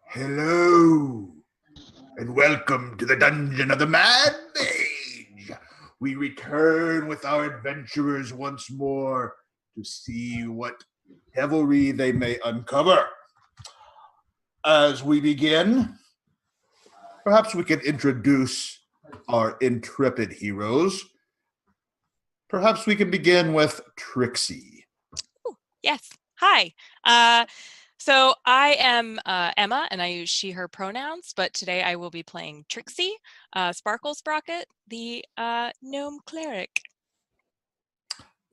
Hello, and welcome to the dungeon of the Mad Mage. We return with our adventurers once more to see what devilry they may uncover. As we begin, perhaps we can introduce our intrepid heroes. Perhaps we can begin with Trixie. Ooh, yes. Hi. So I am Emma, and I use she, her pronouns, but today I will be playing Trixie, Sparkle Sprocket, the gnome cleric.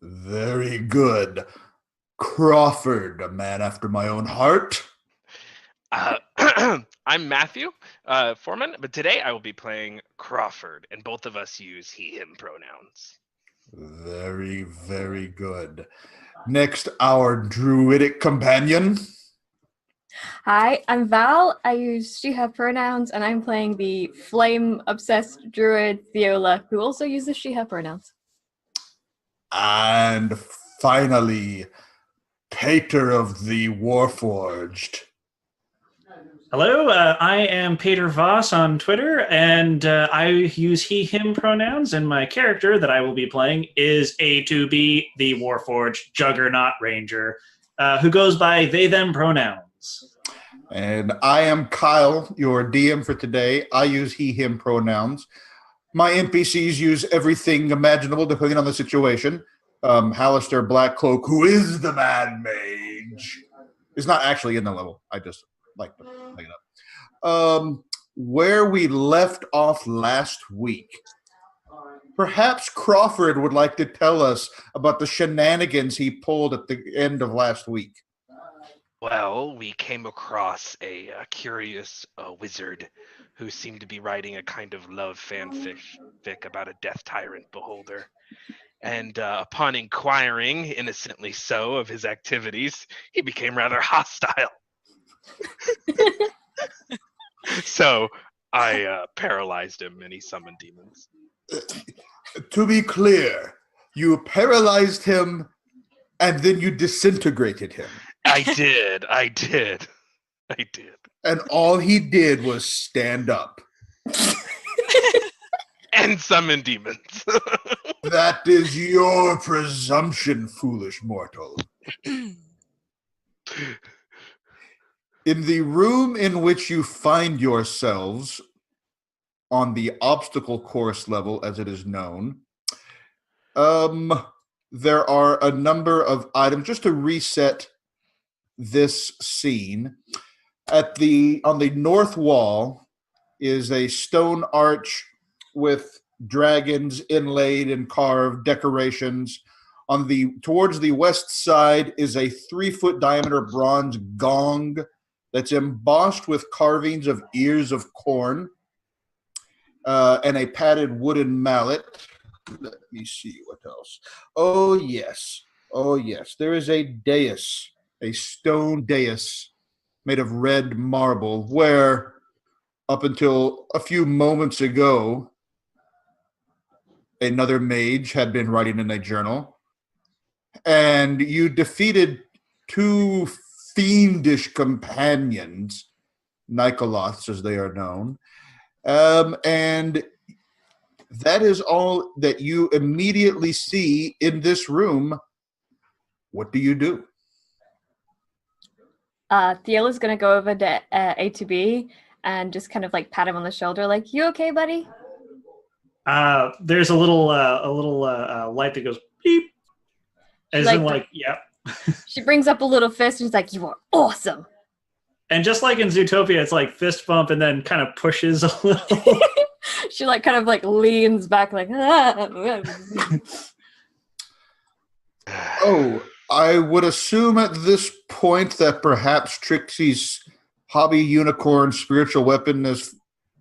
Very good. Crawford, a man after my own heart. I'm Matthew, Foreman, but today I will be playing Crawford, and both of us use he, him pronouns. Very, very good. Next, our druidic companion. Hi, I'm Val. I use she, her pronouns, and I'm playing the flame-obsessed druid Theola, who also uses she, her pronouns. And finally, Pater of the Warforged. Hello, I am Peter Voss on Twitter, and I use he, him pronouns, and my character that I will be playing is A2B, the Warforged Juggernaut Ranger, who goes by they, them pronouns. And I am Kyle, your DM for today. I use he, him pronouns. My NPCs use everything imaginable depending on the situation. Hallister Blackcloak, who is the Mad Mage, is not actually in the level. I just like to make it up. Where we left off last week, perhaps Crawford would like to tell us about the shenanigans he pulled at the end of last week. Well, we came across a curious wizard who seemed to be writing a kind of love fanfic about a death tyrant beholder. And upon inquiring, innocently so, of his activities, he became rather hostile. So I paralyzed him, and he summoned demons. To be clear, you paralyzed him, and then you disintegrated him. I did. And all he did was stand up. And summon demons. That is your presumption, foolish mortal. In the room in which you find yourselves, on the obstacle course level, as it is known, there are a number of items. Just to reset this scene, on the north wall is a stone arch with dragons inlaid and carved decorations. Towards the west side is a 3-foot diameter bronze gong that's embossed with carvings of ears of corn and a padded wooden mallet. Let me see what else. Oh yes. There is a dais, a stone dais made of red marble, where up until a few moments ago, another mage had been writing in a journal, and you defeated 2 fiendish companions, Nikoloths as they are known, and that is all that you immediately see in this room. What do you do? Theola's gonna go over to A2B and just kind of like pat him on the shoulder, like, "You okay, buddy?" There's a little light that goes beep, as in like, yeah. She brings up a little fist and she's like, "You are awesome." And just like in Zootopia, it's like fist bump and then kind of pushes a little. She like kind of like leans back like, "Ah." Oh, I would assume at this point that perhaps Trixie's hobby unicorn spiritual weapon is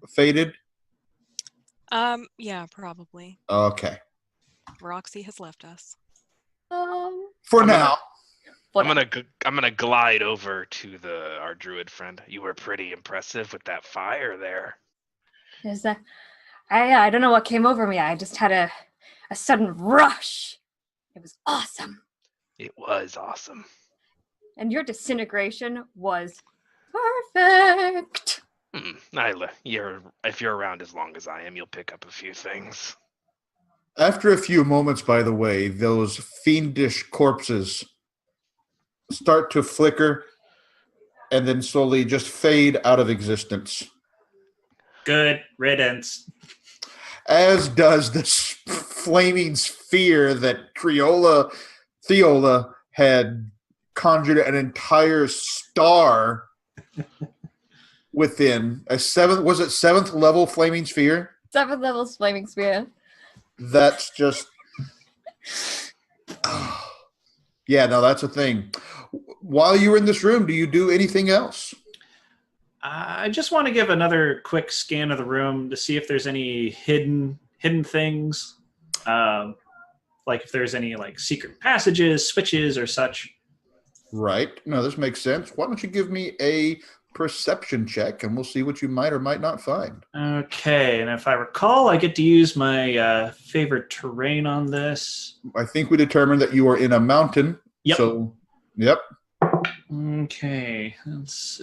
faded. Yeah, probably. Okay. Roxy has left us. For now. I'm gonna glide over to our druid friend. You were pretty impressive with that fire there. Is that? I don't know what came over me. I just had a sudden rush. It was awesome. It was awesome. And your disintegration was Perfect. Nyla, if you're around as long as I am, you'll pick up a few things. After a few moments, by the way, those fiendish corpses start to flicker and then slowly just fade out of existence. Good riddance. As does the flaming sphere that Theola had conjured an entire star within. Seventh level flaming sphere? 7th level flaming spear. That's just... Yeah, no, that's a thing. While you're in this room, do you do anything else? I just want to give another quick scan of the room to see if there's any hidden things, like if there's any like secret passages, switches, or such. Right. No, this makes sense. Why don't you give me a perception check, and we'll see what you might or might not find. Okay, and if I recall, I get to use my favorite terrain on this. I think we determined that you are in a mountain. Yep. So, yep. Okay, that's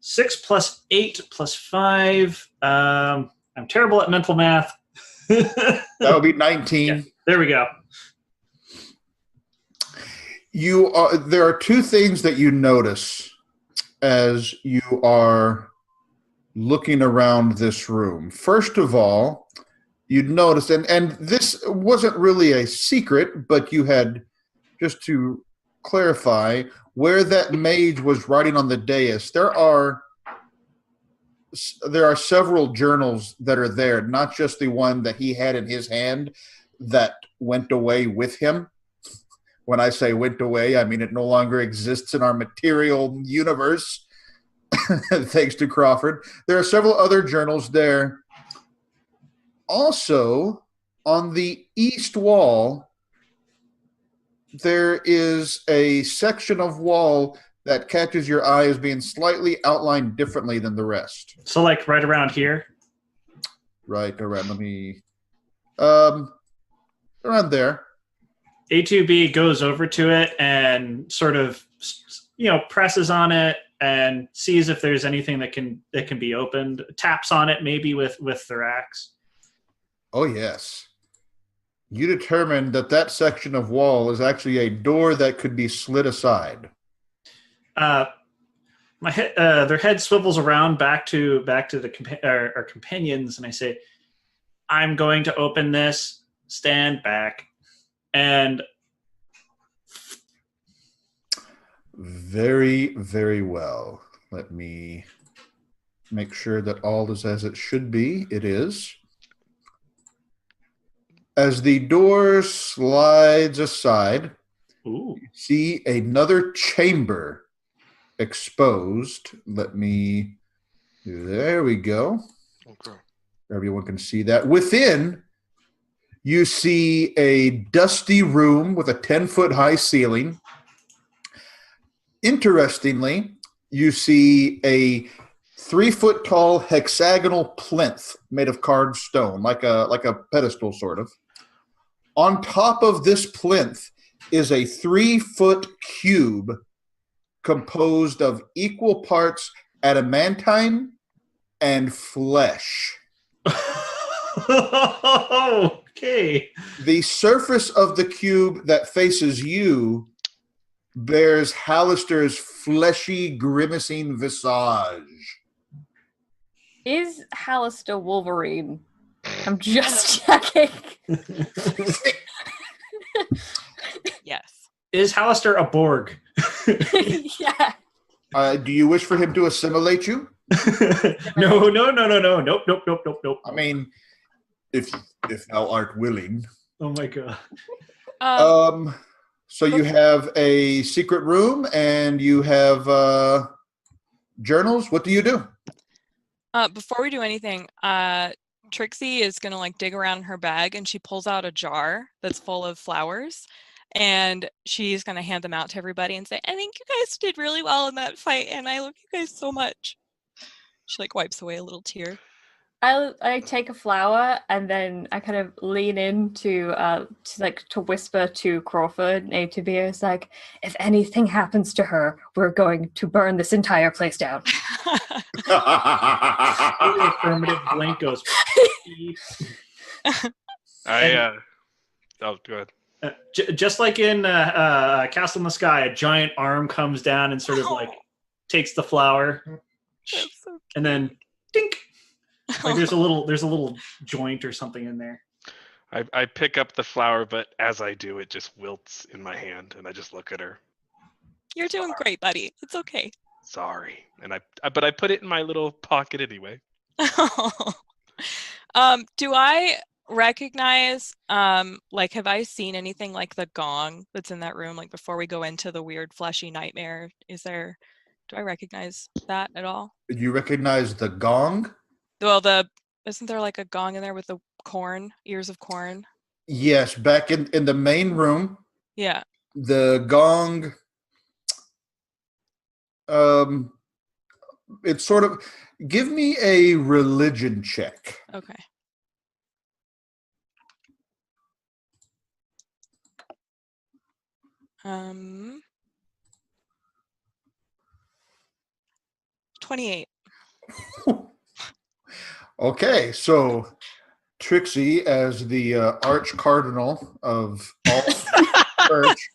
6 plus 8 plus 5. I'm terrible at mental math. That would be 19. Yeah, there we go. There are two things that you notice as you are looking around this room. First of all, you'd notice, and this wasn't really a secret, but you had, just to clarify, where that mage was writing on the dais, there are several journals that are there, not just the one that he had in his hand that went away with him. When I say went away, I mean it no longer exists in our material universe, thanks to Crawford. There are several other journals there. Also, on the east wall, there is a section of wall that catches your eye as being slightly outlined differently than the rest. So like right around here? Right around, around there. A2B goes over to it and sort of, presses on it and sees if there's anything that can be opened. Taps on it maybe with their axe. Oh yes. You determined that section of wall is actually a door that could be slid aside. Their head swivels around back to our companions, and I say, "I'm going to open this. Stand back." And very, very well. Let me make sure that all is as it should be. It is. As the door slides aside, ooh. you see another chamber exposed. There we go. Okay. Everyone can see that. Within, you see a dusty room with a 10-foot high ceiling. Interestingly, you see a 3-foot tall hexagonal plinth made of carved stone, like a pedestal sort of. On top of this plinth is a 3-foot cube composed of equal parts adamantine and flesh. Okay. The surface of the cube that faces you bears Hallister's fleshy, grimacing visage. Is Hallister Wolverine? I'm just checking. Yes. Is Hallister a Borg? Yeah. Do you wish for him to assimilate you? No. Nope. I mean, if thou art willing. Oh my god. So you have a secret room and you have journals. What do you do? Before we do anything, Trixie is gonna like dig around in her bag, and she pulls out a jar that's full of flowers, and she's gonna hand them out to everybody and say, "I think you guys did really well in that fight, and I love you guys so much." She like wipes away a little tear. I take a flower and then I kind of lean in to whisper to Crawford, A to B. It's like, if anything happens to her, we're going to burn this entire place down. The affirmative blink goes. Oh, go ahead. Just like in Castle in the Sky, a giant arm comes down and sort of like takes the flower, So and then dink. Like there's a little joint or something in there. I pick up the flower, but as I do, it just wilts in my hand, and I just look at her. You're doing great, buddy. It's okay. Sorry, and but I put it in my little pocket anyway. Do I recognize, like, have I seen anything like the gong that's in that room, like before we go into the weird fleshy nightmare? Do I recognize that at all? Did you recognize the gong? Well, isn't there like a gong in there with the ears of corn? Yes, back in the main room, Yeah. the gong, it's sort of, give me a religion check. Okay. Um, 28. Okay, so Trixie, as the arch cardinal of all church,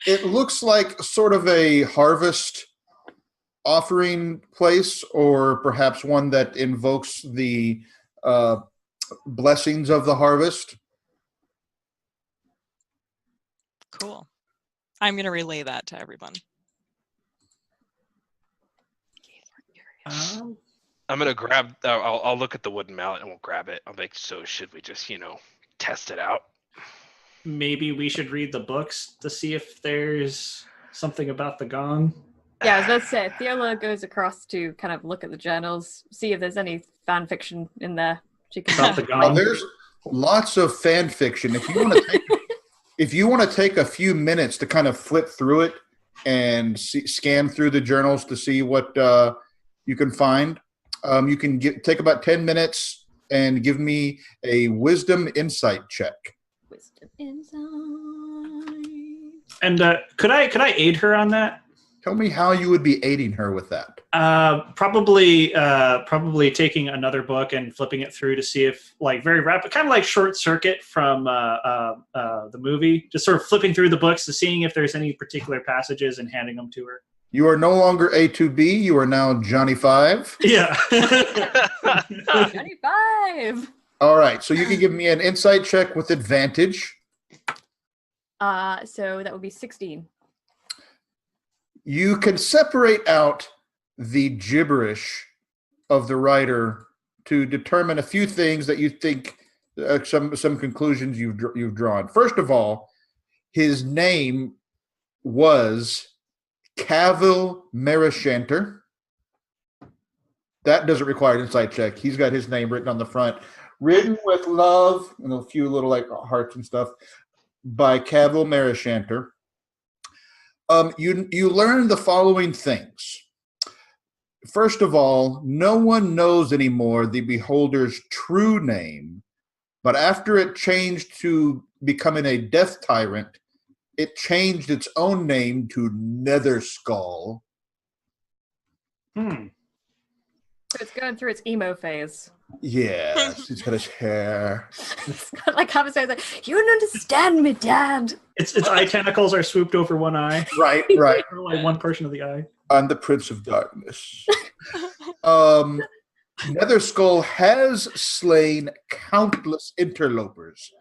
it looks like sort of a harvest offering place, or perhaps one that invokes the blessings of the harvest. Cool. I'm going to relay that to everyone. I'm gonna grab. I'll look at the wooden mallet and we'll grab it. I'm like, so should we just, test it out? Maybe we should read the books to see if there's something about the gong. Yeah, I was about to say, Theola goes across to kind of look at the journals, see if there's any fan fiction in there. She can About the Well, gong. there's lots of fan fiction. If you want to take a few minutes to kind of flip through it and scan through the journals to see what you can find, you can take about 10 minutes and give me a wisdom insight check. Wisdom insight. And could I aid her on that? Tell me how you would be aiding her with that. Probably taking another book and flipping it through to see if, like, very rapid, kind of like Short Circuit from the movie, just sort of flipping through the books to seeing if there's any particular passages and handing them to her. You are no longer A2B. You are now Johnny 5. Yeah. 25. All right. So you can give me an insight check with advantage. So that would be 16. You can separate out the gibberish of the writer to determine a few things that you think, some conclusions you've drawn. First of all, his name was Cavill Merishanter. That doesn't require an insight check. He's got his name written on the front, written with love and a few little like hearts and stuff, by Cavill Merishanter. You learn the following things. First of all, no one knows anymore the Beholder's true name, but after it changed to becoming a death tyrant, it changed its own name to Netherskull. Hmm. So it's going through its emo phase. Yes, he's got his hair. It's got like conversations like, you don't understand me, Dad. Its eye tentacles are swooped over one eye. Right. Or like one portion of the eye. I'm the Prince of Darkness. Netherskull has slain countless interlopers,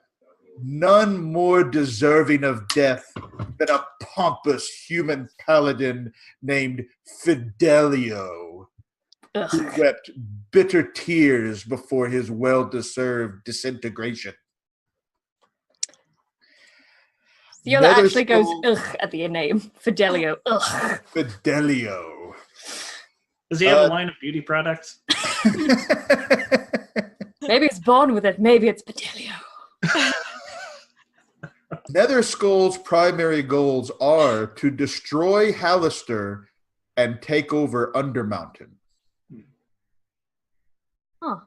none more deserving of death than a pompous human paladin named Fidelio, who wept bitter tears before his well-deserved disintegration. Theola actually goes, ugh, at the name. Fidelio, ugh. Fidelio. Does he have a line of beauty products? Maybe it's born with it. Maybe it's Fidelio. Netherskull's primary goals are to destroy Hallister and take over Undermountain. Huh.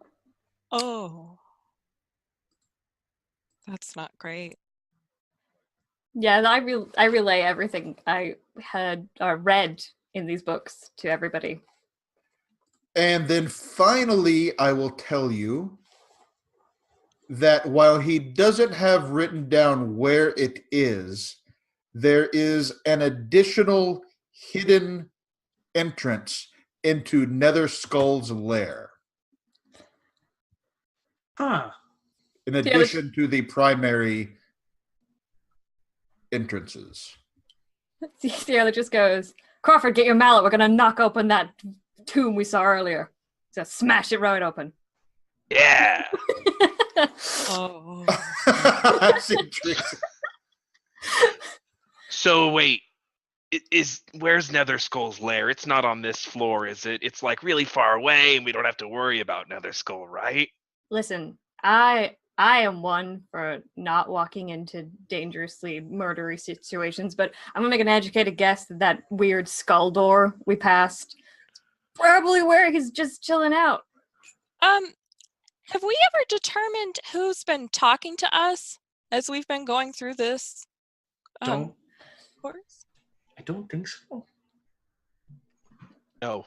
Oh. That's not great. Yeah, and I relay everything I had read in these books to everybody. And then finally, I will tell you that while he doesn't have written down where it is, there is an additional hidden entrance into Nether Skull's lair, Huh. in addition to the primary entrances. Sierra just goes, Crawford, get your mallet. We're going to knock open that tomb we saw earlier. Just smash it right open. Yeah. Oh. I see Trixie. So wait, where's Nether Skull's lair? It's not on this floor, is it? It's like really far away, and we don't have to worry about Nether Skull, right? Listen, I am one for not walking into dangerously murdery situations, but I'm gonna make an educated guess that weird skull door we passed is probably where he's just chilling out. Have we ever determined who's been talking to us as we've been going through this course? I don't think so. No.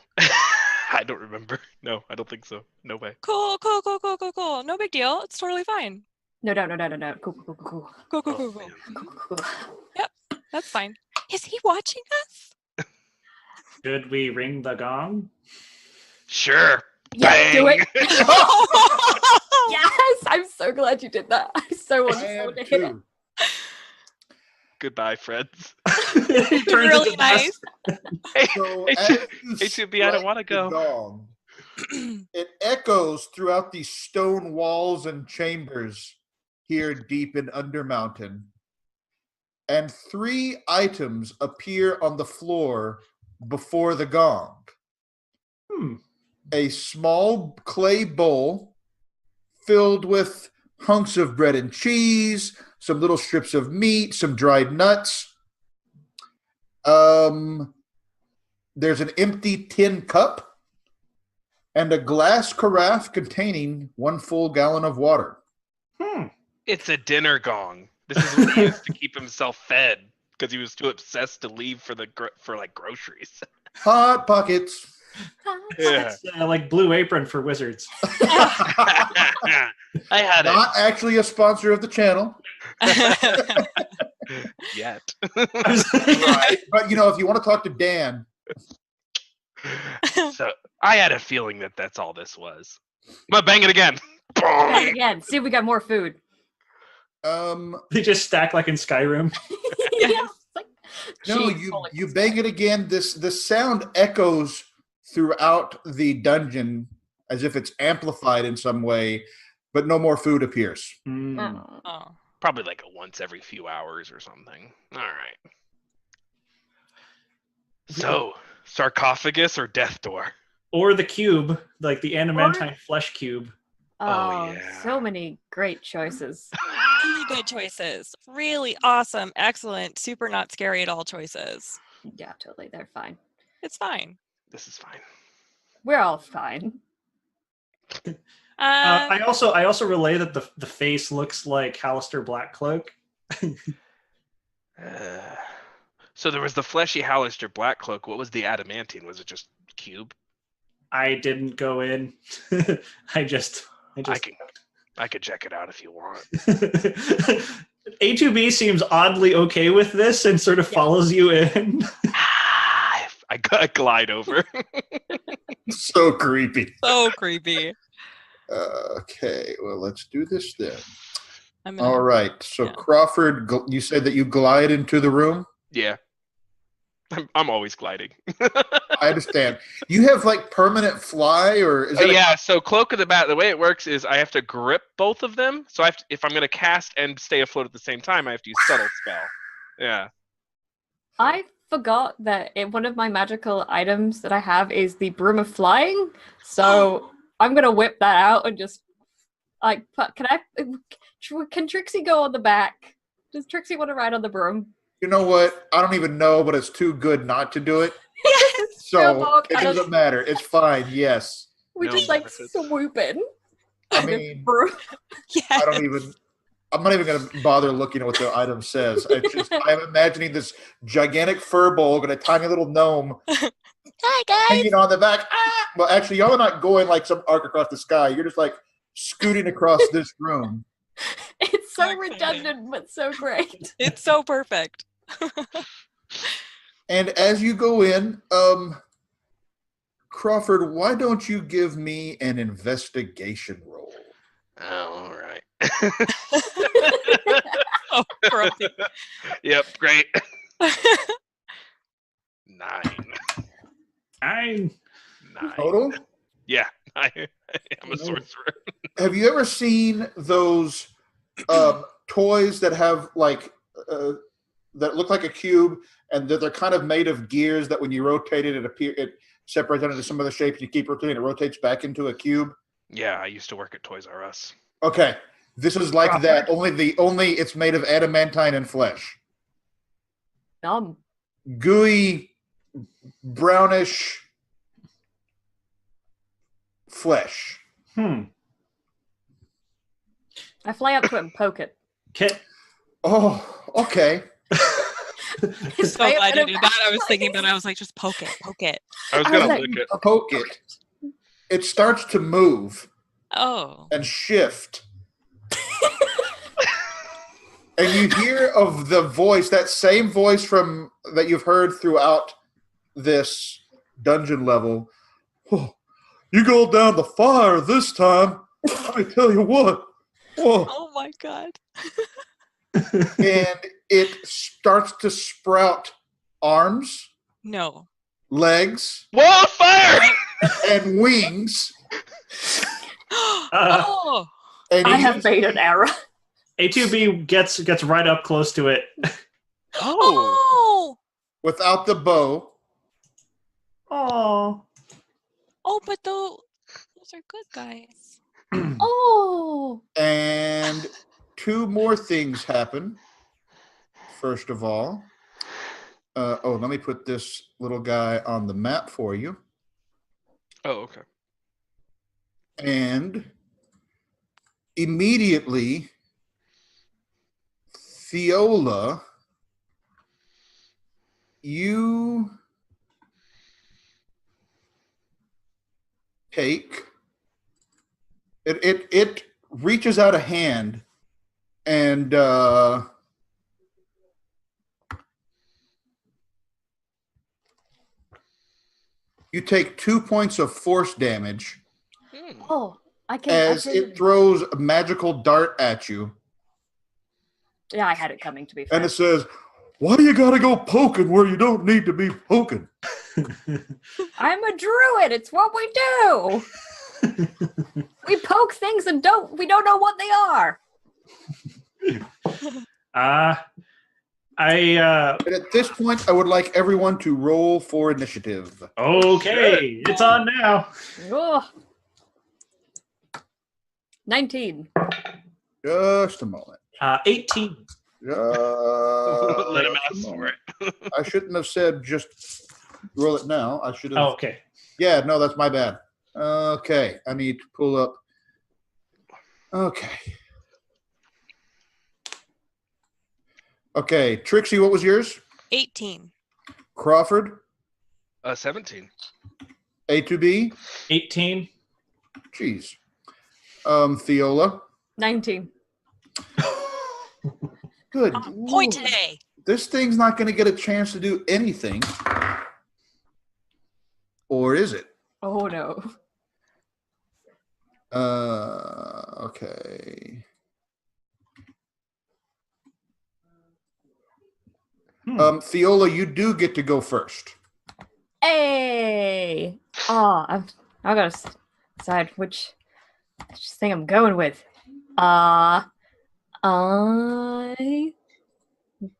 I don't remember. No, I don't think so. No way. Cool. No big deal. It's totally fine. No. Cool. Cool. Oh, man. Cool. Yep, that's fine. Is he watching us? Should we ring the gong? Sure. Yeah, Bang. do it. Yes, I'm so glad you did that. I so want I am to hear it. too. Goodbye, friends. He turns Really into dust. nice. Hey, So hey, as you H2B, I don't strike want to the go. gong, it echoes throughout these stone walls and chambers here deep in Undermountain. And 3 items appear on the floor before the gong. A small clay bowl filled with hunks of bread and cheese, some little strips of meat, some dried nuts. There's an empty tin cup and a glass carafe containing 1 full gallon of water. It's a dinner gong. This is what he used to keep himself fed because he was too obsessed to leave for like groceries. Hot Pockets. Yeah. It's like Blue Apron for wizards. I had Not actually a sponsor of the channel. it yet. Right. But, if you want to talk to Dan. So I had a feeling that that's all this was. But bang it again. Bang again. See if we got more food. They just stack like in Skyrim. Yes. No, you bang it again. The sound echoes throughout the dungeon as if it's amplified in some way, but no more food appears. Oh. Probably like a once every few hours or something. All right. So, sarcophagus or death door? Or the cube, like the adamantine flesh cube. Oh, yeah. so many great choices. Really good choices. Really awesome, excellent, super not scary at all choices. Yeah, totally. They're fine. It's fine. This is fine. We're all fine. I also relay that the face looks like Hallister Blackcloak. So there was the fleshy Hallister Blackcloak. What was the adamantine? Was it just cube? I didn't go in. I could check it out if you want. A2B seems oddly okay with this and sort of follows you in. I glide over. So creepy. So creepy. Okay, well, let's do this then. I'm All right. So, yeah. Crawford, you said that you glide into the room? Yeah. I'm always gliding. I understand. You have like permanent fly, or is that Yeah, so Cloak of the Bat, the way it works is I have to grip both of them. So if I'm going to cast and stay afloat at the same time, I have to use Subtle Spell. Yeah. I forgot that one of my magical items that I have is the Broom of Flying. So I'm going to whip that out and just, can Trixie go on the back? Does Trixie want to ride on the broom? You know what? I don't even know, but it's too good not to do it. Yes, So it doesn't matter. It's fine. Yes. We No just like benefits. swoop in. I mean, Yes. I'm not even going to bother looking at what the item says. I'm imagining this gigantic fur bulk and a tiny little gnome Hi, guys. hanging on the back. Ah! Well, actually, y'all are not going like some arc across the sky. You're just like scooting across this room. It's so Exactly. redundant, but so great. It's so perfect. And as you go in, Crawford, why don't you give me an investigation roll? All right. Oh, grumpy. Yep, great. 9. 9. 9. Total? Yeah, I'm a sorcerer. Have you ever seen those toys that have like that look like a cube, and that they're kind of made of gears that when you rotate it, it separates out into some other shapes. You keep rotating, it rotates back into a cube. Yeah, I used to work at Toys R Us. Okay, this is like that. Only it's made of adamantine and flesh. Dumb. Gooey, brownish flesh. I fly up to it and poke it. Okay. Oh, okay. So glad you did that. I was thinking that. I was like, just poke it. I was I going was to like, lick it. Poke it. It starts to move Oh. and shift. And you hear of the voice, that same voice from that you've heard throughout this dungeon level. Oh, you go down the fire this time. I tell you what. Whoa. Oh my God. And it starts to sprout arms, No. legs, Whoa, fire! and wings. Oh. And I have made an error. A2B gets right up close to it. Oh. without the bow. Oh. Oh, but those are good guys. Oh. And 2 more things happen. First of all, let me put this little guy on the map for you. Oh, okay. And immediately, Theola, you take it reaches out a hand and you take 2 points of force damage Oh. as it throws a magical dart at you. Yeah, I had it coming, to be fair. And it says, "Why do you gotta go poking where you don't need to be poking?" I'm a druid. It's what we do. We poke things and we don't know what they are. And at this point, I would like everyone to roll for initiative. Okay, it's on now. Ugh. 19. Just a moment. 18. Let him ask for it. I shouldn't have said just roll it now. I should have. Oh, okay. Yeah, no, that's my bad. Okay, I need to pull up. Okay. Okay, Trixie, what was yours? 18. Crawford? 17. A2B? 18. Jeez. Theola? 19. Good. Point Lord. today. This thing's not going to get a chance to do anything. Or is it? Oh no. Okay. Theola, you do get to go first. Hey. Oh, I've got to decide which thing I'm going with. I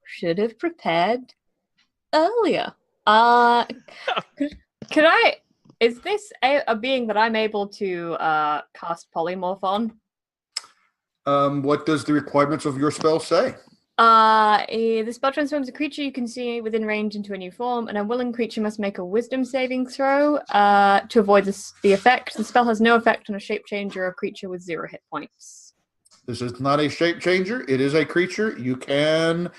should have prepared earlier. Could I? Is this a being that I'm able to cast polymorph on? What does the requirements of your spell say? The spell transforms a creature you can see within range into a new form. An unwilling creature must make a wisdom saving throw to avoid the effect. The spell has no effect on a shape changer or a creature with 0 hit points. This is not a shape changer. It is a creature. You can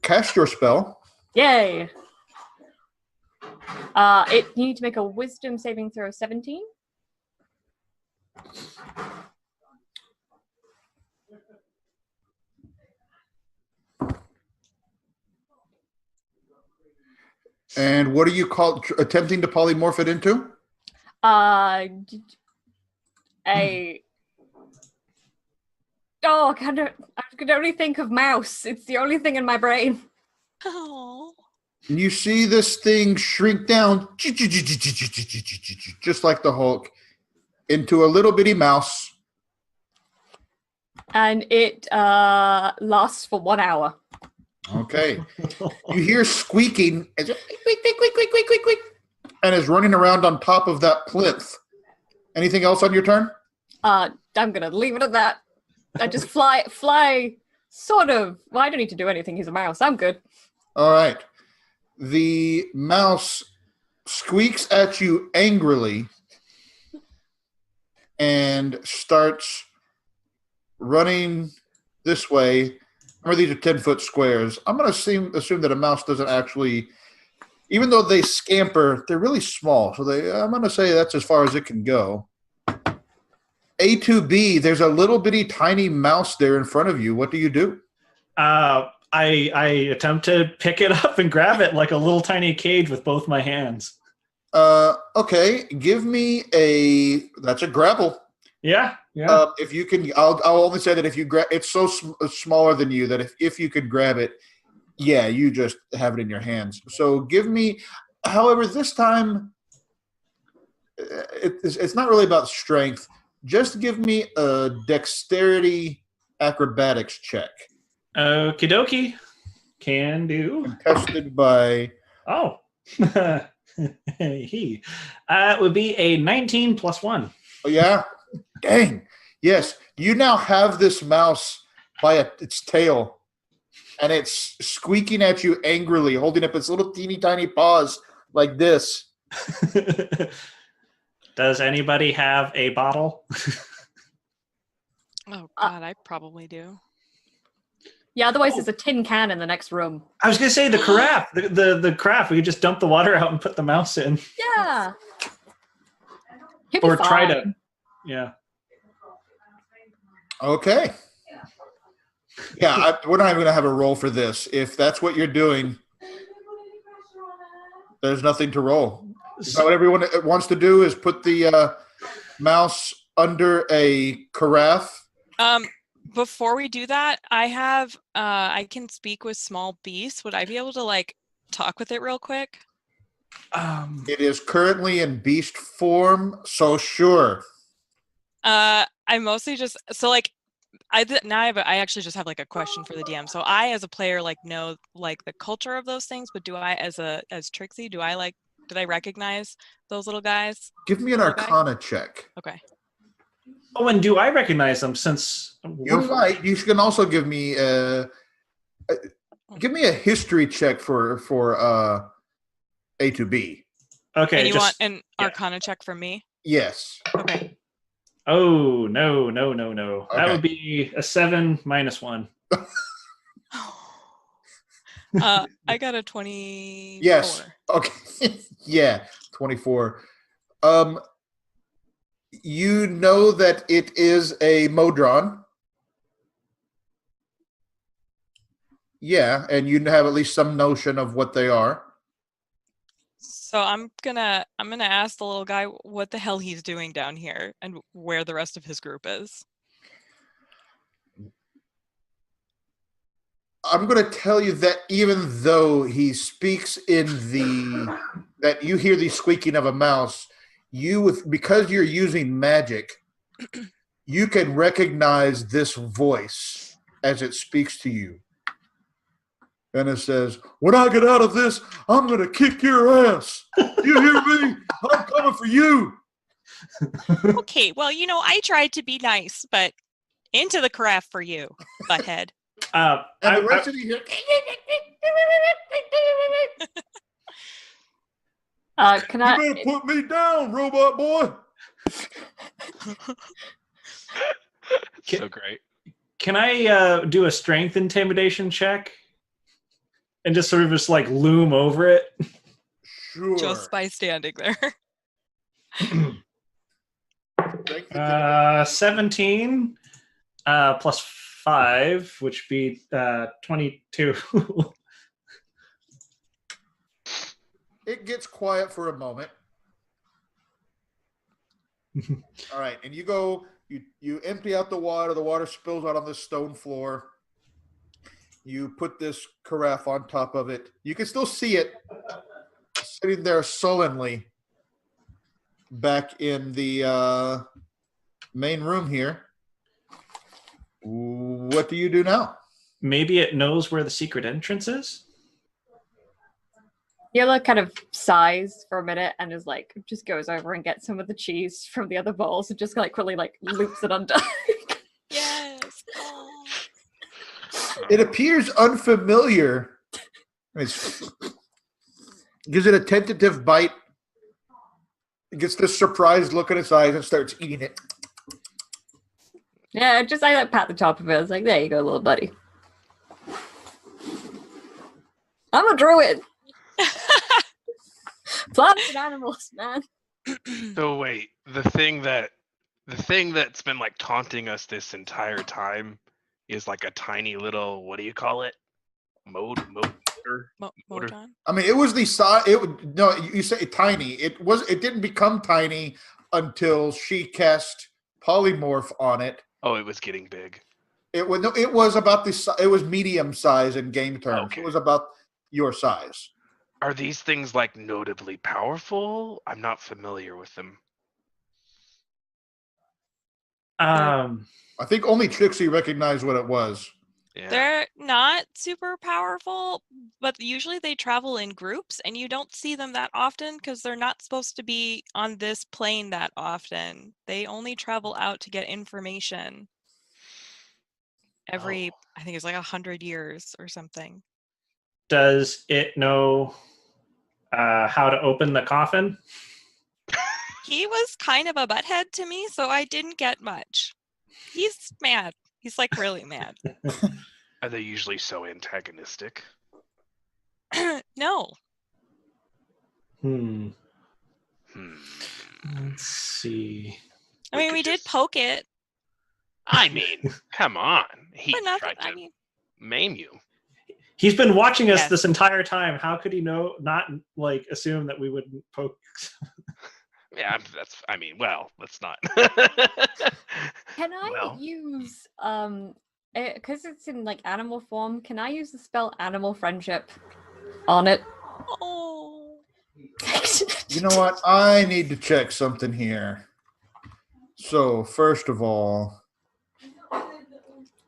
cast your spell. Yay! You need to make a wisdom saving throw of 17. And what do you call attempting to polymorph it into? I could only think of mouse. It's the only thing in my brain. Oh. And you see this thing shrink down, just like the Hulk, into a little bitty mouse. And it lasts for 1 hour. Okay. You hear squeaking as it quick, and is running around on top of that plinth. Anything else on your turn? I'm gonna leave it at that. I just fly, sort of. Well, I don't need to do anything. He's a mouse. I'm good. All right. The mouse squeaks at you angrily and starts running this way. Remember, these are 10-foot squares. I'm going to assume that a mouse doesn't actually, even though they scamper, they're really small. So I'm going to say that's as far as it can go. A to B, there's a little bitty tiny mouse there in front of you. What do you do? I attempt to pick it up and grab it like a little tiny cage with both my hands. Okay, give me that's a grapple. Yeah. If you can, I'll only say that if you grab, it's so smaller than you that if you could grab it, yeah, you just have it in your hands. So give me, however, this time it's not really about strength. Just give me a dexterity acrobatics check. Okie dokie. Can do. Tested by. Oh. It would be a 19 plus 1. Oh, yeah? Dang. Yes. You now have this mouse by its tail, and it's squeaking at you angrily, holding up its little teeny tiny paws like this. Does anybody have a bottle? Oh, God, I probably do. Yeah, otherwise there's a tin can in the next room. I was going to say the carafe. The carafe. We could just dump the water out and put the mouse in. Yeah. Or try to. Yeah. Okay. Yeah, we're not even going to have a roll for this. If that's what you're doing, there's nothing to roll. Is that what everyone wants to do, is put the mouse under a carafe? Before we do that, I can speak with small beasts. Would I be able to talk with it real quick? It is currently in beast form, so sure. I mostly just I actually just have a question for the DM. So I, as a player, know the culture of those things, but do I, as Trixie, did I recognize those little guys? Give me an Arcana check. Okay. Oh, and do I recognize them since you might? You can also give me a history check for A to B. Okay. And you want an Arcana check from me? Yes. Okay. Oh, no. Okay. That would be a 7 minus 1. I got a 24. Yes. Okay. Yeah, 24. You know that it is a Modron. Yeah, and you have at least some notion of what they are. So I'm gonna ask the little guy what the hell he's doing down here and where the rest of his group is. I'm going to tell you that even though he speaks in that you hear the squeaking of a mouse, because you're using magic, you can recognize this voice as it speaks to you. And it says, "When I get out of this, I'm going to kick your ass. You hear me? I'm coming for you." Okay, well, I tried to be nice, but into the craft for you, butthead. And the rest of you hear. Can You I? better put me down, robot boy. So great. Can I do a strength intimidation check? And just sort of just like loom over it? Sure. Just by standing there. 17 plus 5, which be 22. It gets quiet for a moment. All right, and you go. You empty out the water spills out on the stone floor. You put this carafe on top of it. You can still see it sitting there sullenly back in the main room here. What do you do now? Maybe it knows where the secret entrance is? Yella kind of sighs for a minute and is like, just goes over and gets some of the cheese from the other bowls and just like really like loops it under. Yes. Oh. It appears unfamiliar. Gives it a tentative bite. It gets this surprised look in its eyes and starts eating it. Yeah, just I like pat the top of it. I was like, there you go, little buddy. I'm a druid. Plants and animals, man. So wait, the thing that's been like taunting us this entire time is like a tiny little, what do you call it? Motor? Modon? I mean, it was the size. No, you say tiny. It didn't become tiny until she cast polymorph on it. Oh, it was getting big. It was about the. It was medium size in game terms. Okay. It was about your size. Are these things like notably powerful? I'm not familiar with them. I think only Trixie recognized what it was. Yeah. They're not super powerful, but usually they travel in groups and you don't see them that often because they're not supposed to be on this plane that often. They only travel out to get information every, I think it's like 100 years or something. Does it know how to open the coffin? He was kind of a butthead to me, so I didn't get much. He's mad. He's like really mad. Are they usually so antagonistic? No. Let's see. I mean, we did poke it. I mean, come on. He But not tried that, to maim you. He's been watching us Yes. this entire time. How could he not like assume that we wouldn't poke? Yeah, let's not. Can I Well. use because it's in like animal form, can I use the spell animal friendship on it? Oh. You know what? I need to check something here. So first of all,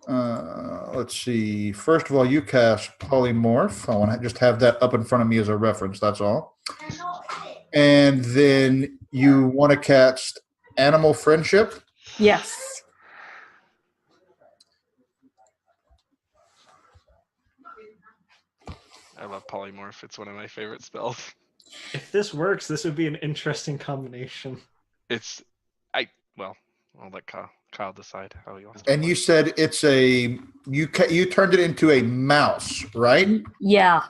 let's see. First of all, you cast polymorph. I want to just have that up in front of me as a reference. That's all. And then you want to cast animal friendship. Yes. I love polymorph. It's one of my favorite spells. If this works, this would be an interesting combination. I'll let Kyle decide how he wants to And play. you said it's you turned it into a mouse, right? Yeah.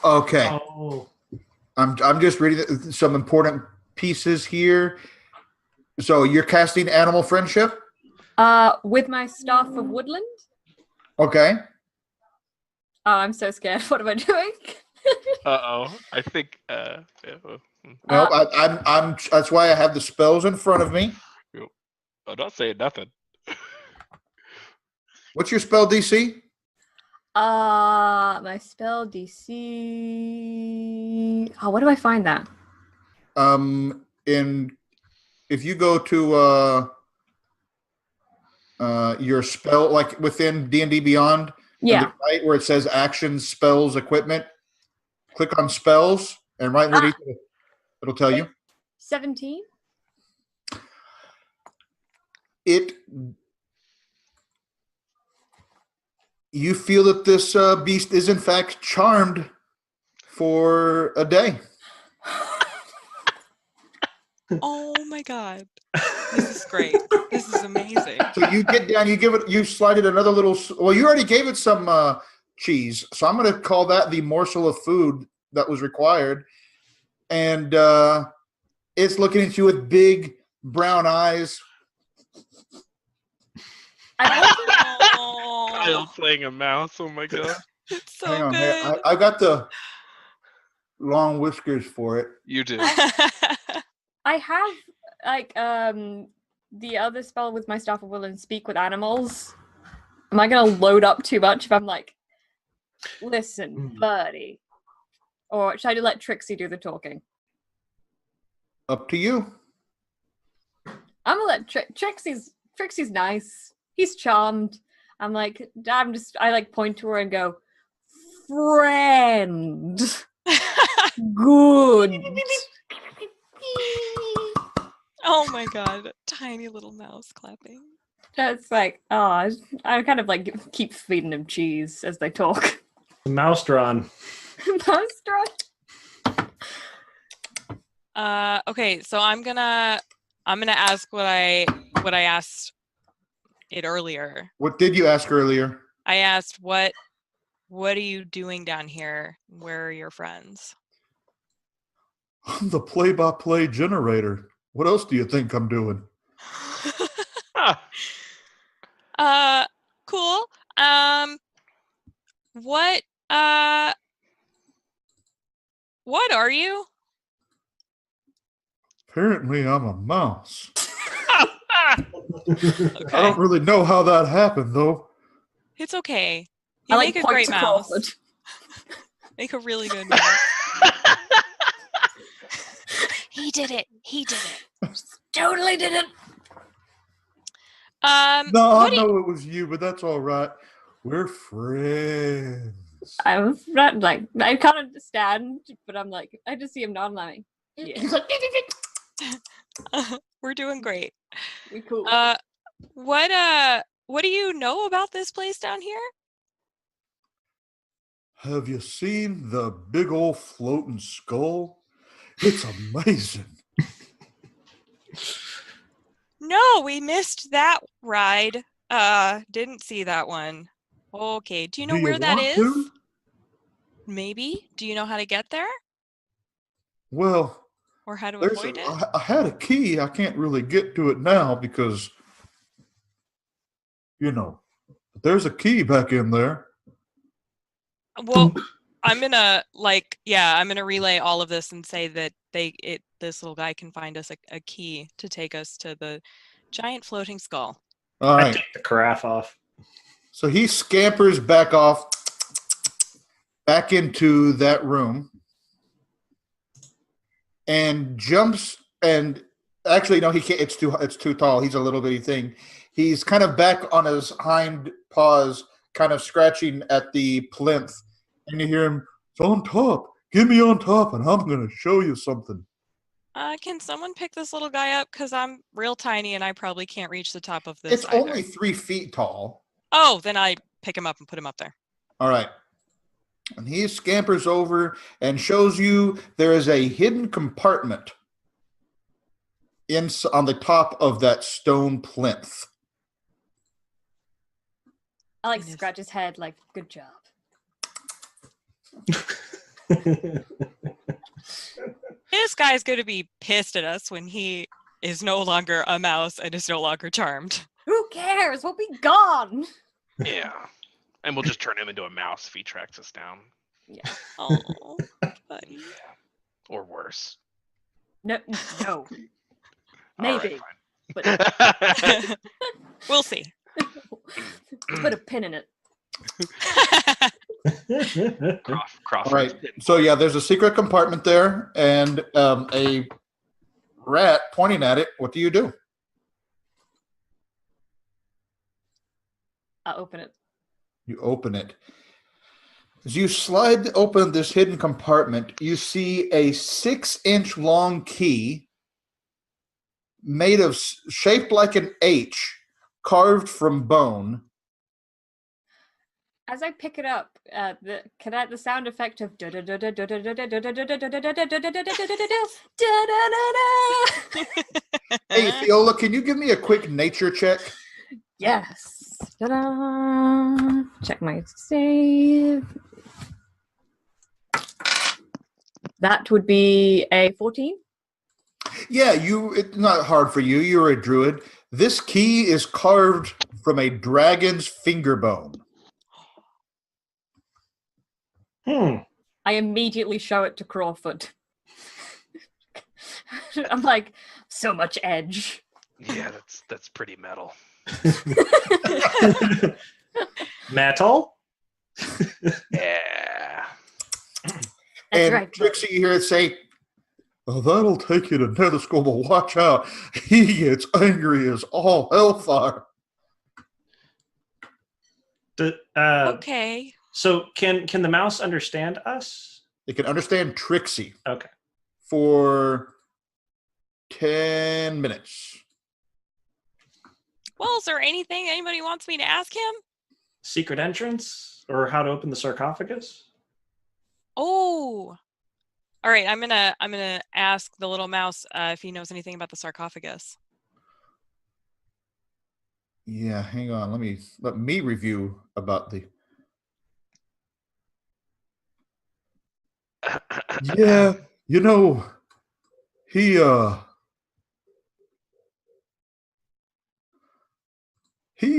Okay. Oh, I'm just reading some important pieces here. So you're casting animal friendship? With my staff of woodland. Okay. Oh, I'm so scared. What am I doing? I think Well, I'm that's why I have the spells in front of me. I'm not saying nothing. What's your spell DC? My spell DC. Oh, where do I find that? If you go to your spell, like within D&D Beyond, Yeah. right where it says actions, spells, equipment, click on spells, and right underneath it'll tell you. 17. You feel that this beast is in fact charmed for a day. Oh my god. This is great. This is amazing. So you get down, you slide it another little. Well, you already gave it some cheese, so I'm going to call that the morsel of food that was required. And it's looking at you with big brown eyes. Kyle playing a mouse. Oh my god. It's so Hang on, good. I got the long whiskers for it. You do. I have like the other spell with my Staff of Will and Speak with Animals. Am I gonna load up too much if I'm like, listen, buddy? Or should I let Trixie do the talking? Up to you. I'm gonna let Trixie's nice. He's charmed. I like point to her and go, friend. Good. Oh my god. Tiny little mouse clapping. That's like, oh, I kind of like keep feeding him cheese as they talk. Mouse drawn. Mouse drawn. Okay, so I'm gonna ask what I asked it earlier. What did you ask earlier? I asked what are you doing down here? Where are your friends? I'm the play-by-play generator. What else do you think I'm doing? Cool. What are you? Apparently, I'm a mouse. Okay. I don't really know how that happened, though. It's okay. You I make a point great to mouse. Crawford. Make a really good mouse. He did it. Totally did it. No, I what do know it was you, but that's all right. We're friends. I'm not like I can't understand, but I'm like I just see him nodding like, yeah, We're doing great. we cool. What do you know about this place down here? Have you seen the big old floating skull? It's amazing. No, we missed that ride. Didn't see that one. Okay, do you know where that is? To? Maybe. Do you know how to get there? Well, Or how to avoid it? I had a key. I can't really get to it now because, there's a key back in there. Well, I'm gonna relay all of this and say that this little guy can find us a key to take us to the giant floating skull. All I right. take the carafe off. So he scampers back into that room and jumps, and actually no, he can't. It's too tall. He's a little bitty thing. He's kind of back on his hind paws, kind of scratching at the plinth, and you hear him, "It's on top. Get me on top, and I'm going to show you something." Can someone pick this little guy up? Because I'm real tiny and I probably can't reach the top of this It's either. only 3 feet tall. Oh, then I pick him up and put him up there. All right. And he scampers over and shows you there is a hidden compartment on the top of that stone plinth. I like scratch his head like, good job. This guy's going to be pissed at us when he is no longer a mouse and is no longer charmed. Who cares? We'll be gone. Yeah. And we'll just turn him into a mouse if he tracks us down. Yeah. Oh, buddy. Or worse. No. All Maybe. right, But We'll see. put a pin in it. Crawford. All right. So, yeah, there's a secret compartment there and a rat pointing at it. What do you do? I'll open it. You open it. As you slide open this hidden compartment, you see a 6-inch long key shaped like an H, carved from bone. As I pick it up, the sound effect of Hey, Fiola, can you give me a quick nature check? Yes. Ta-da! Check my save. That would be a 14. Yeah, it's not hard for you. You're a druid. This key is carved from a dragon's finger bone. I immediately show it to Crawford. I'm like, so much edge. Yeah, that's pretty metal. Metal? Yeah. And right. Trixie, you hear it say, "Oh, that'll take you to Netherskoll, but watch out. He gets angry as all hellfire." Okay. So can the mouse understand us? It can understand Trixie Okay. for 10 minutes. Well, is there anything anybody wants me to ask him? Secret entrance or how to open the sarcophagus? Oh. All right, I'm gonna ask the little mouse if he knows anything about the sarcophagus. Yeah, hang on. Let me review about the. Yeah, you know, he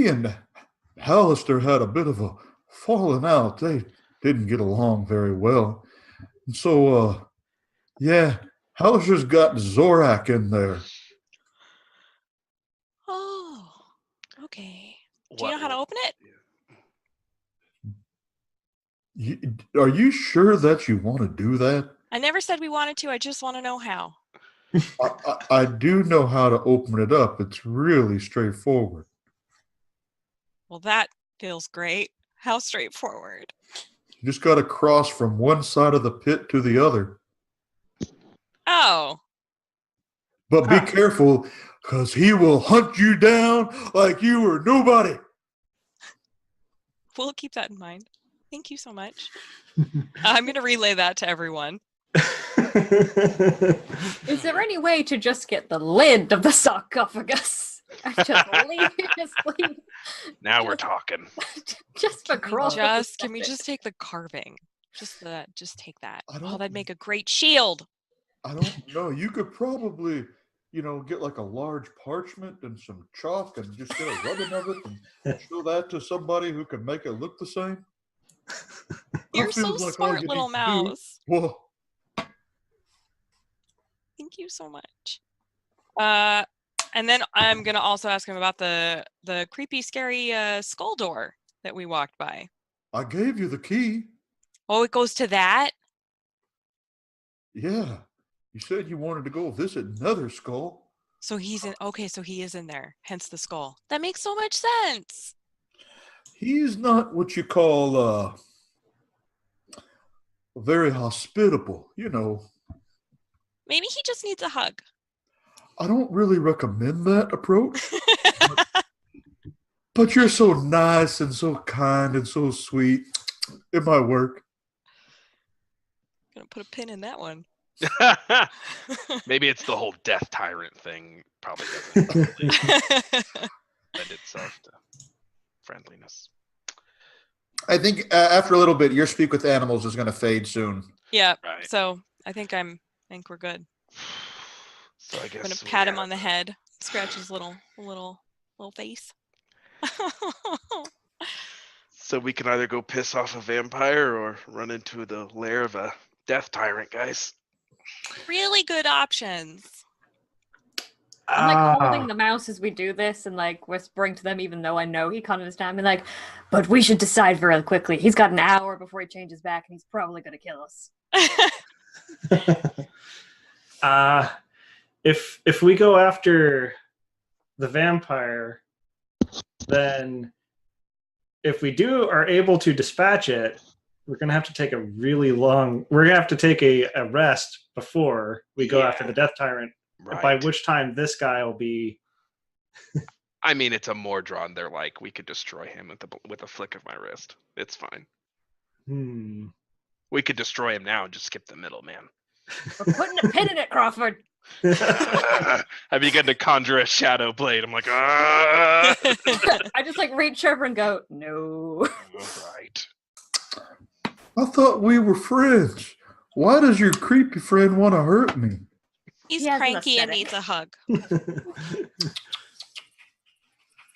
and Hallister had a bit of a falling out. They didn't get along very well. And so yeah, Hallister's got Zorak in there. Oh. Okay. Do you know how to open it? Are you sure that you want to do that? I never said we wanted to. I just want to know how. I do know how to open it up. It's really straightforward. Well, that feels great. How straightforward. You just got to cross from one side of the pit to the other. Oh. But be careful, because he will hunt you down like you were nobody. We'll keep that in mind. Thank you so much. I'm going to relay that to everyone. Is there any way to just get the lid of the sarcophagus? Just leave. Now we're talking. Just for Crawford. Can we just take the carving? Just take that. I Oh, don't- that'd make a great shield. I don't know. You could probably, get like a large parchment and some chalk and just get a rubbing of it and show that to somebody who can make it look the same. You're That so feels like all smart, you little need to do. mouse. Well, Thank you so much. And then I'm gonna also ask him about the creepy, scary skull door that we walked by. I gave you the key. Oh, it goes to that? Yeah. You said you wanted to go visit Netherskoll. So he's in. Okay, so he is in there. Hence the skull. That makes so much sense. He's not what you call very hospitable, Maybe he just needs a hug. I don't really recommend that approach. But you're so nice and so kind and so sweet. It might work. Gonna put a pin in that one. Maybe it's the whole death tyrant thing. Probably doesn't lend itself to friendliness. I think after a little bit, your speak with animals is going to fade soon. Yeah. Right. So I think we're good. So I guess I'm gonna pat him on the head, scratch his little face. So we can either go piss off a vampire or run into the lair of a death tyrant, guys. Really good options. I'm like holding the mouse as we do this and like whispering to them, even though I know he can't understand me, like, but we should decide very quickly. He's got an hour before he changes back and he's probably going to kill us. If we go after the vampire, then if we are able to dispatch it, we're gonna have to take a rest before we go after the death tyrant. Right. By which time this guy will be. I mean, it's a Mordron. They're like, we could destroy him with a flick of my wrist. It's fine. We could destroy him now and just skip the middle, man. We're putting a pin in it, Crawford. I begin to conjure a shadow blade. I'm like, ah! I just like reach over and go, no. All right. I thought we were friends. Why does your creepy friend want to hurt me? He's He has an cranky and aesthetic. needs a hug.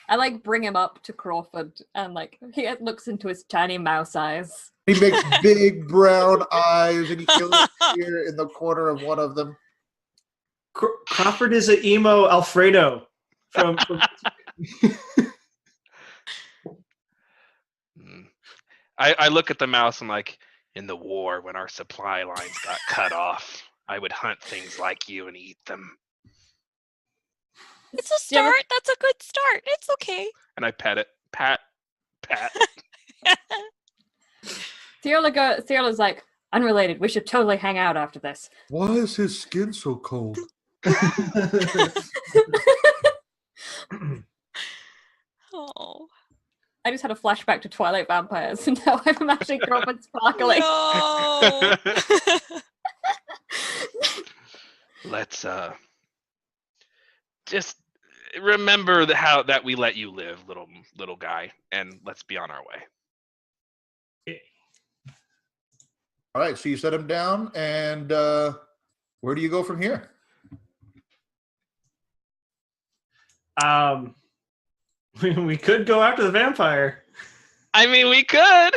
I like bring him up to Crawford and like he looks into his tiny mouse eyes. He makes big brown eyes, and he feels here in the corner of one of them. Crawford is an emo Alfredo from I look at the mouse and like, in the war when our supply lines got cut off, I would hunt things like you and eat them. It's a start. That's a good start. It's okay. And I pet it. Pat. Theola's like, unrelated, we should totally hang out after this. Why is his skin so cold? Oh. I just had a flashback to Twilight Vampires, and now I'm imagining Crawford sparkling. No. Let's just remember how that we let you live, little guy, and let's be on our way. All right, so you set him down, and where do you go from here? We could go after the vampire. I mean, we could.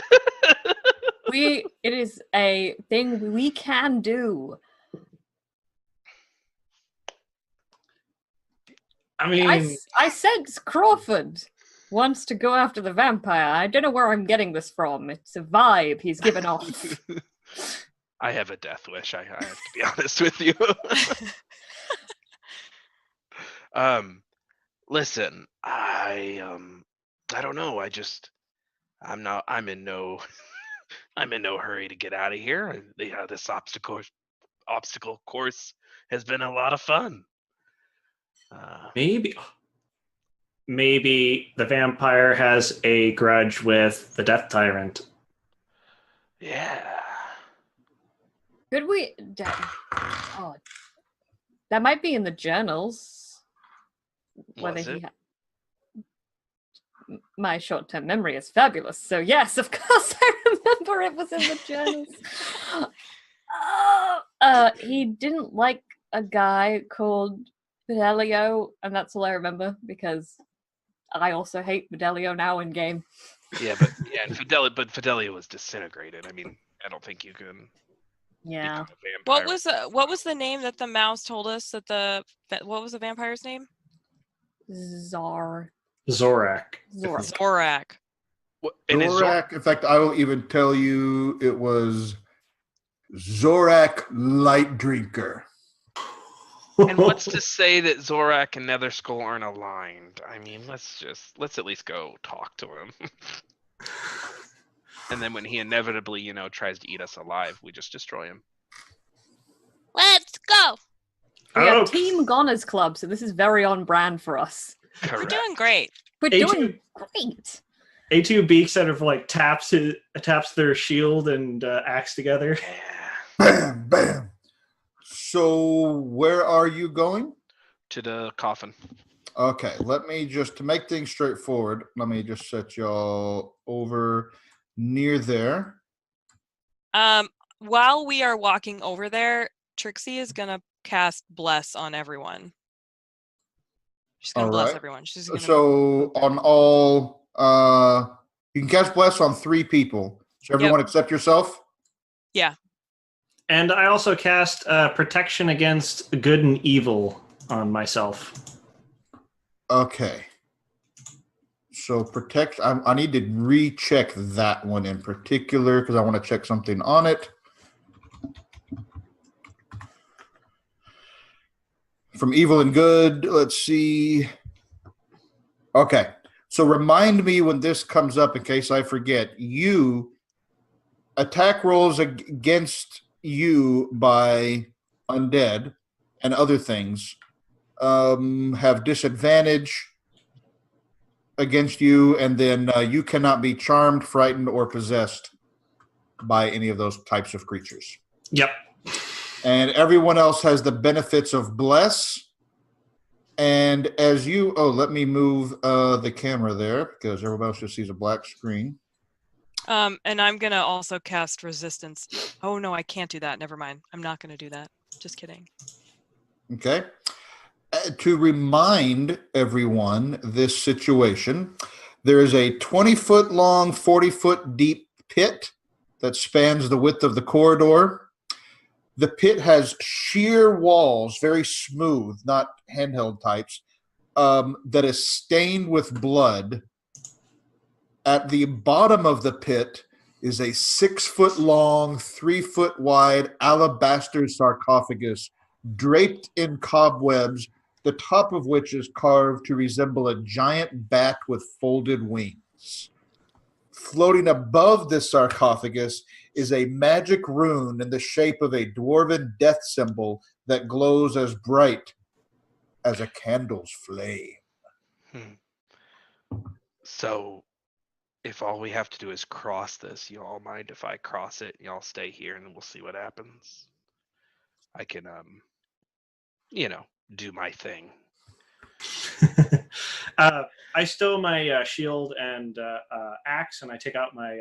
It is a thing we can do. I mean, I said Crawford wants to go after the vampire. I don't know where I'm getting this from. It's a vibe he's given off. I have a death wish. I have to be honest with you. Listen, I don't know. I'm in no hurry to get out of here. This obstacle course has been a lot of fun. maybe the vampire has a grudge with the Death Tyrant. Yeah. Could we? Oh, that might be in the journals. Was it? My short-term memory is fabulous, so yes, of course I remember it was in the journals. He didn't like a guy called Fidelio, and that's all I remember because I also hate Fidelio now in game. Yeah, and Fidelio was disintegrated. I mean, I don't think you can. Yeah. become a vampire. What was the name that the mouse told us what was the vampire's name? Zorak. Zorak. And is Zorak, in fact, I will even tell you it was Zorak Light Drinker. And what's to say that Zorak and Netherskull aren't aligned? I mean, let's at least go talk to him. And then when he inevitably, tries to eat us alive, we just destroy him. Let's go. We are Team Goners Club, so this is very on brand for us. Correct. We're doing great. We're doing great. A2 Beak sort of like taps their shield and axe together. Bam, bam. So where are you going? To the coffin. Okay, to make things straightforward, let me just set y'all over near there. While we are walking over there, Trixie is gonna cast Bless on everyone. She's gonna bless everyone. She's gonna on all you can cast Bless on 3 people. So everyone except yourself? Yeah. And I also cast Protection Against Good and Evil on myself. Okay. So protect. I need to recheck that one in particular because I want to check something on it. From evil and good, let's see. Okay. So remind me when this comes up in case I forget. You attack rolls against you by undead and other things have disadvantage against you, and then you cannot be charmed, frightened, or possessed by any of those types of creatures. Yep. And everyone else has the benefits of bless. And as you, let me move the camera there because everybody else just sees a black screen. And I'm gonna also cast resistance. Oh no, I can't do that. Never mind. I'm not gonna do that. Just kidding. Okay. To remind everyone this situation, there is a 20-foot long, 40-foot deep pit that spans the width of the corridor. The pit has sheer walls, very smooth, not handheld types, that is stained with blood. At the bottom of the pit is a 6-foot long, 3-foot wide alabaster sarcophagus draped in cobwebs, the top of which is carved to resemble a giant bat with folded wings. Floating above this sarcophagus is a magic rune in the shape of a dwarven death symbol that glows as bright as a candle's flame. So, if all we have to do is cross this, you all mind if I cross it? Y'all stay here and we'll see what happens. I can, do my thing. I stow my shield and axe, and I take out my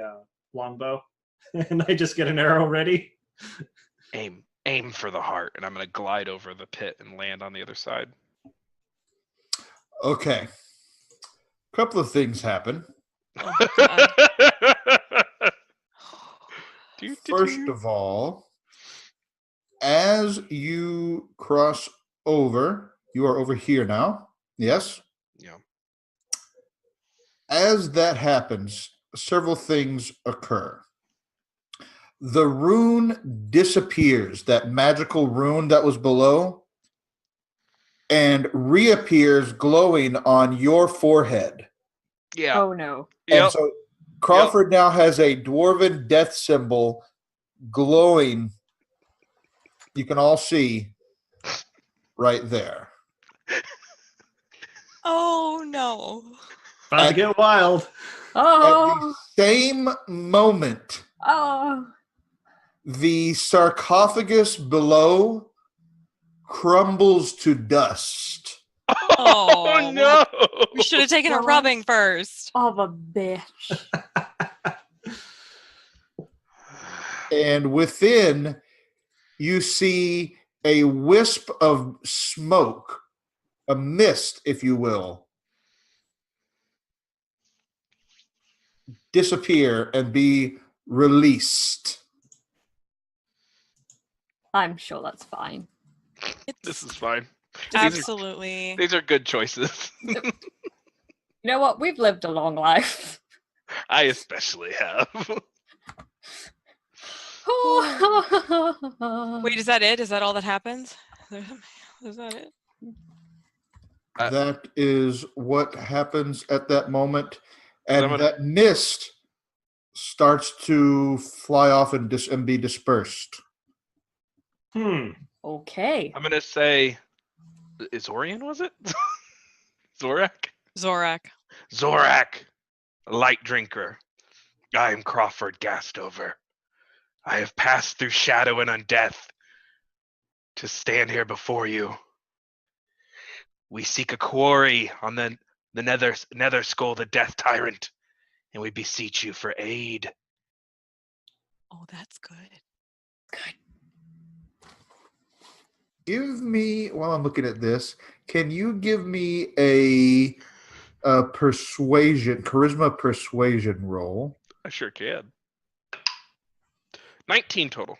longbow, and I just get an arrow ready. Aim for the heart, and I'm going to glide over the pit and land on the other side. Okay. A couple of things happen. First of all, as you cross over, you are over here now. Yes? Yeah. As that happens, several things occur. The rune disappears, that magical rune that was below, and reappears glowing on your forehead. Yeah. Oh no. And so Crawford now has a dwarven death symbol glowing. You can all see right there. Oh no. About to get wild. At Oh. the same moment, Oh. the sarcophagus below crumbles to dust. Oh no! We should have taken a Well, rubbing first. Of a bitch. And within, you see a wisp of smoke, a mist, if you will, disappear and be released. I'm sure that's fine. This is fine. Absolutely. These are good choices. You know what? We've lived a long life. I especially have. Wait, is that it? Is that all that happens? Is that it? That is what happens at that moment. And gonna- that mist starts to fly off and be dispersed. Okay. I'm gonna say, is Orion, was it? Zorak? Zorak, light drinker. I am Crawford Gastover. I have passed through shadow and undeath to stand here before you. We seek a quarry on the nether skull, the death tyrant, and we beseech you for aid. Oh, that's good. Good. Give me, while I'm looking at this, can you give me a charisma persuasion roll? I sure can. 19 total.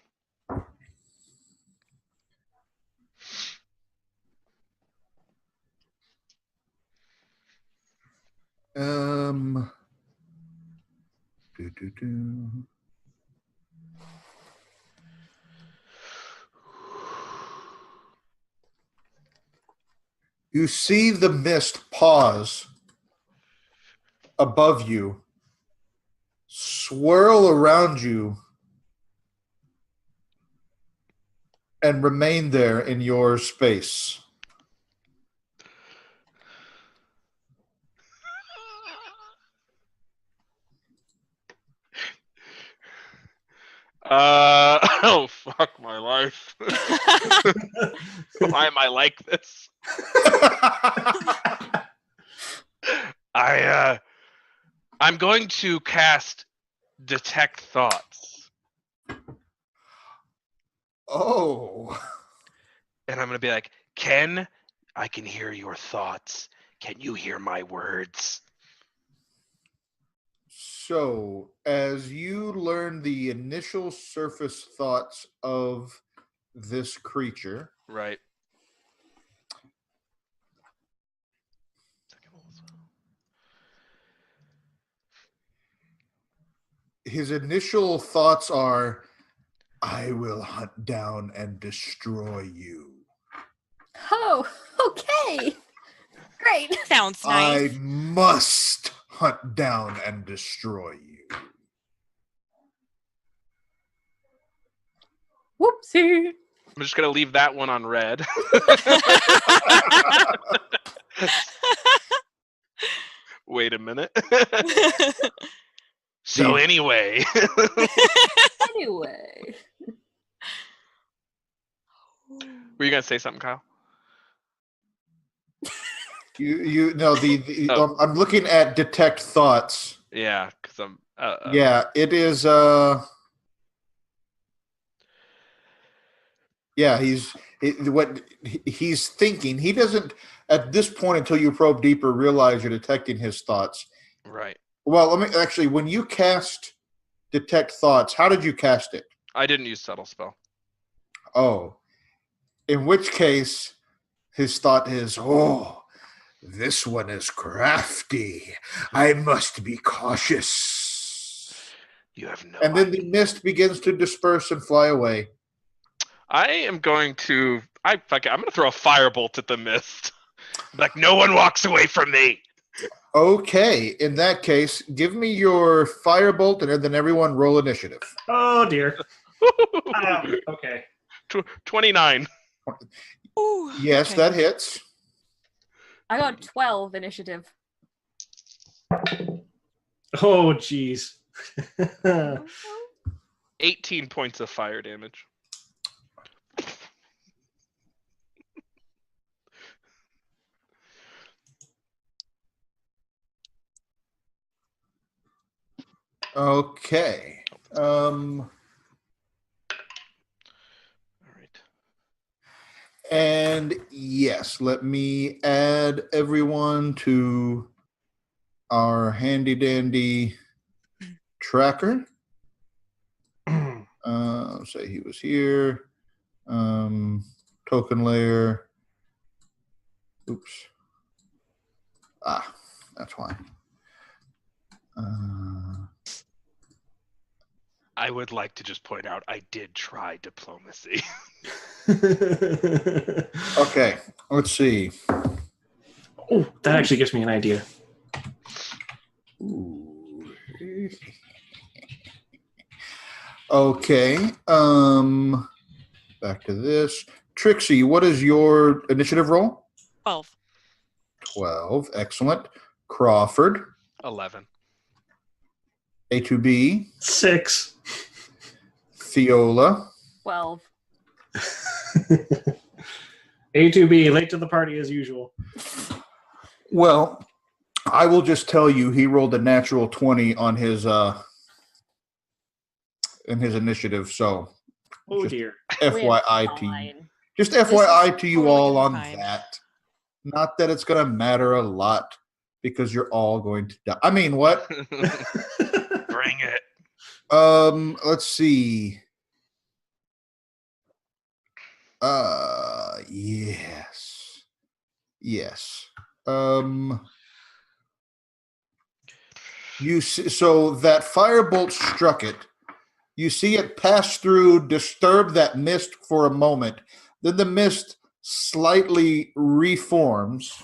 You see the mist pause above you, swirl around you, and remain there in your space. Oh fuck my life. Why am I like this? I'm going to cast Detect Thoughts. Oh. And I'm going to be like, Ken, I can hear your thoughts. Can you hear my words? So, as you learn the initial surface thoughts of this creature, Right. his initial thoughts are, I will hunt down and destroy you. Oh, okay. Great. Sounds I nice. must hunt down and destroy you. Whoopsie. I'm just going to leave that one on red. Wait a minute. So anyway. Anyway. Were you going to say something, Kyle? You know the Oh. I'm looking at detect thoughts. Yeah, because I'm. Yeah, it is. Yeah, what he's thinking. He doesn't at this point until you probe deeper realize you're detecting his thoughts. Right. Well, let me actually. When you cast detect thoughts, how did you cast it? I didn't use subtle spell. Oh, in which case, his thought is, oh, this one is crafty. I must be cautious. You have no And then idea. the mist begins to disperse and fly away. I am going to. I'm going to throw a firebolt at the mist. Like, no one walks away from me. Okay, in that case, give me your firebolt and then everyone roll initiative. Oh dear. Okay. 29. Ooh, Yes, okay. that hits. I got 12 initiative. Oh jeez. 18 points of fire damage. Okay. All right. And yes, let me add everyone to our handy dandy tracker. Say he was here. Token layer. Oops. That's why. I would like to just point out I did try diplomacy. Okay, let's see. Oh, that actually gives me an idea. Ooh. Okay. Back to this. Trixie, what is your initiative roll? 12. 12. Excellent. Crawford. 11. A to B. 6. Fiola. 12. A2B, late to the party as usual. Well, I will just tell you he rolled a natural 20 on his in his initiative, so Oh just dear. FYI to you. Fine. Just This FYI is to you totally all gonna on be fine. that. Not that it's going to matter a lot because you're all going to die. I mean, what? Bring it. Let's see. Yes. Yes. You see, so that firebolt struck it. You see it pass through, disturb that mist for a moment. Then the mist slightly reforms.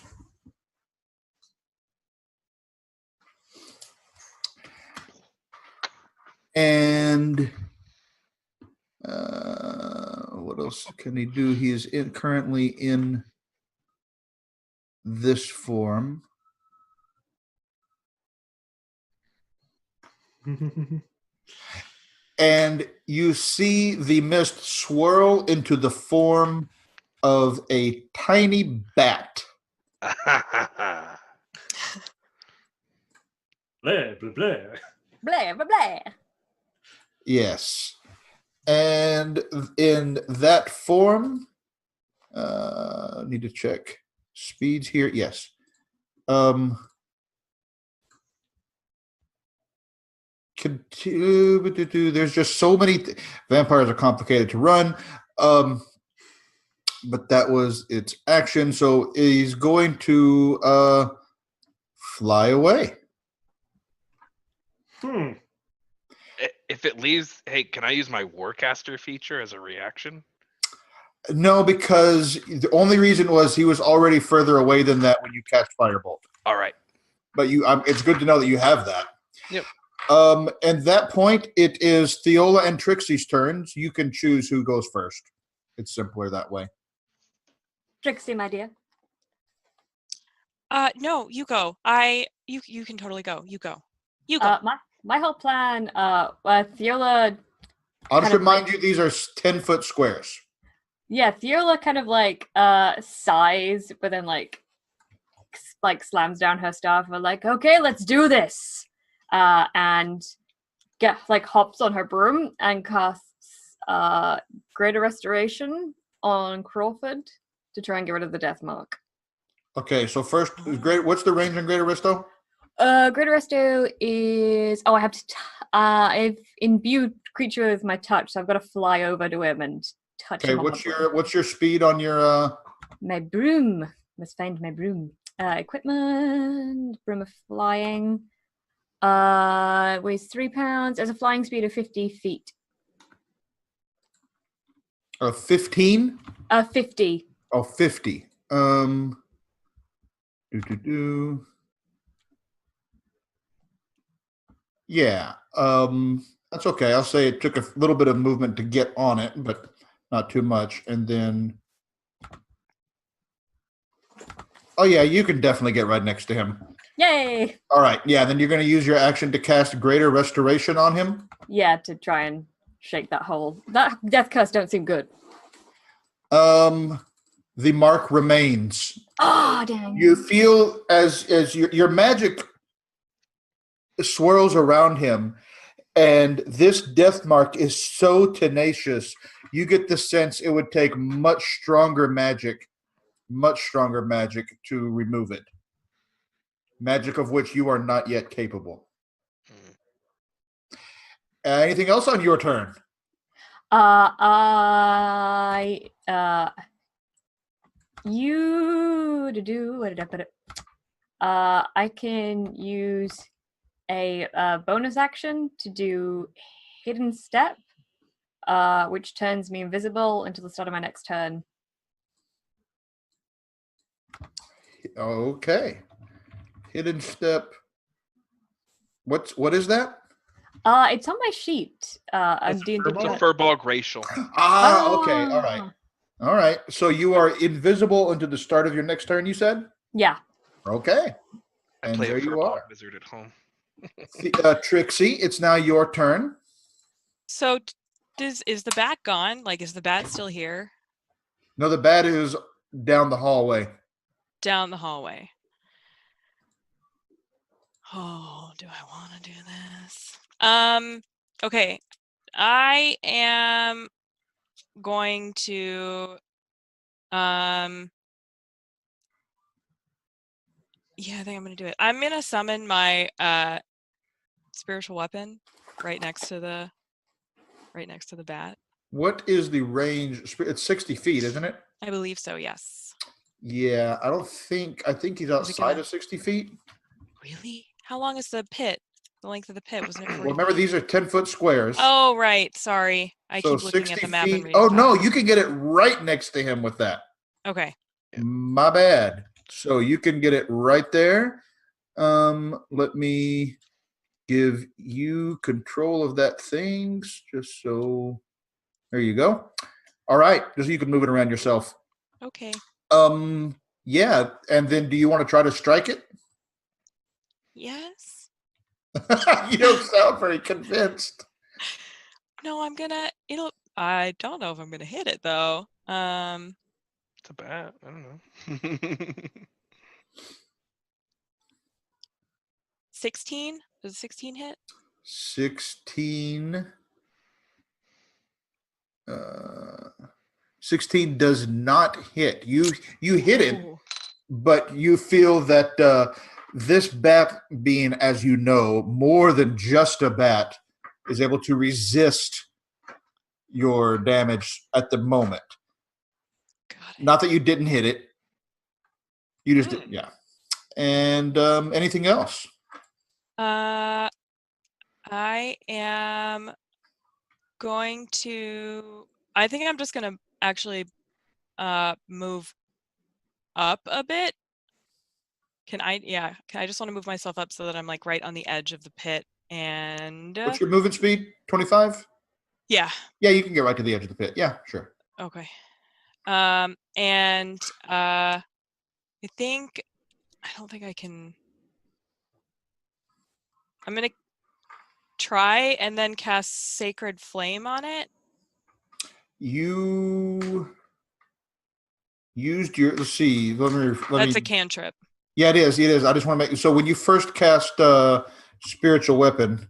And what else can he do? He is currently in this form. and you see the mist swirl into the form of a tiny bat. Blah, blah, blah. Blah, blah, blah. Yes. And in that form, need to check speeds here. Yes. There's just so many. Vampires are complicated to run. But that was its action. So he's going to fly away. If it leaves, hey, can I use my Warcaster feature as a reaction? No, because the only reason was he was already further away than that when you cast Firebolt. All right. But it's good to know that you have that. Yep. At that point, it is Theola and Trixie's turns. You can choose who goes first. It's simpler that way. Trixie, my dear. No, you go. You can totally go. You go. You go. My whole plan, Theola. I'll just remind you, these are 10-foot squares. Yeah, Theola kind of like sighs, but then like slams down her staff. We're like, okay, let's do this. And hops on her broom and casts Greater Restoration on Crawford to try and get rid of the death mark. Okay, so first, what's the range on Greater Resto? Greater Resto is I have to. I've imbued creature with my touch, so I've got to fly over to him and touch him. What's your speed on your? My broom. Must find my broom. Equipment. Broom of flying. Weighs 3 pounds. Has a flying speed of 50 feet. 15? 50. Oh, 50. Yeah. That's okay. I'll say it took a little bit of movement to get on it, but not too much. And then, oh yeah, you can definitely get right next to him. Yay! All right. Yeah. Then you're going to use your action to cast Greater Restoration on him. Yeah, to try and shake that hole. That death curse don't seem good. The mark remains. Oh, dang. You feel as your magic swirls around him, and this death mark is so tenacious, you get the sense it would take much stronger magic to remove it. Magic of which you are not yet capable. Anything else on your turn? Where did I put it? I can use a bonus action to do Hidden Step, which turns me invisible until the start of my next turn. Okay. Hidden Step. What is that? It's on my sheet. It's a Furball Racial. Okay. All right. So you are invisible until the start of your next turn, you said? Yeah. Okay. I And play there a you Furball are. Wizard at home. Trixie, it's now your turn. So is the bat gone? Like, is the bat still here? No, the bat is down the hallway. Down the hallway. Oh, do I want to do this? Okay. I am going to yeah, I think I'm going to do it. I'm going to summon my spiritual weapon right next to the bat. What is the range? It's 60 feet, isn't it? I believe so, yes. Yeah, I think he's outside of 60 feet. Really? How long is the pit? The length of the pit, wasn't it 40 Well, remember, feet? these are 10-foot squares. Oh, right. Sorry. I So keep looking at the map. 60 And feet. reading Oh, no, fast. you can get it right next to him with that. Okay. My bad. So you can get it right there. Let me give you control of that thing, just so. There you go. All right, just so you can move it around yourself. Okay. Yeah, and then do you want to try to strike it? Yes. You don't sound very convinced. no, I don't know if I'm gonna hit it though. It's a bat. I don't know. 16. Does a 16 hit? 16. 16 does not hit. You hit it, Ooh. but you feel that this bat, being, as you know, more than just a bat, is able to resist your damage at the moment. Got it. Not that you didn't hit it. You just did, yeah. And anything else? I am going to. I think I'm just gonna actually move up a bit. Can I? Yeah. I just want to move myself up so that I'm like right on the edge of the pit. And What's your movement speed? 25? yeah. Yeah, you can get right to the edge of the pit. Yeah, sure. Okay. And I don't think I can. I'm gonna try and then cast Sacred Flame on it. You used your. Let's see. That's a cantrip. Yeah, it is. It is. I just want to make. So when you first cast spiritual weapon,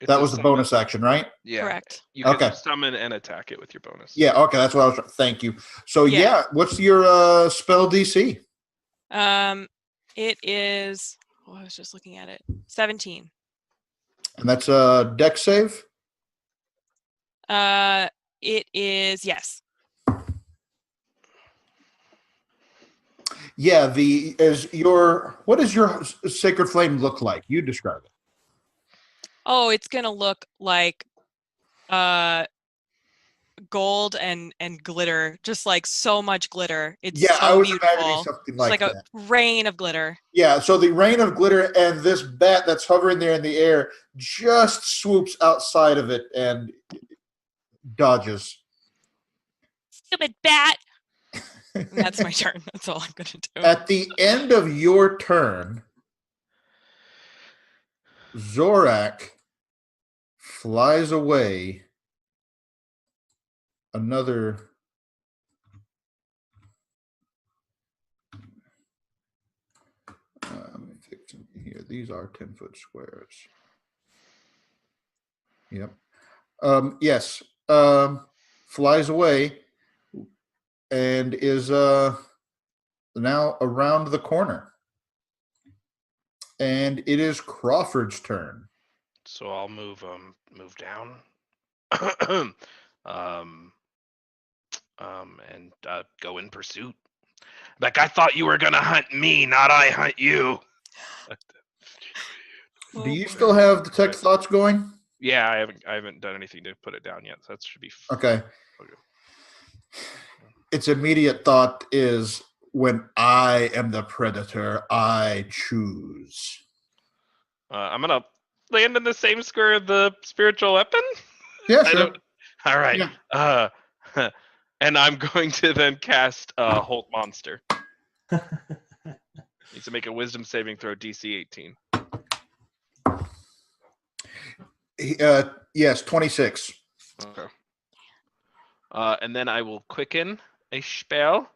that was the bonus action, right? Yeah. Correct. You can Okay. summon and attack it with your bonus. Yeah. Okay, that's what I was. Thank you. So yeah, what's your spell DC? It is. Oh, I was just looking at it. 17. And that's a dex save. It is, yes. Yeah. What does your sacred flame look like? You describe it. Oh, it's gonna look like gold and glitter, just like so much glitter. It's so I was beautiful. imagining something like it's like that. A rain of glitter. Yeah, so the rain of glitter and this bat that's hovering there in the air just swoops outside of it and dodges. Stupid bat. And that's my turn. That's all I'm gonna do. At the end of your turn, Zorak flies away another. Let me fix something here. These are 10-foot squares. Yep. Yes. Flies away and is now around the corner. And it is Crawford's turn. So I'll move down. And go in pursuit. Like, I thought you were gonna hunt me, not I hunt you. Do you still have detect thoughts going? Yeah, I haven't done anything to put it down yet, so that should be okay. Its immediate thought is, when I am the predator, I choose. I'm gonna land in the same square of the spiritual weapon. Yeah, sure. All right. Yeah. And I'm going to then cast Hold Monster. Needs to make a Wisdom saving throw, DC 18. Yes, 26. Okay. And then I will quicken a spell.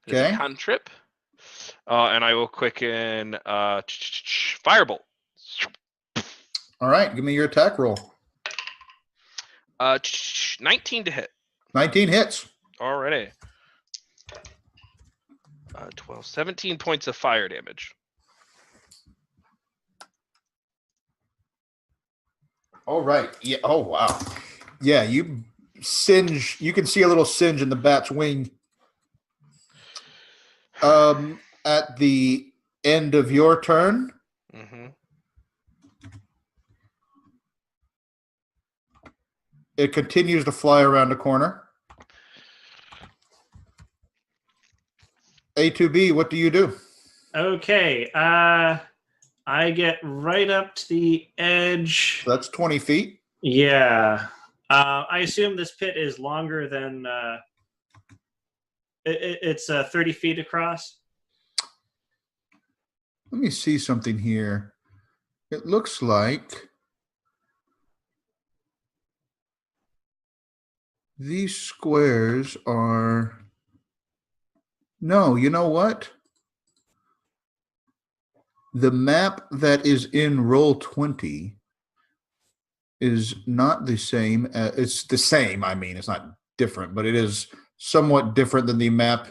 It's a cantrip. And I will quicken Firebolt. All right, give me your attack roll. 19 to hit. 19 hits. Already. 12, 17 points of fire damage. All right. Yeah. Oh, wow. Yeah, you singe. You can see a little singe in the bat's wing. At the end of your turn. Mm-hmm. It continues to fly around the corner. A2B, what do you do? Okay. I get right up to the edge. So that's 20 feet. Yeah. I assume this pit is longer than... it's 30 feet across. Let me see something here. It looks like... These squares are... No, you know what? The map that is in Roll20 is not the same. It's the same. I mean, it's not different, but it is somewhat different than the map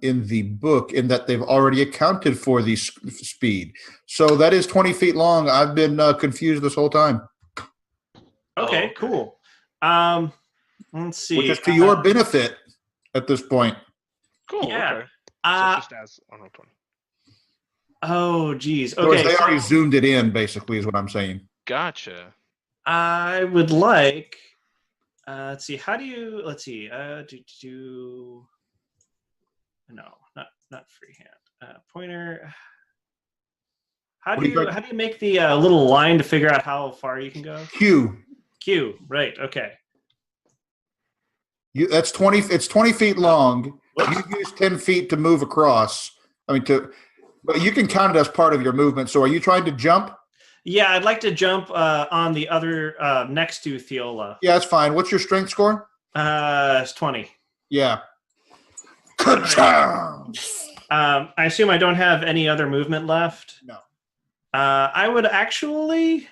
in the book in that they've already accounted for the speed. So that is 20 feet long. I've been confused this whole time. Okay, cool. Let's see. Which is to your benefit at this point. Cool. Yeah. Okay. So it's just as on Roll20. Oh, geez. Whereas Okay. they already zoomed it in, basically, is what I'm saying. Gotcha. I would like. Let's see. How do you? Let's see. No, not freehand. Pointer. How do you make the little line to figure out how far you can go? Q. Right. Okay. That's 20. It's 20 feet long. Whoops. You use 10 feet to move across. But you can count it as part of your movement. So are you trying to jump? Yeah, I'd like to jump on the other next to Theola. Yeah, that's fine. What's your strength score? It's 20. Yeah. I assume I don't have any other movement left. No. I would actually.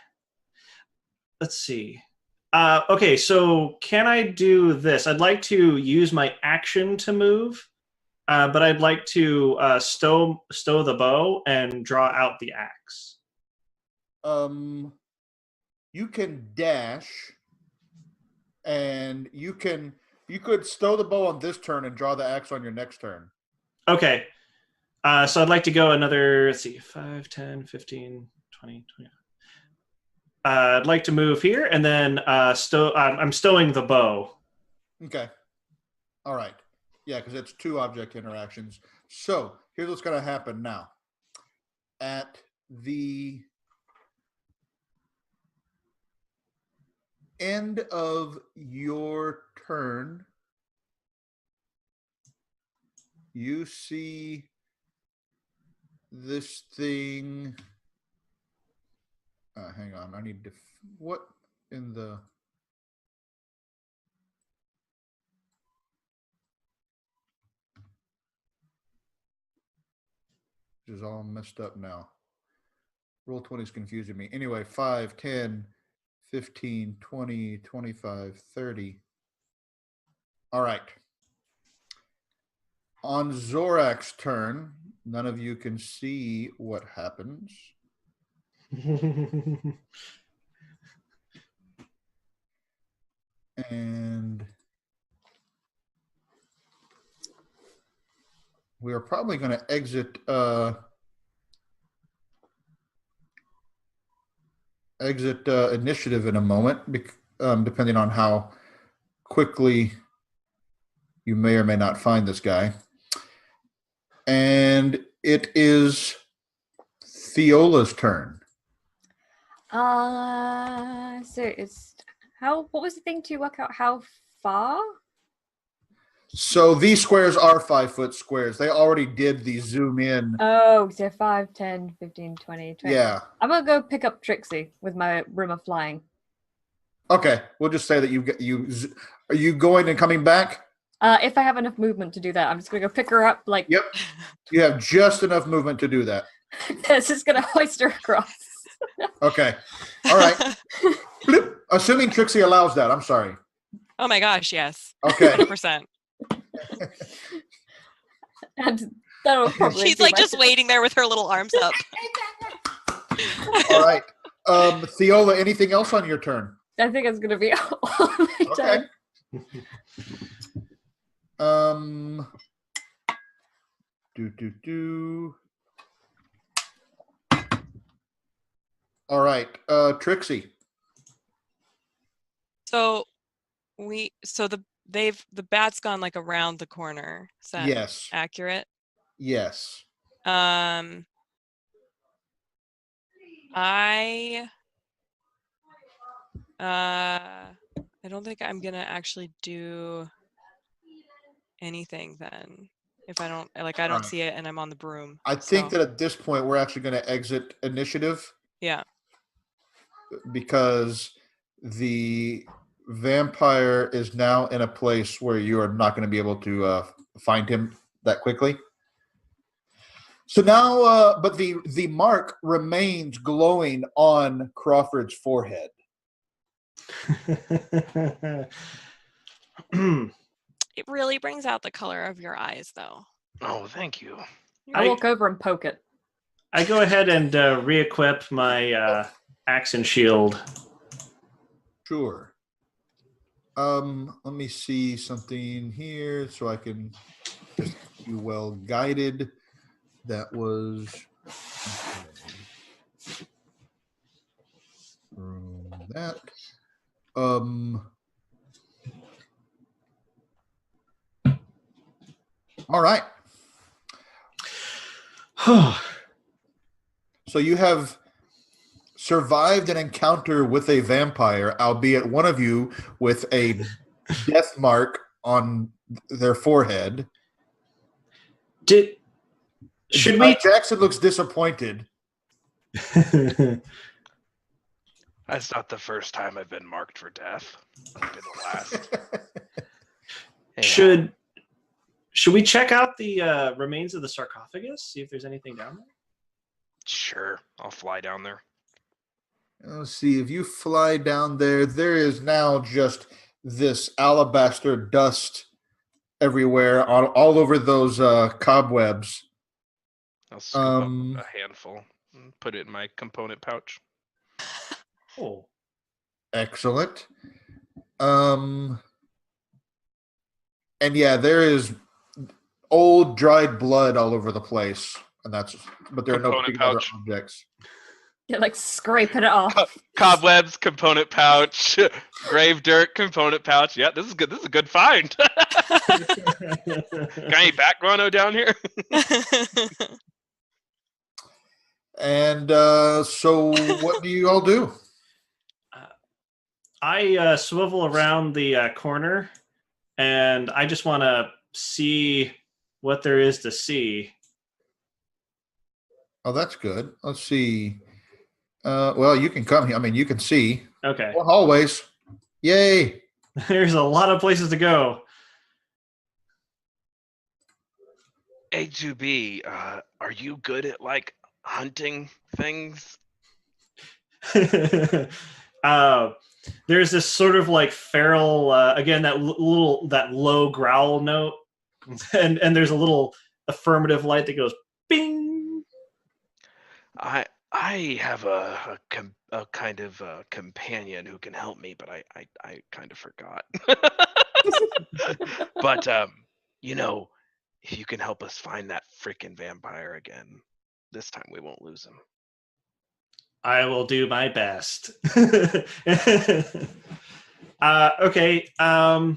Let's see. Okay, so can I do this? I'd like to use my action to move, but I'd like to stow the bow and draw out the axe. You can dash, and you could stow the bow on this turn and draw the axe on your next turn. Okay. So I'd like to go another, let's see, 5, 10, 15, 20, 25. I'd like to move here, and then I'm stowing the bow. Okay. All right. Yeah, because it's 2 object interactions. So here's what's going to happen now. At the end of your turn, you see this thing. Hang on. I need to. What in the. This is all messed up now. Roll20 is confusing me. Anyway, 5, 10, 15, 20, 25, 30. All right. On Zorak's turn, none of you can see what happens. And we are probably going to exit initiative in a moment, depending on how quickly you may or may not find this guy. And it is Theola's turn. So it's what was the thing to work out how far? So these squares are 5-foot squares. They already did the zoom in. Oh, so 5, 10, 15, 20, 20. Yeah. I'm going to go pick up Trixie with my Room of Flying. Okay. We'll just say that are you going and coming back? If I have enough movement to do that, I'm just going to go pick her up. Yep. You have just enough movement to do that. It's just going to hoist her across. Okay. All right. Bloop. Assuming Trixie allows that. I'm sorry. Oh my gosh, yes. Okay. 100%. And that'll probably She's like just waiting there with her little arms up. All right. Theola, anything else on your turn? I think it's going to be all my turn. All right. Trixie. So the bat's gone like around the corner. Is that yes. accurate? Yes. I don't think I'm gonna actually do anything then if I don't see it and I'm on the broom. I think that at this point we're actually going to exit initiative. Yeah. Because the vampire is now in a place where you are not going to be able to find him that quickly. So now, but the mark remains glowing on Crawford's forehead. It really brings out the color of your eyes, though. Oh, thank you. I walk over and poke it. I go ahead and re-equip my axe and shield. Sure. Let me see something here so I can just keep you well guided. That was that. All right. So you have survived an encounter with a vampire, albeit one of you with a death mark on their forehead. Should we? Jackson looks disappointed. That's not the first time I've been marked for death. Maybe the last. Yeah. Should we check out the remains of the sarcophagus? See if there's anything down there. Sure, I'll fly down there. Let's see. If you fly down there, there is now just this alabaster dust everywhere, all over those cobwebs. I'll scoop up a handful and put it in my component pouch. Oh, excellent. And yeah, there is old dried blood all over the place, and but there are no particular other objects. You're like scraping it off. Cobwebs, component pouch, grave dirt, component pouch. Yeah, this is good. This is a good find. Got any back guano down here? And so what do you all do? I swivel around the corner, and I just want to see what there is to see. Oh, that's good. Let's see. Well, you can come here. I mean, you can see. Okay. More hallways. Yay. There's a lot of places to go. A2B, are you good at, like, hunting things? There's this sort of like feral, again, that low growl note, and there's a little affirmative light that goes bing. I have a kind of companion who can help me, but I kind of forgot. But if you can help us find that freaking vampire again, this time we won't lose him. I will do my best. Okay. I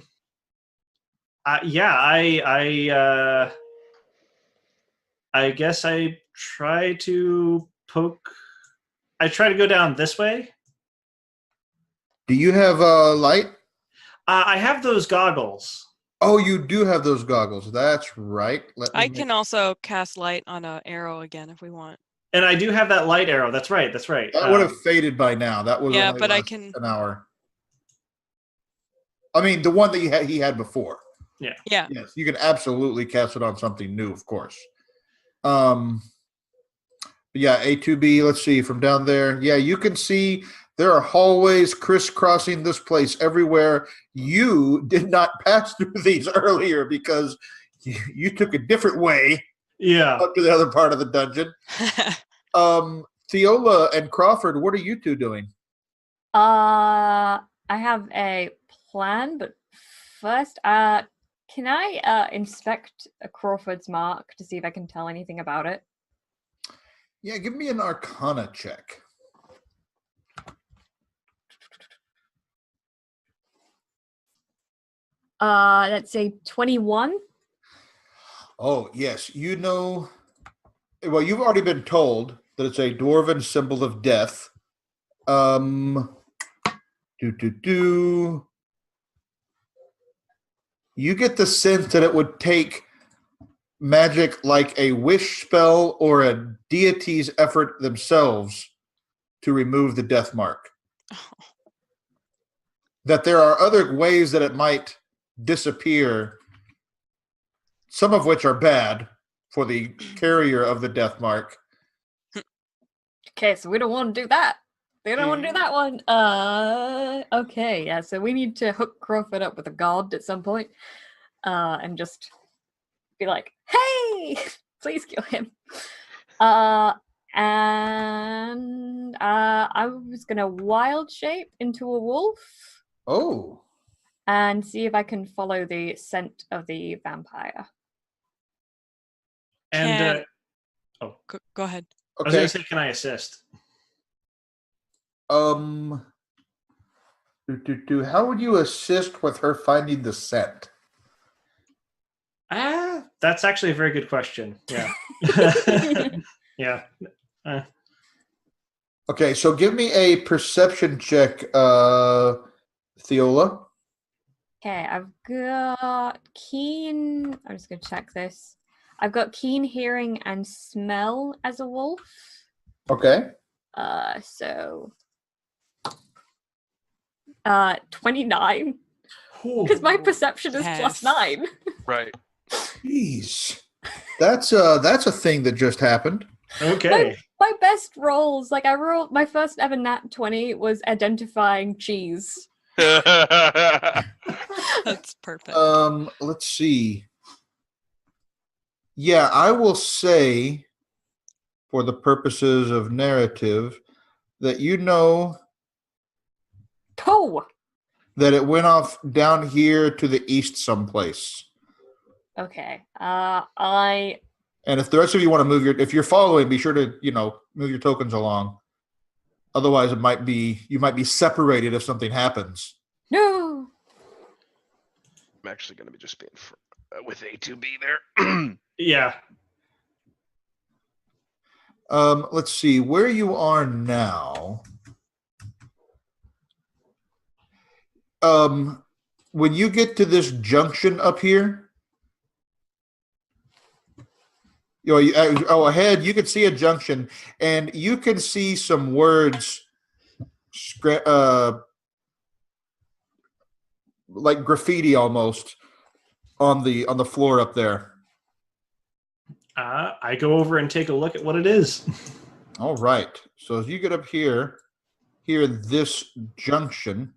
guess I try to poke. I try to go down this way. Do you have a light? I have those goggles. Oh, you do have those goggles. That's right. I can also cast light on an arrow again if we want. And I do have that light arrow. That's right. That would have faded by now. That was yeah, only but I can an hour. I mean, the one that he had before. Yeah. Yeah. Yes, you can absolutely cast it on something new, of course. Yeah, A2B, let's see, from down there. Yeah, you can see there are hallways crisscrossing this place everywhere. You did not pass through these earlier because you took a different way. Yeah. Up to the other part of the dungeon. Theola and Crawford, what are you two doing? I have a plan, but first, can I inspect Crawford's mark to see if I can tell anything about it? Yeah, give me an Arcana check. That's a 21. Oh, yes. You know, well, you've already been told that it's a dwarven symbol of death. You get the sense that it would take magic like a wish spell or a deity's effort themselves to remove the death mark. that there are other ways that it might disappear, some of which are bad for the carrier of the death mark. Okay, so we don't want to do that. We don't want to do that one. Okay, yeah, so we need to hook Crawford up with a god at some point. And just be like, hey, please kill him. And I was gonna wild shape into a wolf. Oh. And see if I can follow the scent of the vampire. And Go ahead. I was going to say, can I assist? How would you assist with her finding the scent? That's actually a very good question. Yeah. Yeah. Okay, so give me a perception check, Theola. Okay, I've got keen. I'm just gonna check this. I've got keen hearing and smell as a wolf. Okay. So 29. Because my perception is +9. Right. Jeez. That's a thing that just happened. Okay. My best rolls, like I rolled my first ever nat 20 was identifying cheese. That's perfect. Let's see. Yeah, I will say, for the purposes of narrative, that you know that it went off down here to the east someplace. Okay. And if the rest of you want to move if you're following, be sure to, move your tokens along. Otherwise, you might be separated if something happens. No. I'm actually going to be just being with A2B there. Yeah. Let's see where you are now. When you get to this junction up here, ahead you can see a junction, and you can see some words, like graffiti almost, on the floor up there. I go over and take a look at what it is. All right. So as you get up here in this junction,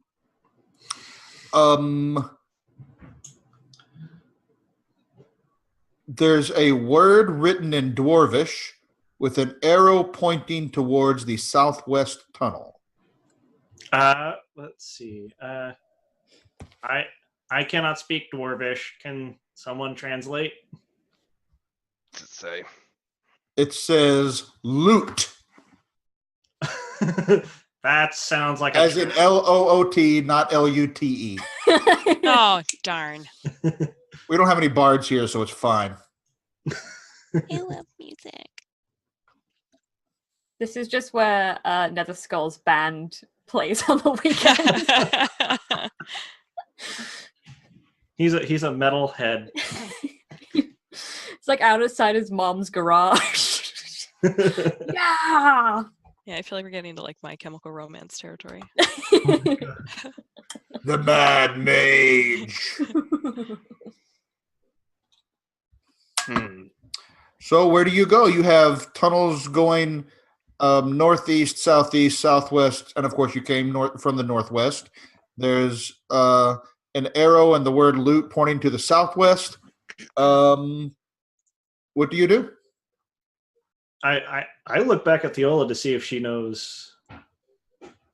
there's a word written in Dwarvish with an arrow pointing towards the southwest tunnel. Let's see. I cannot speak Dwarvish. Can someone translate? What's it say? It says loot. That sounds like as in LOOT, not LUTE. Oh, darn. We don't have any bards here, so it's fine. I love music. This is just where Nether Skull's band plays on the weekend. He's a metalhead. It's like outside his mom's garage. Yeah. Yeah, I feel like we're getting into like My Chemical Romance territory. The Mad Mage. So where do you go? You have tunnels going northeast, southeast, southwest, and of course you came from the northwest. There's an arrow and the word loot pointing to the southwest. What do you do? I look back at Theola to see if she knows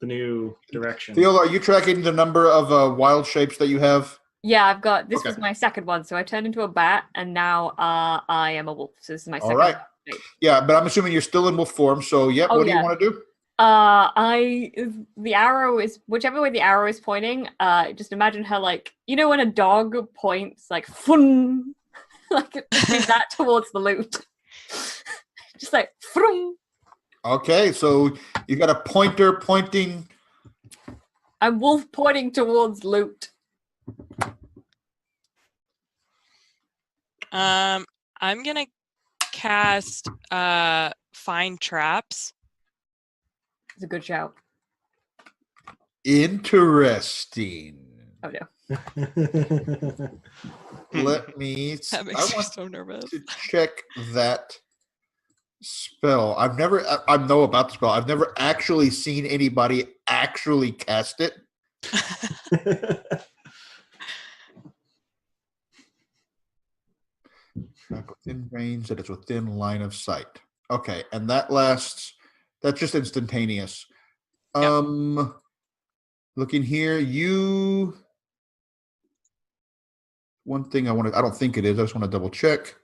the new direction. Theola, are you tracking the number of wild shapes that you have? Yeah, I've got. This was my second one, so I turned into a bat, and now I am a wolf. So this is my second. All right. Shape. Yeah, but I'm assuming you're still in wolf form. So, yep. What do you want to do? The arrow is whichever way the arrow is pointing. Just imagine her like when a dog points like fun, like that towards the loot. Just like frum. Okay, so you got a pointer pointing. I'm wolf pointing towards loot. I'm gonna cast find traps. It's a good shout. Interesting. Oh no. Let me. That I makes me want so nervous. to check that spell. I know about the spell. I've never actually seen anybody actually cast it. Back within range that it's within line of sight. Okay, and that lasts. That's just instantaneous. Yep. Looking here, you. One thing I don't think it is. I just want to double check.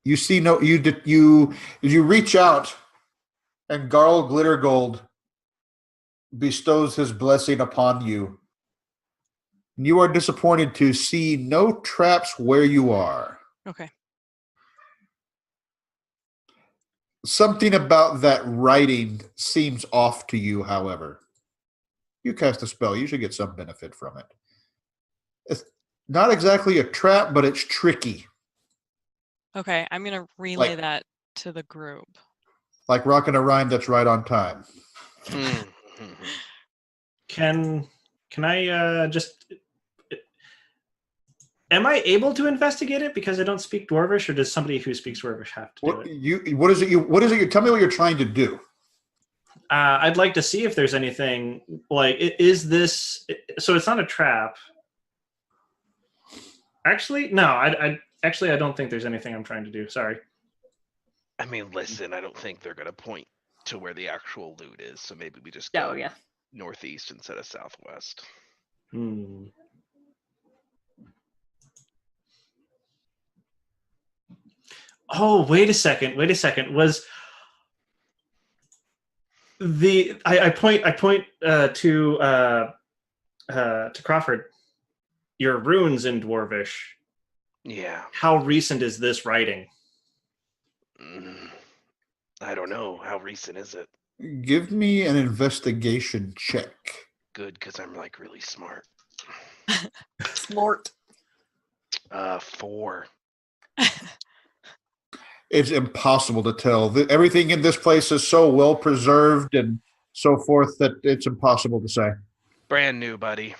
You see, you reach out, and Garl Glittergold bestows his blessing upon you. You are disappointed to see no traps where you are. Okay. Something about that writing seems off to you, however. You cast a spell. You should get some benefit from it. It's not exactly a trap, but it's tricky. Okay, I'm going to relay Like- that to the group. Like rocking a rhyme that's right on time. Can I just? Am I able to investigate it because I don't speak Dwarvish, or does somebody who speaks Dwarvish have to do it? What is it? Tell me what you're trying to do. I'd like to see if there's anything like. Is this? So it's not a trap. Actually, no. I don't think there's anything I'm trying to do. Sorry. I mean, listen, I don't think they're gonna point to where the actual loot is, so maybe we just go Oh yeah. northeast instead of southwest. Oh, wait a second. Was the I point to Crawford. Your runes in Dwarvish. Yeah. How recent is this writing? I don't know. How recent is it? Give me an investigation check. Good, because I'm like really smart. Smart. 4. It's impossible to tell. Everything in this place is so well preserved and so forth that it's impossible to say. Brand new, buddy.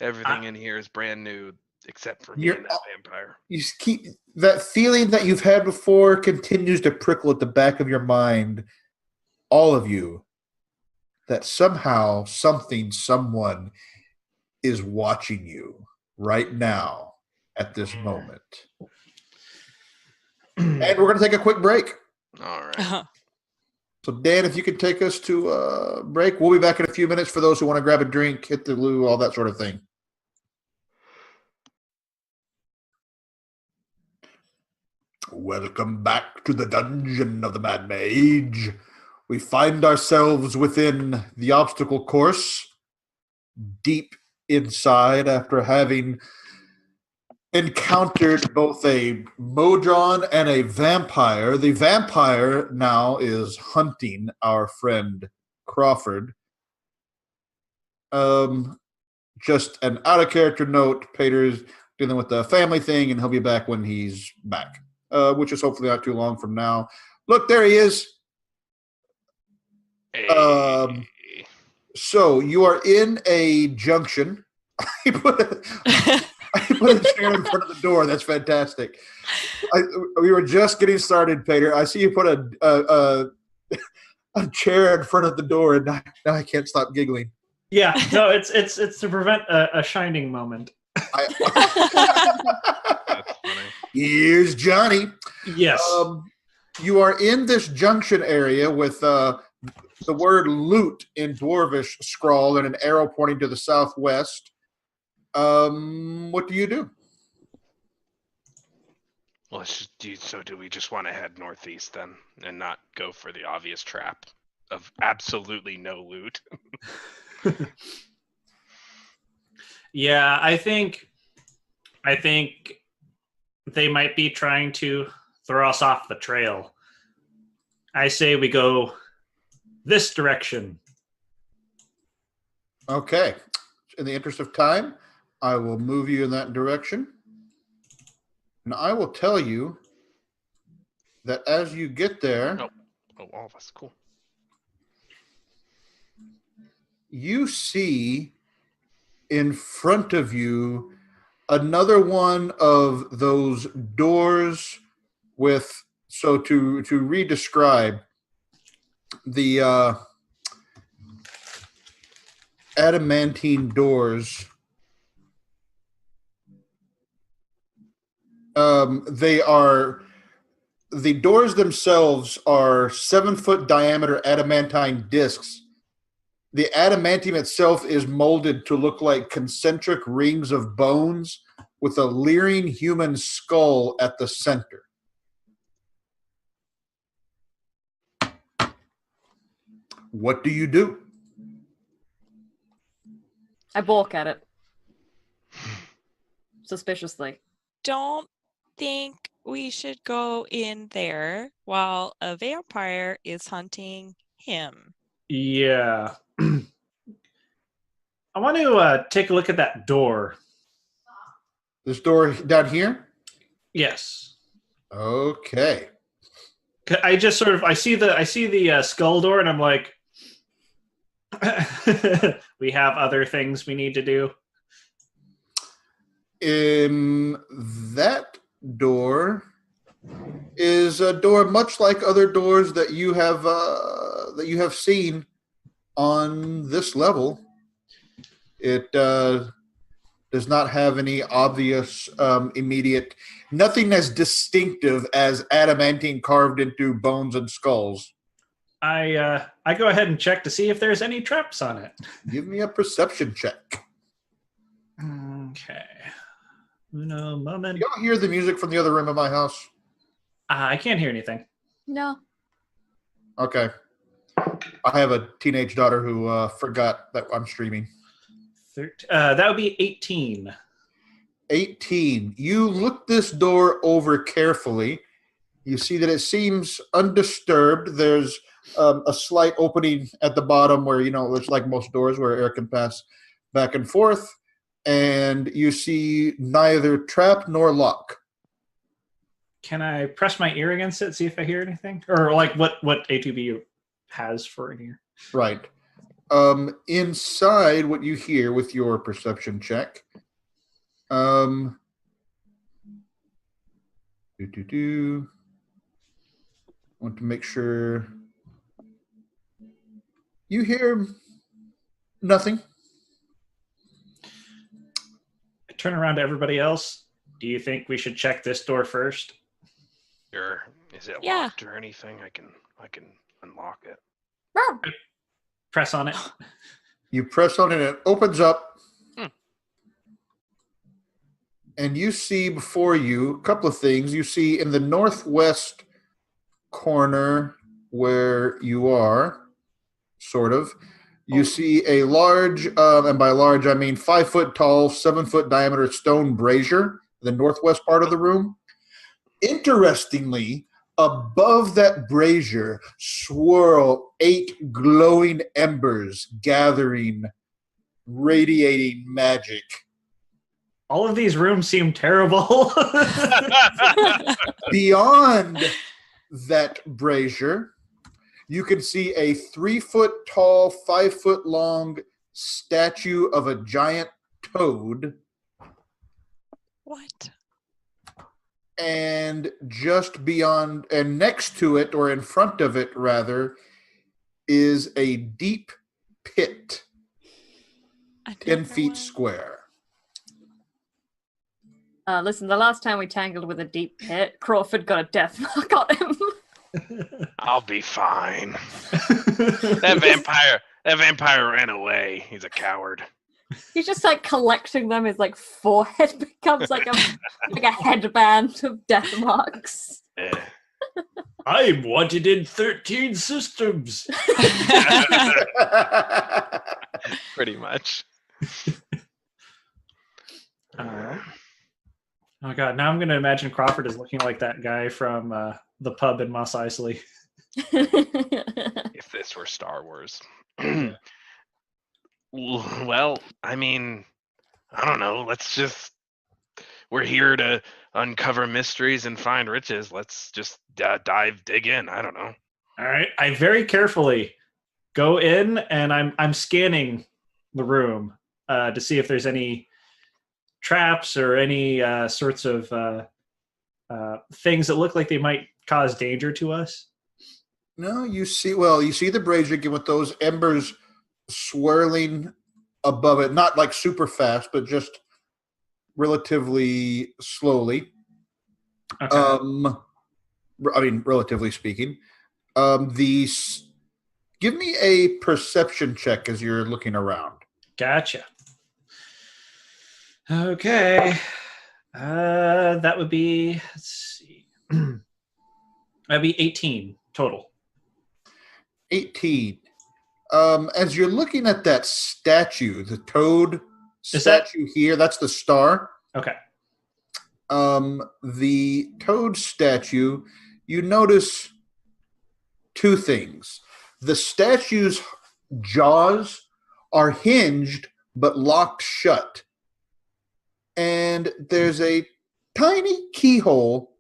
Everything in here is brand new except for me and that vampire. You just keep that feeling that you've had before continues to prickle at the back of your mind, all of you, that somehow someone is watching you right now at this moment. And we're going to take a quick break. All right. So, Dan, if you could take us to a break, we'll be back in a few minutes for those who want to grab a drink, hit the loo, all that sort of thing. Welcome back to the dungeon of the Mad Mage. We find ourselves within the obstacle course, deep inside after having encountered both a Modron and a vampire. The vampire now is hunting our friend Crawford. Just an out-of-character note, Peter's dealing with the family thing, and he'll be back when he's back, which is hopefully not too long from now. Look, there he is. Hey. So you are in a junction. I put a chair in front of the door. That's fantastic. We were just getting started, Peter. I see you put a chair in front of the door, and now I can't stop giggling. Yeah, no, it's to prevent a shining moment. That's funny. Here's Johnny. Yes. You are in this junction area with the word loot in Dwarvish scrawled and an arrow pointing to the southwest. What do you do? Well, do we just want to head northeast then and not go for the obvious trap of absolutely no loot? Yeah, I think they might be trying to throw us off the trail. I say we go this direction. Okay. In the interest of time, I will move you in that direction. And I will tell you that as you get there... Nope. Oh, all of us. Cool. You see in front of you another one of those doors with, so to re-describe, the adamantine doors, the doors themselves are 7-foot diameter adamantine discs. The adamantium itself is molded to look like concentric rings of bones with a leering human skull at the center. What do you do? I balk at it. Suspiciously. Don't think we should go in there while a vampire is hunting him. Yeah. I want to take a look at that door. This door down here? Yes. Okay. I just sort of I see the skull door, and I'm like, we have other things we need to do. That door is a door much like other doors that you have seen on this level. It does not have any obvious immediate, nothing as distinctive as adamantine carved into bones and skulls. I go ahead and check to see if there's any traps on it. Give me a perception check. Okay. No moment. Y'all hear the music from the other room of my house? I can't hear anything. No. Okay. I have a teenage daughter who forgot that I'm streaming. That would be 18. 18. You look this door over carefully. You see that it seems undisturbed. There's a slight opening at the bottom where, it's like most doors where air can pass back and forth. And you see neither trap nor lock. Can I press my ear against it, see if I hear anything? Or like what A2B has for an ear? Right. Inside, what you hear with your perception check. Want to make sure you hear nothing. I turn around to everybody else. Do you think we should check this door first? Sure. Is it Yeah. locked or anything? I can unlock it. Press on it. You press on it and it opens up. Hmm. And you see before you a couple of things. You see in the northwest corner where you are, sort of, you see a large, and by large I mean 5 foot tall, 7 foot diameter stone brazier in the northwest part of the room. Interestingly, above that brazier swirl 8 glowing embers gathering, radiating magic. All of these rooms seem terrible. Beyond that brazier, you can see a 3 foot tall, 5 foot long statue of a giant toad. What? And just beyond, and next to it, or in front of it rather, is a deep pit, 10 feet square. Listen, the last time we tangled with a deep pit, Crawford got a death mark on him. I'll be fine. That vampire ran away. He's a coward. He's just like collecting them. His like forehead becomes like a headband of death marks. I'm wanted in 13 systems. Pretty much. Oh god, now I'm going to imagine Crawford is looking like that guy from the pub in Mos Eisley. If this were Star Wars. Well, I mean, I don't know. We're here to uncover mysteries and find riches. Let's just dig in. I don't know. All right. I very carefully go in and I'm scanning the room to see if there's any traps or any sorts of things that look like they might cause danger to us. No, you see the brazier again with those embers swirling above it, not like super fast, but just relatively slowly. Okay. Relatively speaking. Give me a perception check as you're looking around. Gotcha. Okay. That would be, let's see. That'd be 18 total. 18. As you're looking at that statue, the toad statue here, that's the star. Okay. The toad statue, you notice two things. The statue's jaws are hinged but locked shut. And there's a tiny keyhole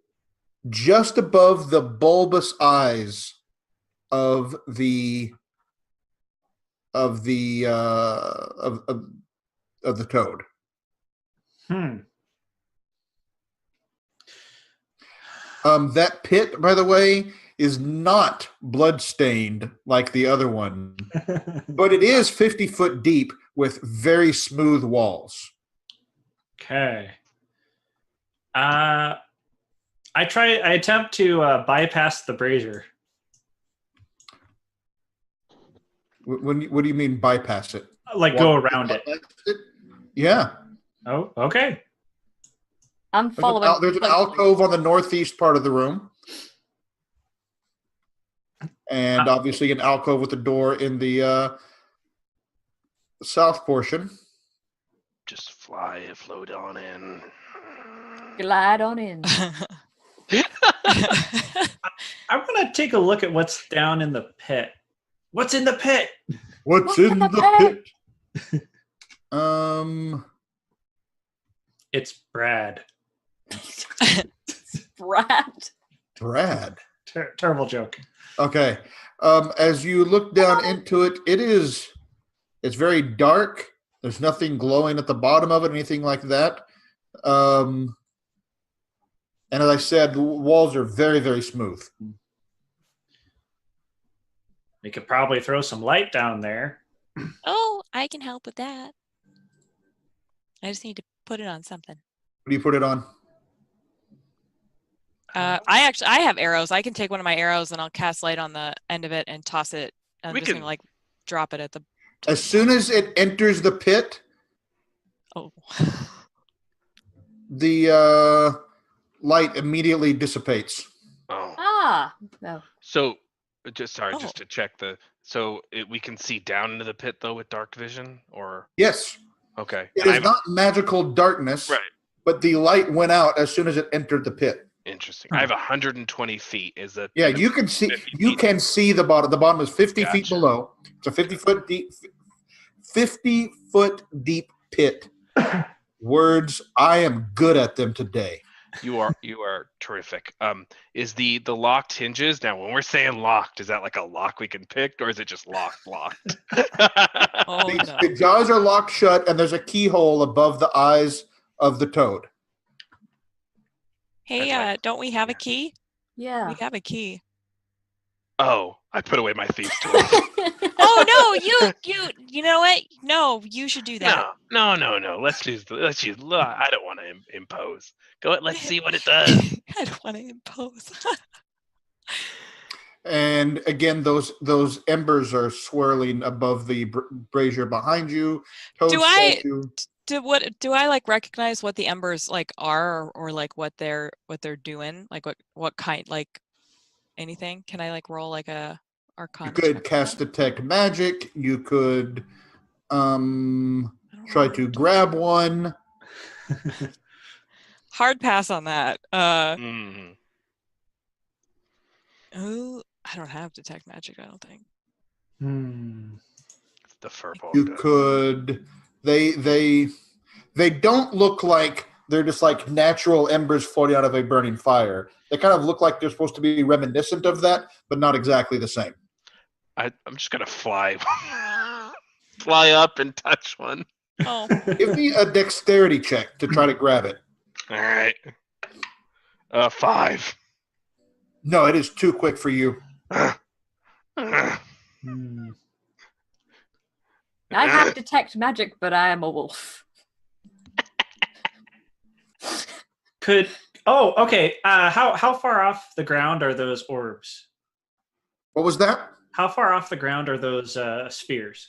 just above the bulbous eyes of the toad. That pit, by the way, is not blood-stained like the other one, but it is 50 foot deep with very smooth walls. Okay. I attempt to bypass the brazier. What do you mean bypass it? Like go around it. Yeah. Oh, okay. I'm following. There's an alcove on the northeast part of the room. And obviously an alcove with a door in the south portion. Just float on in. Glide on in. I want to take a look at what's down in the pit. What's in the pit? What's in the pit? It's Brad. Brad. Terrible joke. Okay. As you look down into it, it's very dark. There's nothing glowing at the bottom of it, anything like that. And as I said, the walls are very, very smooth. We could probably throw some light down there. Oh, I can help with that. I just need to put it on something. What do you put it on? I have arrows. I can take one of my arrows and I'll cast light on the end of it and toss it. I'm just gonna like drop it at the. As soon as it enters the pit, the light immediately dissipates. Oh. No. So, just to check we can see down into the pit though with dark vision, or yes. Okay. It is not magical darkness, right? But the light went out as soon as it entered the pit. Interesting. I have 120 feet. Is that? Yeah, you can see. You can see the bottom. The bottom is 50 feet below. It's a 50-foot deep. 50-foot deep pit. Words. I am good at them today. You are terrific. Is the locked hinges now? When we're saying locked, is that like a lock we can pick, or is it just locked? The jaws are locked shut, and there's a keyhole above the eyes of the toad. Hey, don't we have a key? Yeah. We have a key. Oh, I put away my thieves' tool. Oh no, you know what? No, you should do that. No. Let's use. I don't want to impose. Go ahead. Let's see what it does. I don't want to impose. And again, those embers are swirling above the brazier behind you. Do I like recognize what the embers like are, or like what they're doing? Like what kind, like anything? Can I like roll like a Arcana? You could cast Detect Magic. You could try to grab one. Hard pass on that. Mm-hmm. Oh, I don't have Detect Magic, I don't think. The fur ball. You could. They don't look like they're just like natural embers floating out of a burning fire. They kind of look like they're supposed to be reminiscent of that, but not exactly the same. I'm just gonna fly up and touch one. Oh, Give me a dexterity check to try to grab it. All right. 5. No, it is too quick for you. Hmm. I have detect magic, but I am a wolf. Okay. How far off the ground are those orbs? What was that? How far off the ground are those spheres?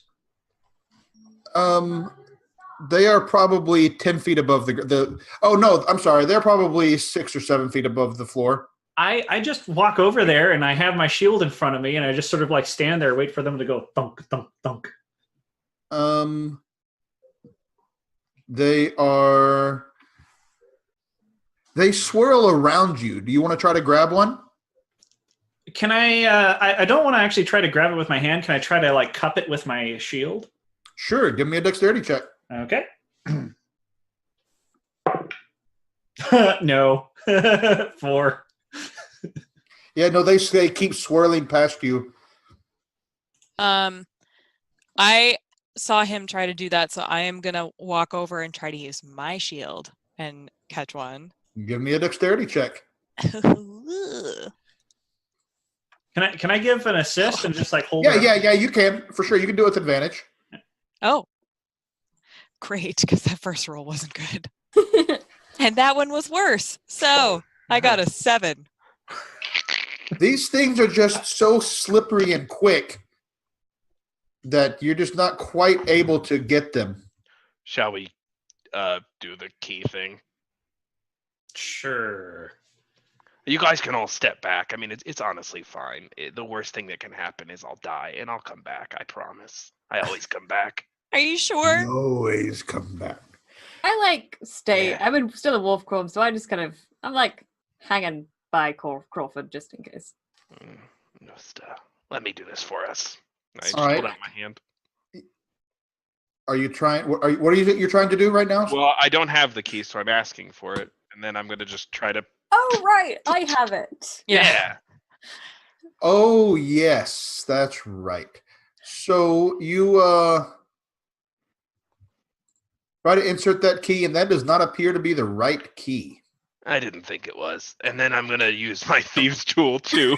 They are probably 10 feet above the. Oh no, I'm sorry. They're probably 6 or 7 feet above the floor. I just walk over there and I have my shield in front of me and I just sort of like stand there, wait for them to go thunk, thunk, thunk. They swirl around you. Do you want to try to grab one? Can I don't want to actually try to grab it with my hand. Can I try to like cup it with my shield? Sure. Give me a dexterity check. Okay. No. 4. Yeah, no, they keep swirling past you. I saw him try to do that, so I am gonna walk over and try to use my shield and catch one. Give me a dexterity check. Can I give an assist and just like hold? Yeah, you can for sure. You can do it with advantage. Oh, great, because that first roll wasn't good. And that one was worse. So I got a 7. These things are just so slippery and quick that you're just not quite able to get them. Shall we do the key thing? Sure. You guys can all step back. I mean, it's honestly fine. The worst thing that can happen is I'll die, and I'll come back. I promise. I always come back. Are you sure? You always come back. I like stay. Yeah. I'm still a wolf chrome, so I just kind of I'm like hanging by Crawford just in case. Just let me do this for us. I just All right. hold out my hand. Are you trying? What is it you're trying to do right now? Well, I don't have the key, so I'm asking for it, and then I'm gonna just try to. Oh right, I have it. Yeah. Oh yes, that's right. So you try to insert that key, and that does not appear to be the right key. I didn't think it was. And then I'm gonna use my thieves' tool to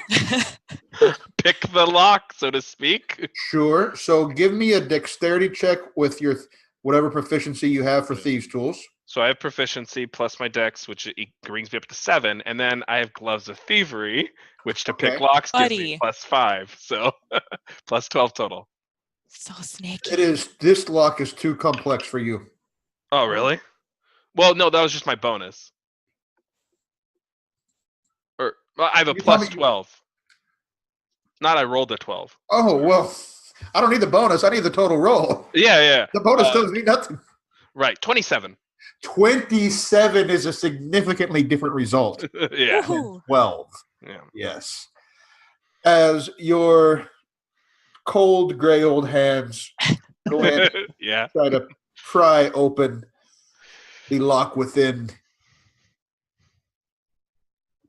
pick the lock, so to speak. Sure. So give me a dexterity check with your whatever proficiency you have for thieves' tools. So I have proficiency plus my dex, which brings me up to 7, and then I have gloves of thievery, which to pick Okay. locks gives me Buddy. +5, so plus 12 total. So snaky. It is. This lock is too complex for you. Oh, really? Well, no, that was just my bonus. Or I have a You told plus me- 12. Not I rolled a 12. Oh well, I don't need the bonus. I need the total roll. Yeah. The bonus doesn't mean nothing. Right, 27. 27 is a significantly different result. Yeah. Woohoo. 12. Yeah. Yes. As your cold gray old hands go ahead and Yeah. try to pry open the lock within,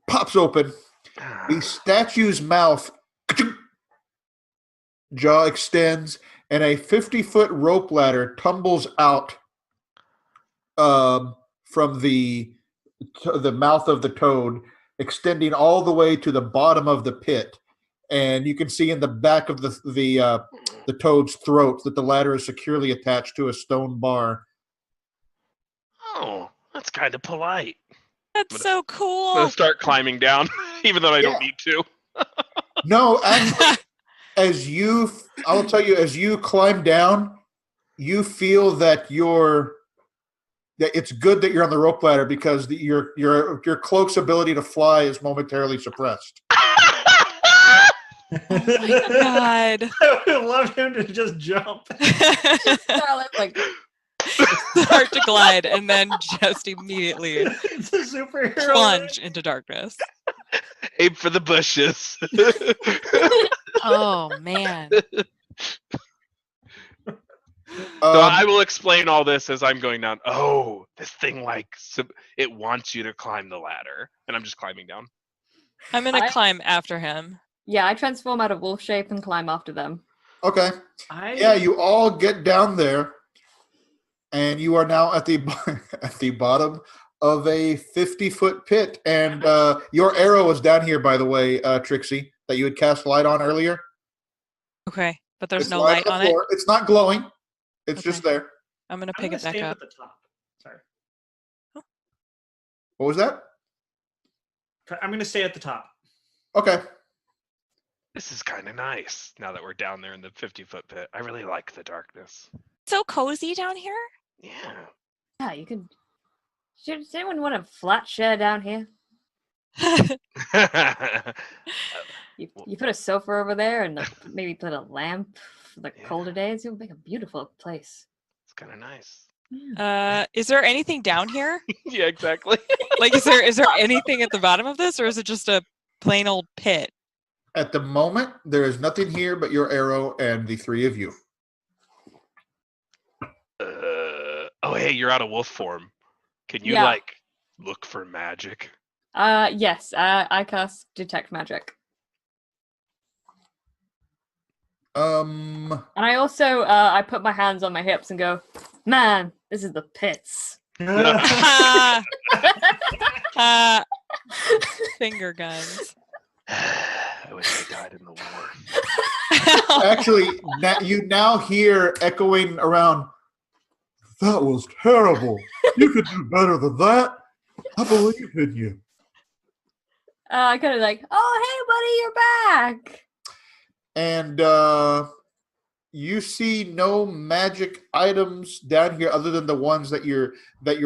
pops open. The statue's mouth, jaw extends, and a 50-foot rope ladder tumbles out from the mouth of the toad, extending all the way to the bottom of the pit. And you can see in the back of the toad's throat that the ladder is securely attached to a stone bar. Oh, that's kind of polite. That's so I'm cool. gonna start climbing down, even though I don't Yeah. need to. No, actually, I'll tell you, as you climb down, you feel that it's good that you're on the rope ladder because your cloak's ability to fly is momentarily suppressed. Oh my God. I would love him to just jump. Charlotte's like, Start to glide and then just immediately It's a superhero. plunge into darkness. Aim for the bushes. Oh man. So I will explain all this as I'm going down. Oh, this thing it wants you to climb the ladder, and I'm just climbing down. I'm gonna climb after him. Yeah, I transform out of wolf shape and climb after them. Okay. Yeah, you all get down there, and you are now at the bottom of a 50-foot pit. And your arrow is down here, by the way, Trixie, that you had cast light on earlier. Okay, but there's no light on it. It's not glowing. It's just there. I'm gonna pick it back up. At the top. Sorry. What was that? I'm gonna stay at the top. Okay. This is kind of nice now that we're down there in the 50-foot pit. I really like the darkness. So cozy down here. Yeah. Yeah, you can. Does anyone want a flat share down here? You put a sofa over there and maybe put a lamp for the colder days. It would make a beautiful place. It's kind of nice. Is there anything down here? Yeah, exactly. Like, is there anything at the bottom of this, or is it just a plain old pit? At the moment, there is nothing here but your arrow and the three of you. Oh, hey, you're out of wolf form. Can you look for magic? Yes. I cast detect magic. And I also I put my hands on my hips and go, man, this is the pits. Finger guns. I wish I died in the war. Actually, you now hear echoing around, that was terrible. You could do better than that. I believe in you. I kind of like, oh, hey, buddy, you're back. And you see no magic items down here other than the ones that your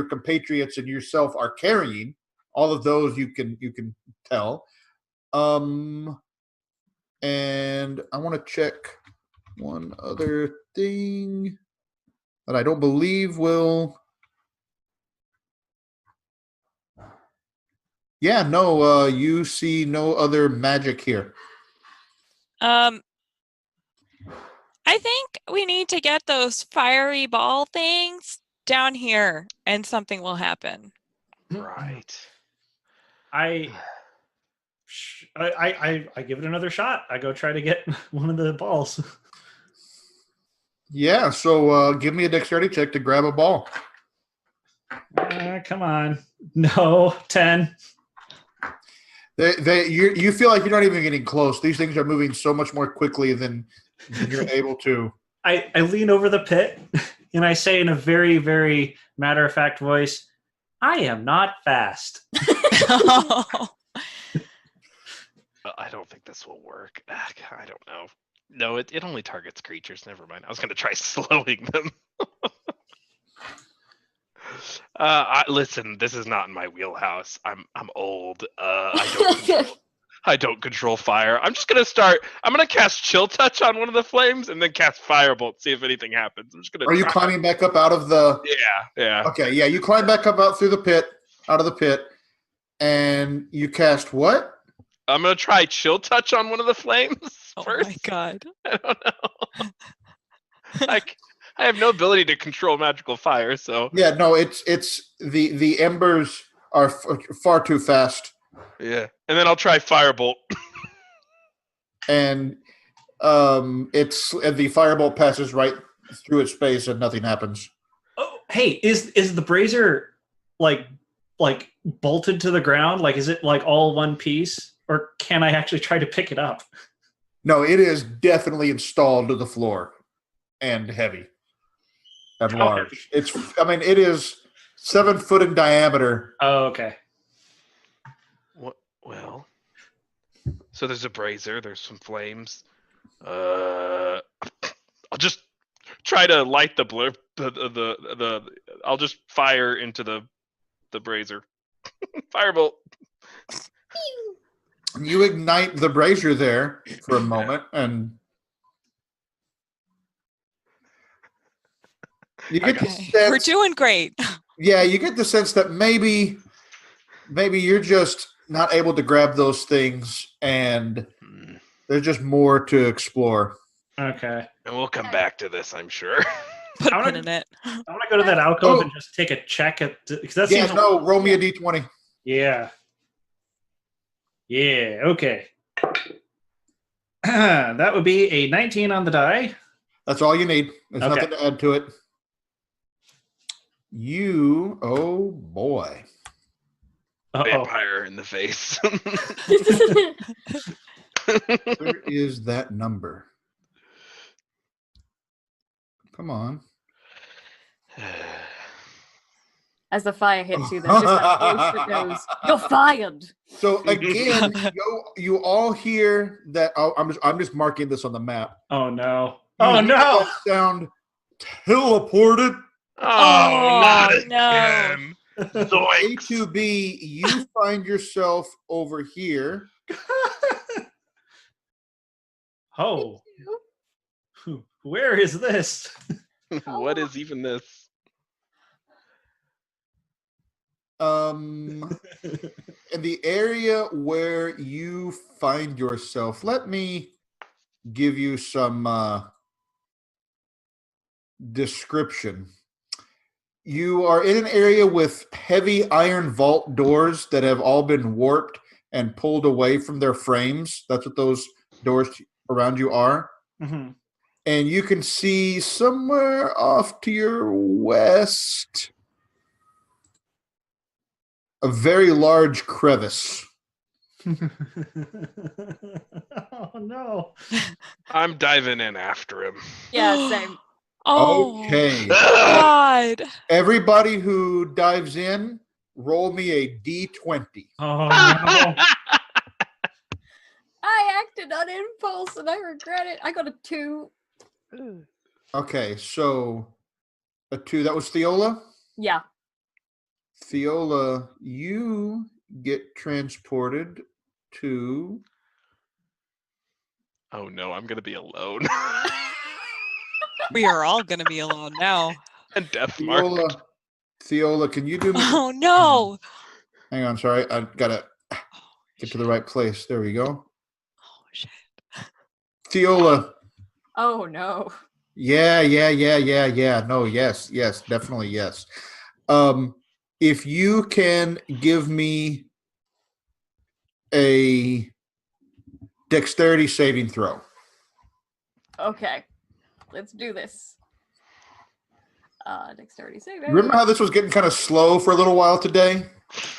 compatriots and yourself are carrying. All of those you can tell. And I want to check one other thing that I don't believe will. Yeah, no, you see no other magic here. I think we need to get those fiery ball things down here, and something will happen. Right. I give it another shot. I go try to get one of the balls. Yeah, so give me a dexterity check to grab a ball. Come on. No, 10. You feel like you're not even getting close. These things are moving so much more quickly than you're able to. I lean over the pit and I say in a very, very matter-of-fact voice, I am not fast. I don't think this will work. I don't know. No, it only targets creatures. Never mind. I was going to try slowing them. Listen, this is not in my wheelhouse. I'm old. I don't control fire. I'm just going to cast Chill Touch on one of the flames and then cast Firebolt, see if anything happens. I'm just going to. Are you climbing back up out of the? Yeah. Okay, yeah, you climb back up out of the pit, and you cast what? I'm going to try Chill Touch on one of the flames first. Oh my god. I don't know. I have no ability to control magical fire, so. Yeah, no, it's the embers are far too fast. Yeah, and then I'll try Firebolt. And the firebolt passes right through its space and nothing happens. Oh, hey, is the brazier like bolted to the ground? Like, is it like all one piece, or can I actually try to pick it up? No, it is definitely installed to the floor and heavy and large. It is 7 foot in diameter. Oh, okay. Well, so there's a brazier, there's some flames. I'll just try to light the I'll just fire into the brazier. Firebolt. You ignite the brazier there for a moment, and you get the sense, we're doing great. Yeah, you get the sense that maybe you're just not able to grab those things, and there's just more to explore. Okay. And we'll come back to this, I'm sure. Put a I pin wanna- in it. I want to go to that alcove and just take a check at because that Yeah, seems no, roll me a d20. Yeah. Yeah, okay. That would be a 19 on the die. That's all you need. There's Okay. nothing to add to it. Oh boy. Uh-oh. Vampire in the face. Where is that number? Come on. As the fire hits you, there's just that voice that goes, "You're fired." So again, you all hear that. Oh, I'm just marking this on the map. Oh no. You Oh hear no. that sound teleported. Oh, not no. again. Zoinks. A2B, you find yourself over here. Oh. Where is this? What is even this? In the area where you find yourself, let me give you some description. You are in an area with heavy iron vault doors that have all been warped and pulled away from their frames. That's what those doors around you are. Mhm. And you can see somewhere off to your west a very large crevice. Oh no. I'm diving in after him. Yeah, same. Oh, Okay. God. Everybody who dives in, roll me a d20. Oh no. I acted on impulse and I regret it. I got a 2. Okay, so a 2. That was Theola? Yeah. Theola, you get transported to... Oh no, I'm gonna be alone. We are all going to be alone now. And death mark. Theola, can you do me... Oh, no. Hang on, sorry. I gotta get to the right place. There we go. Oh, shit. Theola. Oh no. Yeah. No, yes, definitely yes. If you can give me a dexterity saving throw. Okay. Let's do this. Dexterity saving. Remember how this was getting kind of slow for a little while today?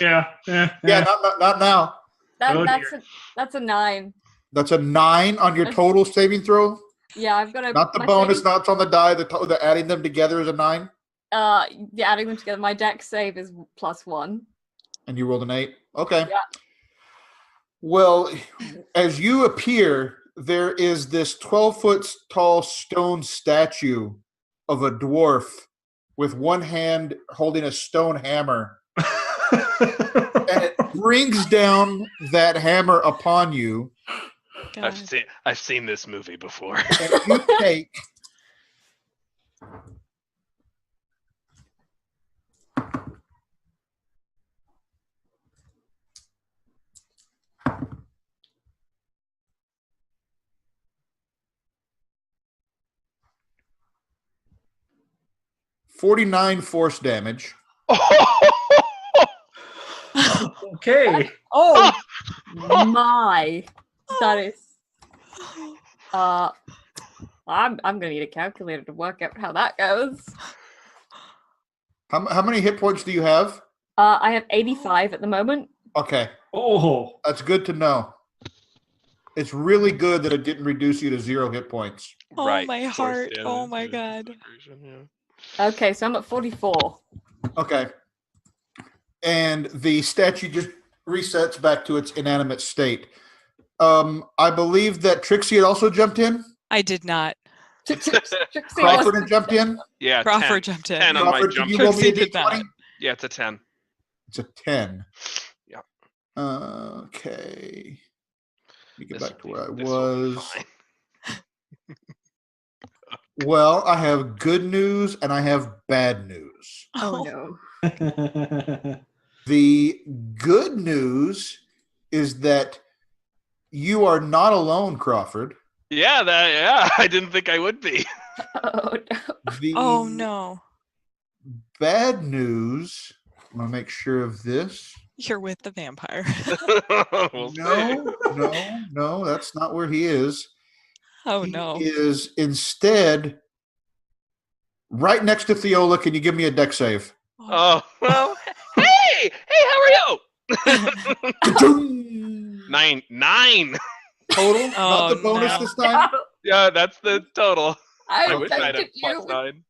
Yeah. Yeah, not now. That's a 9. That's a 9 on your total saving throw. Yeah, I've got a Not the bonus, not on the die. The adding them together is a 9. Yeah, adding them together. My dex save is +1. And you rolled an 8. Okay. Yeah. Well, as you appear, there is this 12-foot tall stone statue of a dwarf with one hand holding a stone hammer. And it brings down that hammer upon you. God. I've seen this movie before. And you take 49 force damage. Okay. Oh my. That is I'm gonna need a calculator to work out how that goes. How many hit points do you have? I have 85 at the moment. Okay. Oh. That's good to know. It's really good that it didn't reduce you to 0 hit points. Oh, Right, my force heart. damage Oh, my is God. diversion, yeah. Okay, so I'm at 44. Okay. And the statue just resets back to its inanimate state. I believe that Trixie had also jumped in. I did not. Crawford had jumped in. Yeah, Crawford 10. jumped in. 10 on my Crawford, jump. can you roll me a Trixie did not. d20? Yeah, it's a 10. It's a 10. Yeah. Okay. Let me get back to where I This will be was. fine. Well, I have good news and I have bad news. Oh no. The good news is that you are not alone, Crawford. Yeah, I didn't think I would be. Oh no. The Oh no. bad news. I'm gonna make sure of this. You're with the vampire. We'll see. No, that's not where he is. Oh He no. is instead right next to Theola. Can you give me a deck save? Oh, well, hey, how are you? Ka-choom! 9. Total, not the Oh, bonus no. this time. Yeah, that's the total. I I wish I'd have affected plus you. 9.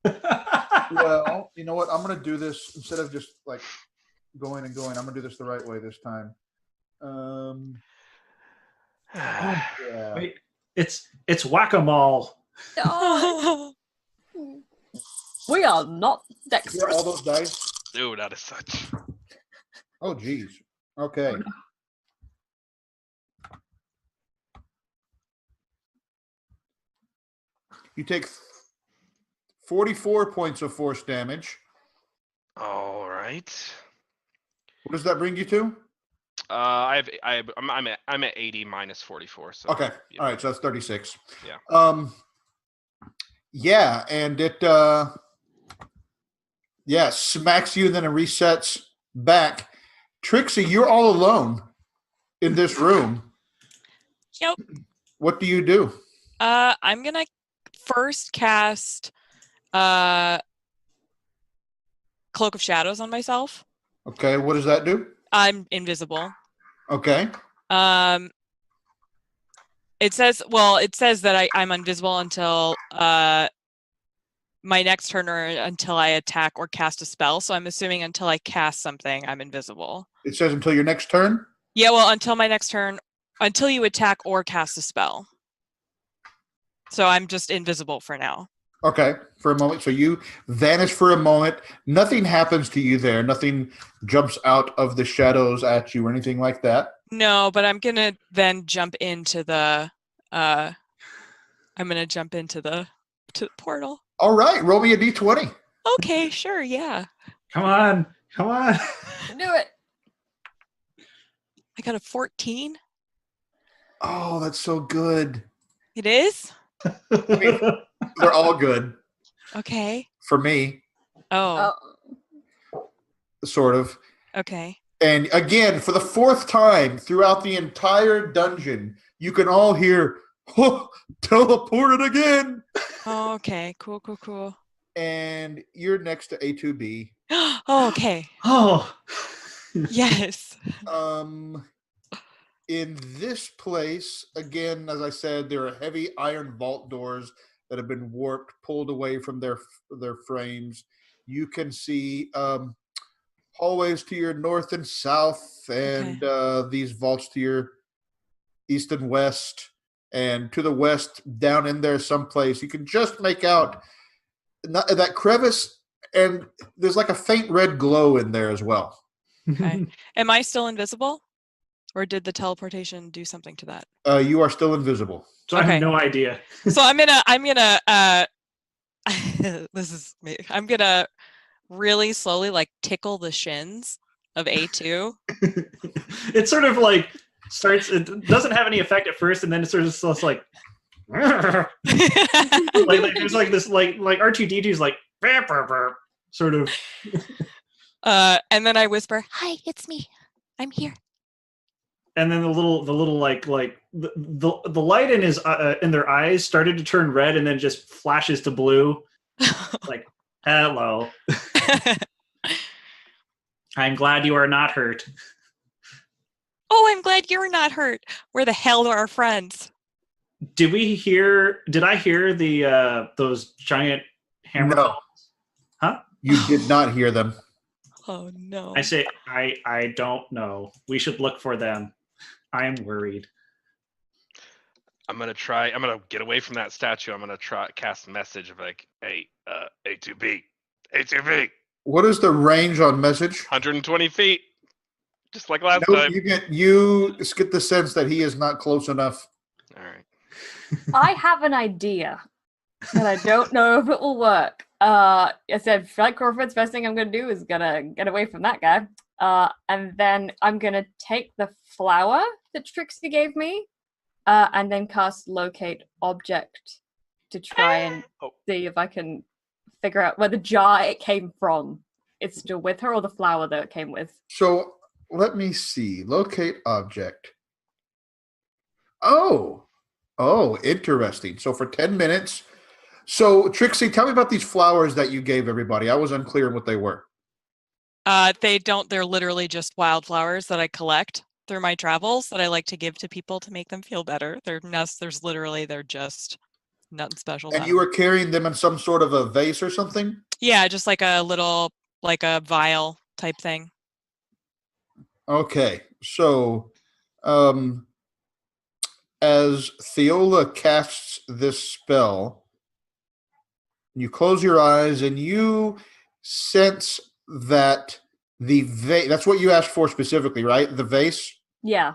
Well, you know what? I'm gonna do this instead of just like going and going. I'm gonna do this the right way this time. Yeah. Wait, it's whack-a-mole. No, we are not Here, dexterous. all those dice. Ooh, not as such. Oh, geez. Okay. Oh, no. You take 44 points of force damage. All right. What does that bring you to? I'm at 80 minus 44. So Okay. yeah. All right. So that's 36. Yeah. Yeah, and it smacks you and then it resets back. Trixie, you're all alone in this room. Yep. What do you do? I'm gonna first cast Cloak of Shadows on myself. Okay, what does that do? I'm invisible. Okay. It says that I'm invisible until my next turn or until I attack or cast a spell. So I'm assuming until I cast something, I'm invisible. It says until your next turn? Yeah, well, until my next turn, until you attack or cast a spell. So I'm just invisible for now. Okay, for a moment. So you vanish for a moment. Nothing happens to you there. Nothing jumps out of the shadows at you or anything like that. No, but I'm gonna then jump into the to the portal. All right, roll me a d20. Okay, sure, yeah. Come on. Do it. I got a 14. Oh, that's so good. It is? They're all good Okay. for me, Oh, sort of. okay. And again, for the fourth time throughout the entire dungeon, you can all hear, oh, teleported again. Oh, okay. Cool. And you're next to A2B. Oh, okay. Oh. Yes. In this place, again, as I said, there are heavy iron vault doors that have been warped, pulled away from their frames. You can see hallways to your north and south, and these vaults to your east and west, and to the west, down in there someplace. You can just make out that crevice, and there's like a faint red glow in there as well. Okay. Am I still invisible? Or did the teleportation do something to that? You are still invisible. So I have no idea. So I'm gonna this is me. I'm gonna really slowly like tickle the shins of A2. It sort of like starts, it doesn't have any effect at first, and then it sort of just like like there's like this like R2D2's like burp, burp, burp, sort of. And then I whisper, "Hi, it's me. I'm here." And then the little like the light in his in their eyes started to turn red and then just flashes to blue. Like, hello. I'm glad you are not hurt. Oh, I'm glad you're not hurt. Where the hell are our friends? Did I hear the those giant hammer No. balls? Huh? You did not hear them. Oh no. I say I don't know. We should look for them. I'm worried. I'm gonna get away from that statue. I'm gonna try cast a message of like, hey, A2B. What is the range on message? 120 feet. Just like last Nope, time. you just get the sense that he is not close enough. All right. I have an idea, and I don't know if it will work. I said, like Crawford's first thing I'm gonna do is gonna get away from that guy. And then I'm gonna take the flower that Trixie gave me, and then cast locate object to try and Oh. see if I can figure out where the jar it came from is still with her or the flower that it came with. So let me see. Locate object. Oh, interesting. So for 10 minutes. So Trixie, tell me about these flowers that you gave everybody. I was unclear on what they were. They're literally just wildflowers that I collect through my travels that I like to give to people to make them feel better. They're just nothing special. And you were carrying them in some sort of a vase or something? Yeah, just like a little, like a vial type thing. Okay. So as Theola casts this spell, you close your eyes and you sense that the vase, that's what you asked for specifically, right? The vase? Yeah.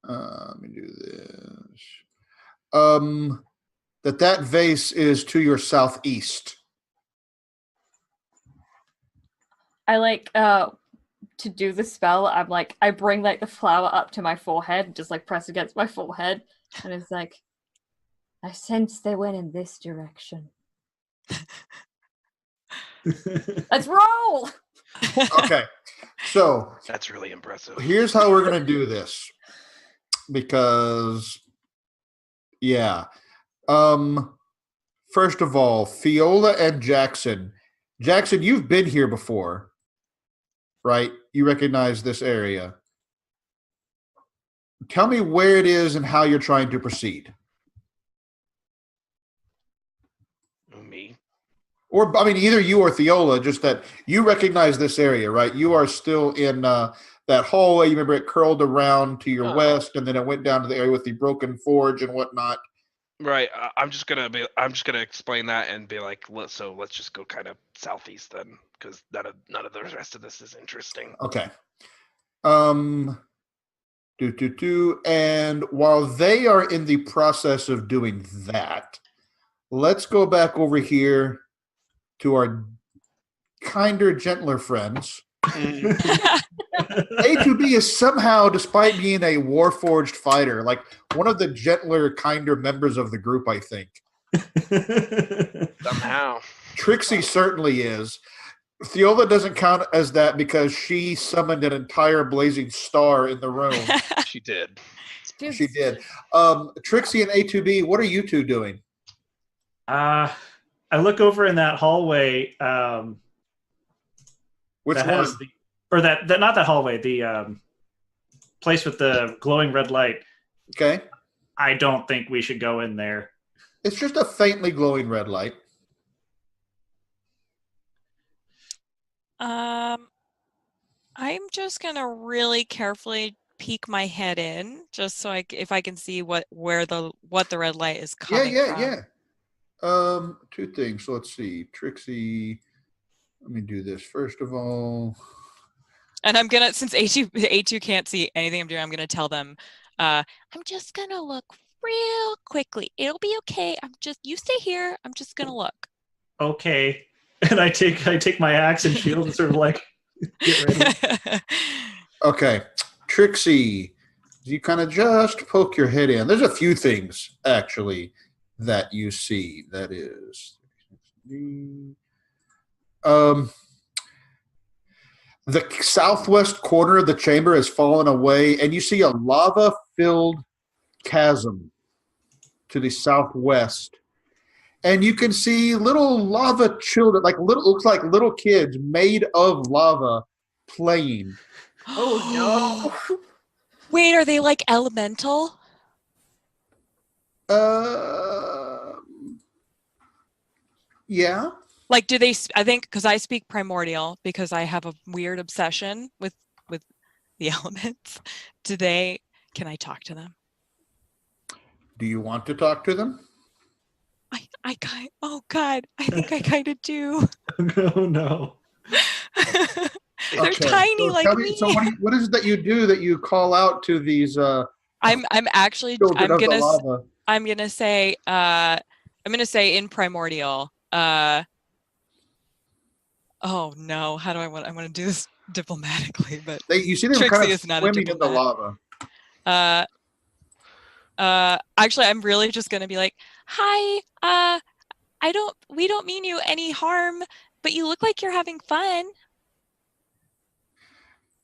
Let me do this. That vase is to your southeast. I like to do the spell. I'm like, I bring like the flower up to my forehead, just like press against my forehead, and it's like, I sense they went in this direction. Let's roll. Okay. So That's really impressive. here's how we're going to do this. Because, yeah. First of all, Fiola and Jackson. Jackson, you've been here before, right? You recognize this area. Tell me where it is and how you're trying to proceed. Me? Or, I mean, either you or Theola, just that you recognize this area, right? You are still in that hallway. You remember it curled around to your west, and then it went down to the area with the broken forge and whatnot. Right. I'm just gonna explain that and be like, let's just go kind of southeast then, because none of the rest of this is interesting. Okay. And while they are in the process of doing that, let's go back over here to our kinder, gentler friends. A2B is somehow, despite being a warforged fighter, like one of the gentler, kinder members of the group, I think. Somehow. Trixie certainly is. Theola doesn't count as that because she summoned an entire blazing star in the room. She did. She did. Trixie and A2B, what are you two doing? I look over in that hallway. Which that one? has not that hallway, the place with the glowing red light. Okay. I don't think we should go in there. It's just a faintly glowing red light. I'm just gonna really carefully peek my head in, just so if I can see what the red light is coming from. Yeah. Two things. So let's see. Trixie, let me do this first of all. And I'm gonna, since A2 can't see anything I'm doing, I'm gonna tell them, I'm just gonna look real quickly. It'll be okay. You stay here. I'm just gonna look. Okay. And I take my axe and shield and sort of like get ready. Okay. Trixie, you kind of just poke your head in. There's a few things actually that you see. That is the southwest corner of the chamber has fallen away, and you see a lava-filled chasm to the southwest. And you can see little lava children, looks like little kids made of lava playing. Oh no. Wait, are they like elemental? Yeah. Like, do they? I think because I speak primordial because I have a weird obsession with the elements. Can I talk to them? Do you want to talk to them? Oh God, I think I kind of do. Oh no. They're tiny, so like tell me. So what is it that you do that you call out to these? I'm gonna say in primordial. Oh no, how do I want to do this diplomatically? But you see them Trixie kind of is not a swimming in the diplomat. lava. Actually, I'm really just gonna be like, "Hi, we don't mean you any harm, but you look like you're having fun."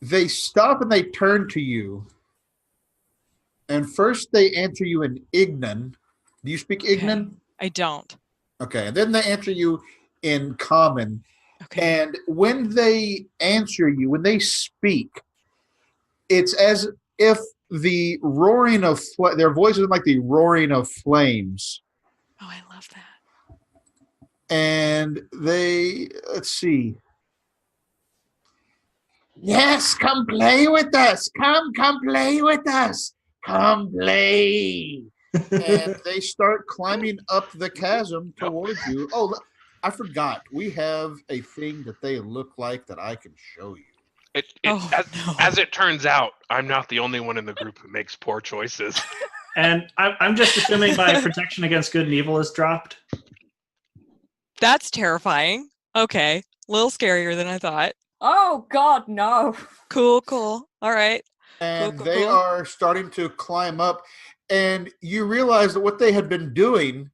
They stop and they turn to you. And first they answer you in Ignan. Do you speak Ignan? I don't. Okay. And then they answer you in Common. Okay. And when they answer you, when they speak, it's as if the roaring of their voices are like the roaring of flames. Oh, I love that. And they, let's see. Yes, come play with us. Come play with us. Come play. And they start climbing up the chasm towards you. Oh, I forgot. We have a thing that they look like that I can show you. As it turns out, I'm not the only one in the group who makes poor choices. And I'm just assuming my protection against good and evil is dropped. That's terrifying. Okay. A little scarier than I thought. Oh God, no. Cool. All right. And Cool. they are starting to climb up. And you realize that what they had been doing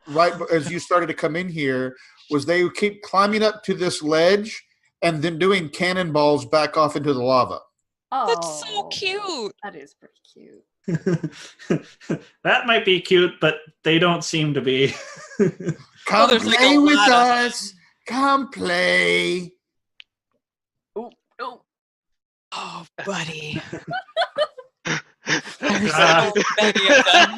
right as you started to come in here was they would keep climbing up to this ledge and then doing cannonballs back off into the lava. Oh, That's so cute. That is pretty cute. That might be cute, but they don't seem to be. Come there's like play a with lot of us. Come play. Oh, Oh, buddy. There's so many of them.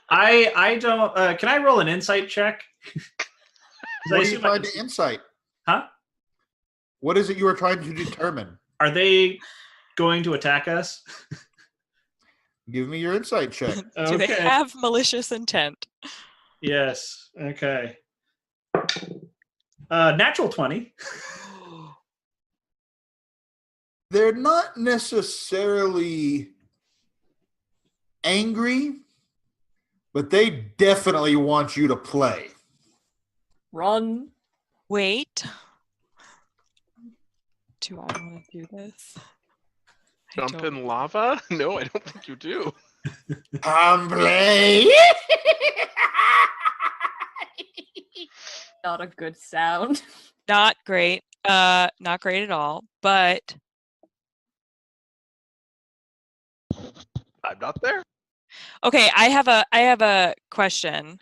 I don't. Can I roll an insight check? What are you trying to insight? Huh? What is it you are trying to determine? Are they going to attack us? Give me your insight check. Do they have malicious intent? Yes. Okay. Natural 20. They're not necessarily angry, but they definitely want you to play. Run. Wait. Do I want to do this? Jump in lava? No, I don't think you do. Come play. Not a good sound. Not great. Not great at all. But I'm not there. okay, I have a question.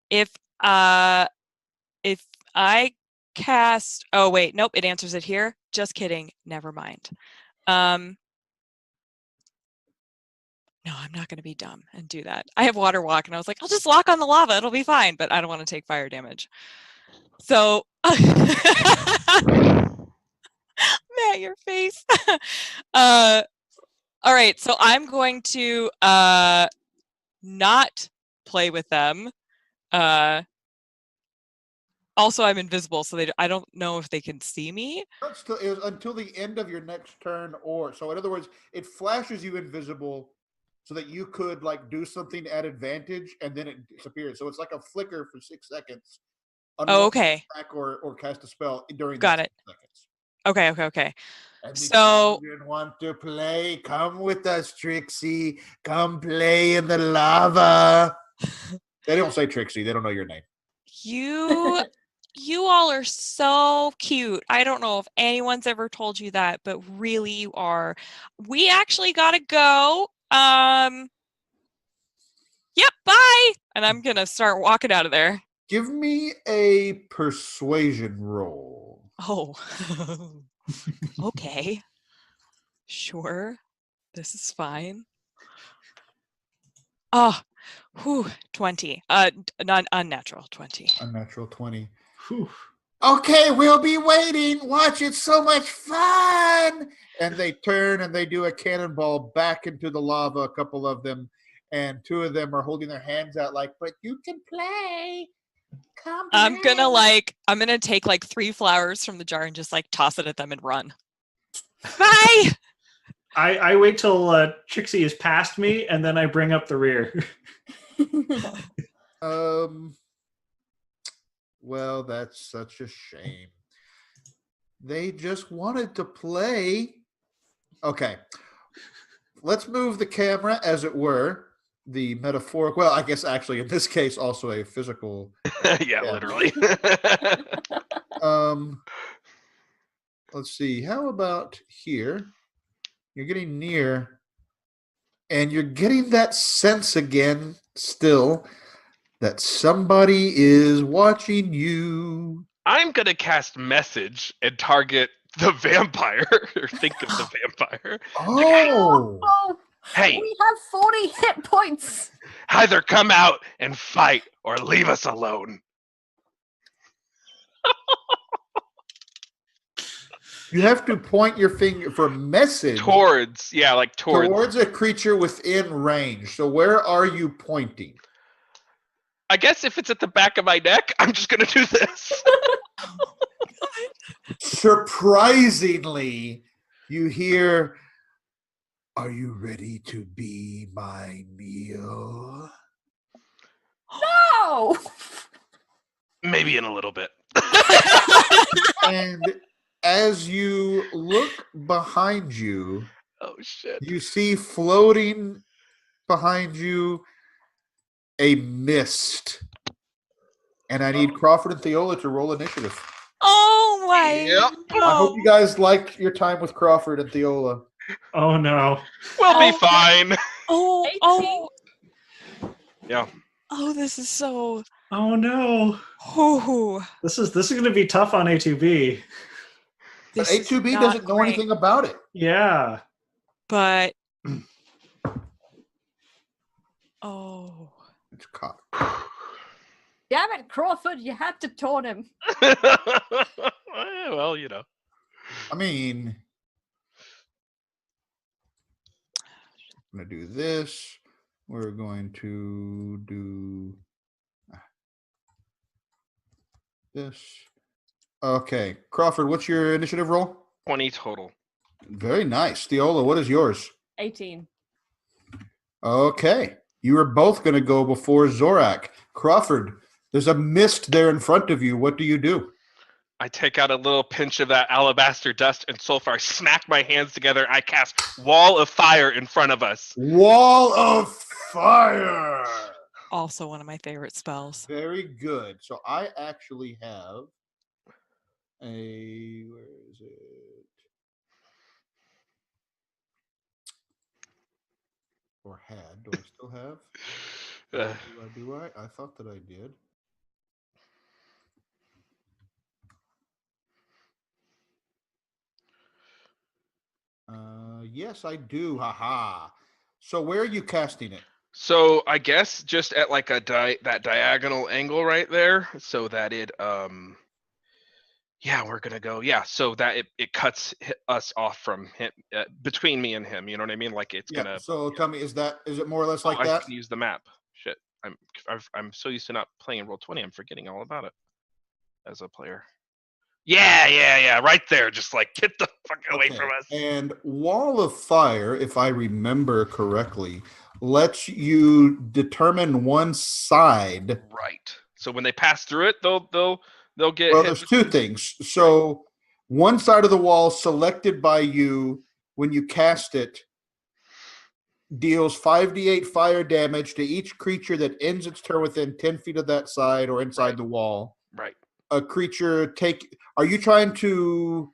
If I cast, oh wait, nope, it answers it here. Just kidding. Never mind. No, I'm not going to be dumb and do that. I have water walk, and I was like, I'll just walk on the lava. It'll be fine, but I don't want to take fire damage. So, Matt, your face. All right, so I'm going to not play with them. Also, I'm invisible, so I don't know if they can see me. Until the end of your next turn, so in other words, it flashes you invisible so that you could like do something at advantage, and then it disappears. So it's like a flicker for 6 seconds. Oh, okay. Attack or cast a spell during Got it. 6 seconds. Okay. And so children want to play. Come with us, Trixie. Come play in the lava. They don't say Trixie. They don't know your name. You all are so cute. I don't know if anyone's ever told you that, but really you are. We actually gotta go. Yep, bye. And I'm gonna start walking out of there. Give me a persuasion roll. Oh. Okay. Sure. This is fine. Oh, 20. Unnatural 20. Unnatural 20. Whew. Okay, we'll be waiting. Watch, it's so much fun. And they turn and they do a cannonball back into the lava, a couple of them. And 2 of them are holding their hands out like, but you can play. Come play. I'm gonna take like 3 flowers from the jar and just like toss it at them and run. Bye. I wait till Trixie is past me, and then I bring up the rear. Well, that's such a shame. They just wanted to play. Okay. let's move the camera, as it were, the metaphoric. Well, I guess actually in this case also a physical. Yeah, literally. Let's see. How about here? You're getting near, and you're getting that sense again, still, that somebody is watching you. I'm gonna cast message and target the vampire, or think of the vampire. Oh, Oh, Hey, we have 40 hit points. either come out and fight or leave us alone. you have to point your finger for message Towards towards a creature within range. So where are you pointing? I guess if it's at the back of my neck, I'm just gonna do this. Surprisingly, you hear, "Are you ready to be my meal?" No. Maybe in a little bit. And as you look behind you, Oh shit. you see floating behind you a mist. And I need Crawford and Theola to roll initiative. Oh my! Yep. No. I hope you guys liked your time with Crawford and Theola. Oh no. We'll be Oh. fine. Oh, 18. oh, Yeah. oh! This is so. Oh no. Oh, This is going to be tough on A2B. But this is A2B not doesn't know great. anything about it. Yeah. But oh, It's caught. Damn it, Crawford, you had to taunt him. Well, you know. I mean, I'm going to do this. We're going to do this. Okay. Crawford, what's your initiative roll? 20 total. Very nice. Theola, what is yours? 18. Okay. You are both going to go before Zorak. Crawford, there's a mist there in front of you. What do you do? I take out a little pinch of that alabaster dust and sulfur. I smack my hands together. I cast Wall of Fire in front of us. Wall of Fire. also one of my favorite spells. Very good. So I actually have where is it? Or had. Do I still have? Do I? I thought that I did. Yes, I do. Haha. So where are you casting it? So I guess just at like that diagonal angle right there, so that it yeah, we're gonna go so that it cuts us off from him, between me and him. You know what I mean? Like it's gonna. So tell me, is it more or less like I that? can use the map. Shit, I'm so used to not playing in Roll20, I'm forgetting all about it as a player. Yeah, right there. Just like get the fuck away from us. And Wall of Fire, if I remember correctly, lets you determine one side. Right. So when they pass through it, they'll get Well, hit. there's two things. So one side of the wall selected by you when you cast it deals 5d8 fire damage to each creature that ends its turn within 10 feet of that side or inside the wall. Right. A creature are you trying to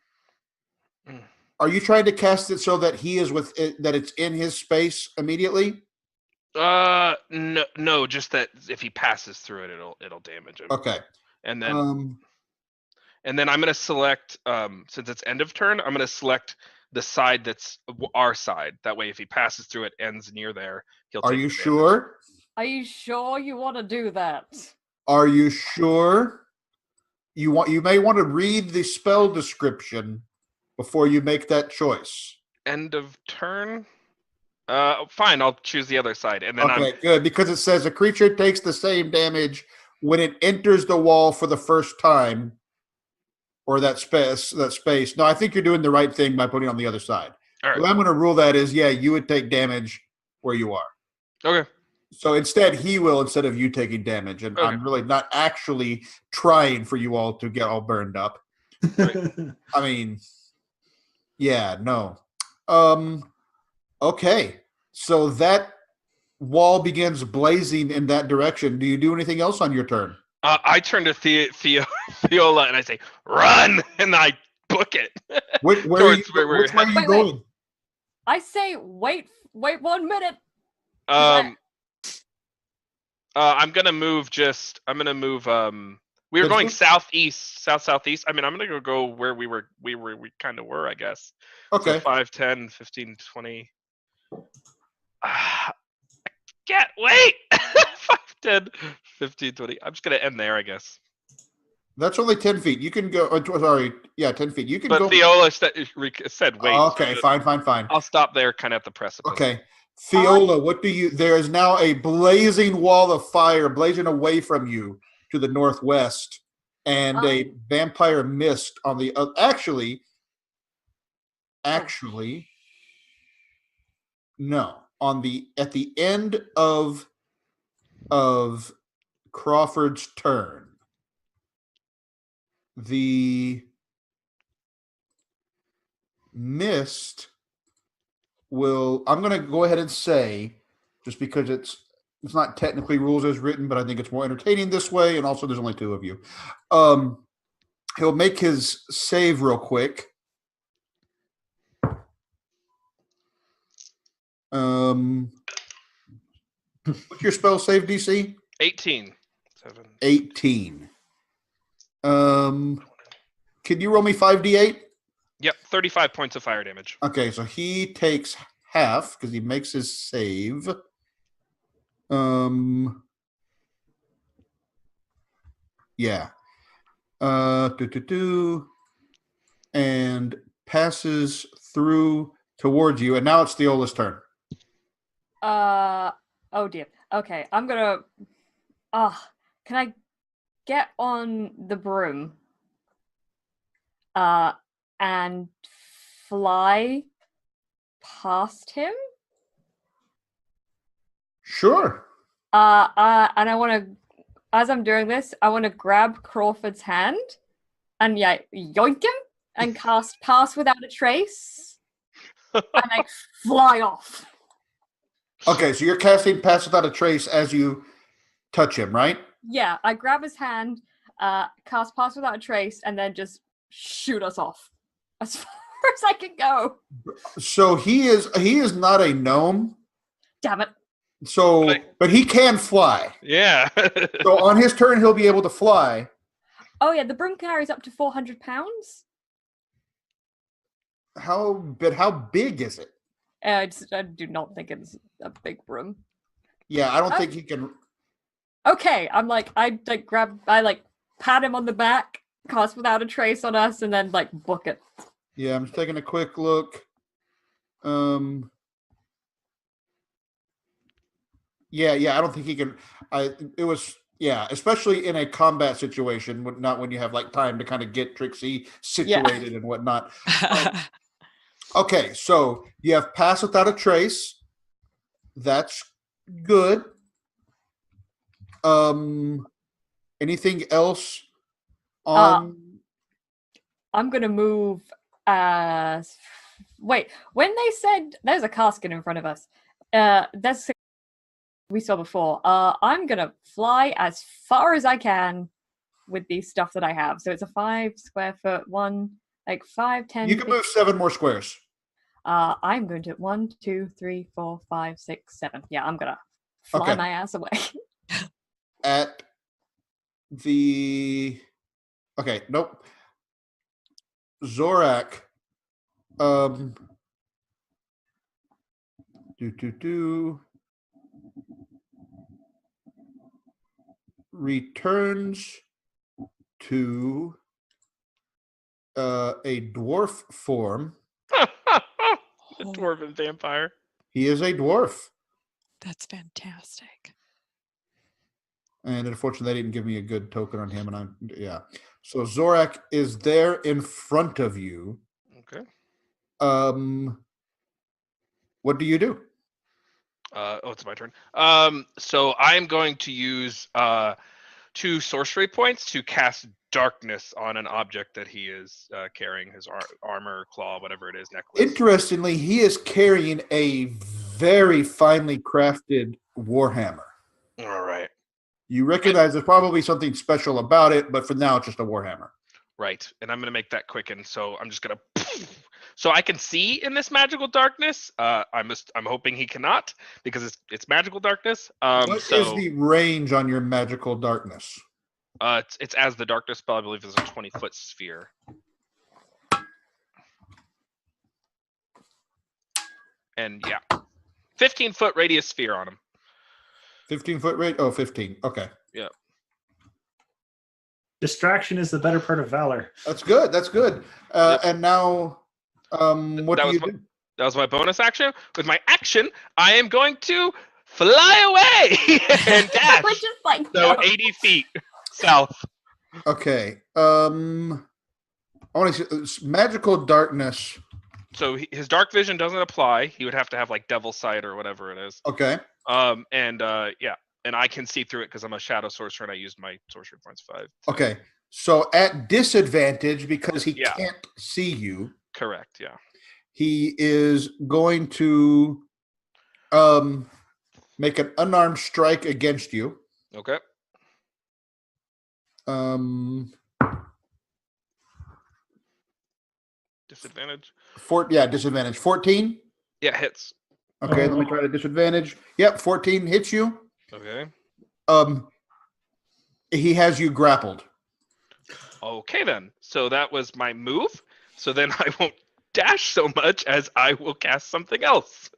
cast it so that he is with it, that it's in his space immediately? No, just that if he passes through it, it'll damage him. Okay. And then I'm gonna select since it's end of turn, I'm gonna select the side that's our side. That way, if he passes through it, ends near there, he'll. Are you sure? Are you sure you want to do that? Are you sure? You may want to read the spell description before you make that choice. End of turn. Fine, I'll choose the other side, and then good, because it says a creature takes the same damage when it enters the wall for the first time, or that space. No, I think you're doing the right thing by putting it on the other side. All right. What I'm going to rule that is, you would take damage where you are. Okay. So instead of you taking damage, and I'm really not actually trying for you all to get all burned up. Right. I mean, no. Okay, so that wall begins blazing in that direction. Do you do anything else on your turn? I turn to Theola and I say, "Run!" and I book it Where are you, towards where we're which way are you heading. Wait. going? I say wait 1 minute. 'Cause I'm gonna move. We were It's going good. southeast. I mean, I'm gonna go where we kind of were, I guess. Okay. So 5, 10, 15, 20. Can't wait. 5, 10, 15, 20. I'm just gonna end there, I guess. That's only 10 feet. You can go. Sorry. Yeah, 10 feet. You can But go. Theola said wait. Okay, fine. I'll stop there, kind of at the precipice. Okay. Theola, what do you. There is now a blazing wall of fire blazing away from you to the northwest, and a vampire mist on the. Actually, no. At the end of Crawford's turn, the mist will. I'm going to go ahead and say, just because it's not technically rules as written, but I think it's more entertaining this way, and also there's only 2 of you. He'll make his save real quick. What's your spell save DC? 18. 7. 18. Can you roll me 5d8? Yep, 35 points of fire damage. Okay, so he takes half because he makes his save. Yeah. And passes through towards you, and now it's Theola's turn. Oh dear. Okay, I'm gonna. Can I get on the broom? And fly past him? Sure. And I want to, as I'm doing this, I want to grab Crawford's hand and yoink him and cast Pass Without a Trace and fly off. Okay, so you're casting Pass Without a Trace as you touch him, right? Yeah, I grab his hand, cast Pass Without a Trace, and then just shoot us off as far as I can go. So he is not a gnome. Damn it. So, but he can fly. Yeah. So on his turn, he'll be able to fly. Oh yeah, the broom carries up to 400 pounds. How big is it? I do not think it's a big broom. Yeah, I don't think he can. Okay, I pat him on the back, cast Without a Trace on us, and then book it. Yeah, I'm just taking a quick look. Yeah, I don't think he can. Especially in a combat situation, not when you have time to kind of get Trixie situated and whatnot. Okay, so you have Pass Without a Trace. That's good. Anything else on? I'm gonna move. Wait, when they said there's a casket in front of us, that's we saw before. I'm gonna fly as far as I can with the stuff that I have. So it's a 5 square foot one, 5, 10. You can move 7 more squares. I'm going to 1, 2, 3, 4, 5, 6, 7. Yeah, I'm gonna fly my ass away. At the nope. Zorak returns to a dwarf form. A dwarven vampire. He is a dwarf. That's fantastic. And unfortunately, they didn't give me a good token on him. And so Zorak is there in front of you. Okay. What do you do? It's my turn. So I'm going to use 2 sorcery points to cast darkness on an object that he is carrying, his armor, claw, whatever it is, necklace. Interestingly, he is carrying a very finely crafted warhammer. All right. You recognize there's probably something special about it, but for now, it's just a warhammer. Right, and I'm gonna make that quicken. So I'm just gonna. So I can see in this magical darkness. I'm hoping he cannot because it's magical darkness. What is the range on your magical darkness? It's as the darkness spell. I believe is a 20-foot sphere. And yeah, 15-foot radius sphere on him. 15-foot radius. Oh, 15. Okay. Yeah. Distraction is the better part of valor. That's good. That's good. Yep. And now, what do you do? That was my bonus action. With my action, I am going to fly away and dash. We're just like, So no. 80 feet south. Okay. I want to see magical darkness. So his dark vision doesn't apply. He would have to have like devil sight or whatever it is. Okay. Yeah, and I can see through it because I'm a shadow sorcerer and I used my sorcery points 5. Okay. So at disadvantage because he Yeah. can't see you. Correct. Yeah. He is going to make an unarmed strike against you. Okay. Disadvantage. Disadvantage. 14. Yeah, hits. Okay, let me try the disadvantage. Yep, 14 hits you. Okay. He has you grappled. Okay then. So that was my move. So then I won't dash so much as I will cast something else.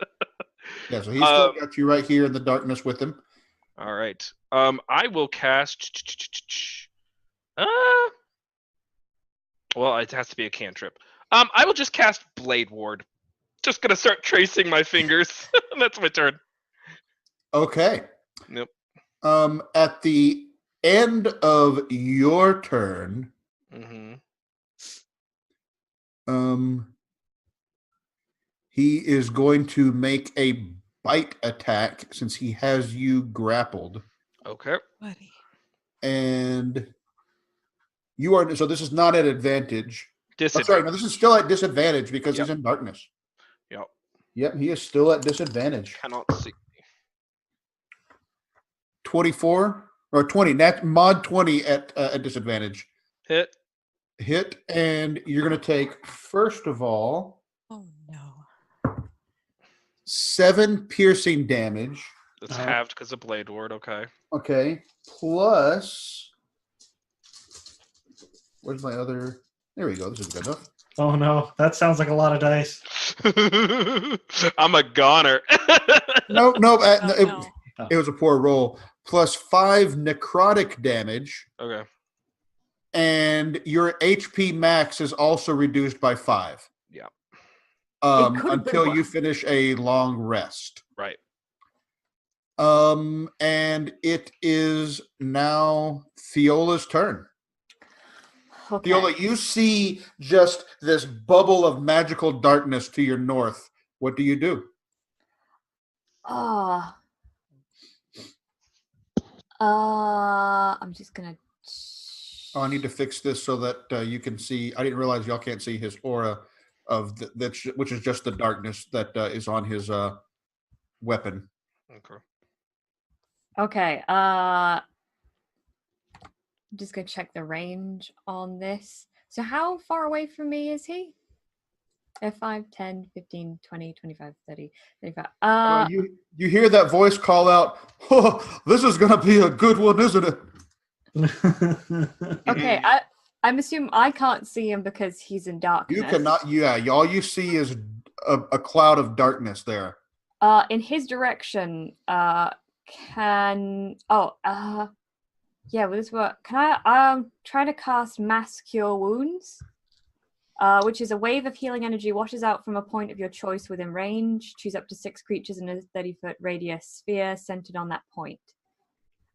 Yeah, so he's still got you right here in the darkness with him. All right. I will cast. Well, it has to be a cantrip. I will just cast Blade Ward. Just gonna start tracing my fingers. That's my turn. Okay. Yep. At the end of your turn, he is going to make a bite attack since he has you grappled. Okay. Buddy. And you are, so this is not at advantage. Disadvantage. Sorry, no, this is still at disadvantage because he's in darkness. Yep. Yep, he is still at disadvantage. Cannot see. 24 or 20. That's mod 20 at disadvantage. Hit. And you're going to take, first of all, Oh no. 7 piercing damage. That's halved because of Blade Ward. Okay. Okay. Plus, where's my other? There we go. This is good enough. Oh no, that sounds like a lot of dice. I'm a goner. No, No. it was a poor roll. Plus 5 necrotic damage. Okay. And your HP max is also reduced by 5. Yeah. Until you finish a long rest. Right. And it is now Fiola's turn. Okay. Fiola, you see just this bubble of magical darkness to your north. What do you do? I'm just gonna. Oh, I need to fix this so that you can see. I didn't realize y'all can't see his aura of which is just the darkness that is on his weapon. Okay. Okay. I'm just gonna check the range on this. So how far away from me is he? 5, 10, 15, 20, 25, 30, 35. You hear that voice call out, "Oh, this is gonna be a good one, isn't it?" Okay, I'm assuming I can't see him because he's in darkness. You cannot. Yeah, all you see is a cloud of darkness there. In his direction, yeah, will this work? Can I try to cast Mass Cure Wounds? Which is a wave of healing energy washes out from a point of your choice within range. Choose up to 6 creatures in a 30-foot radius sphere centered on that point.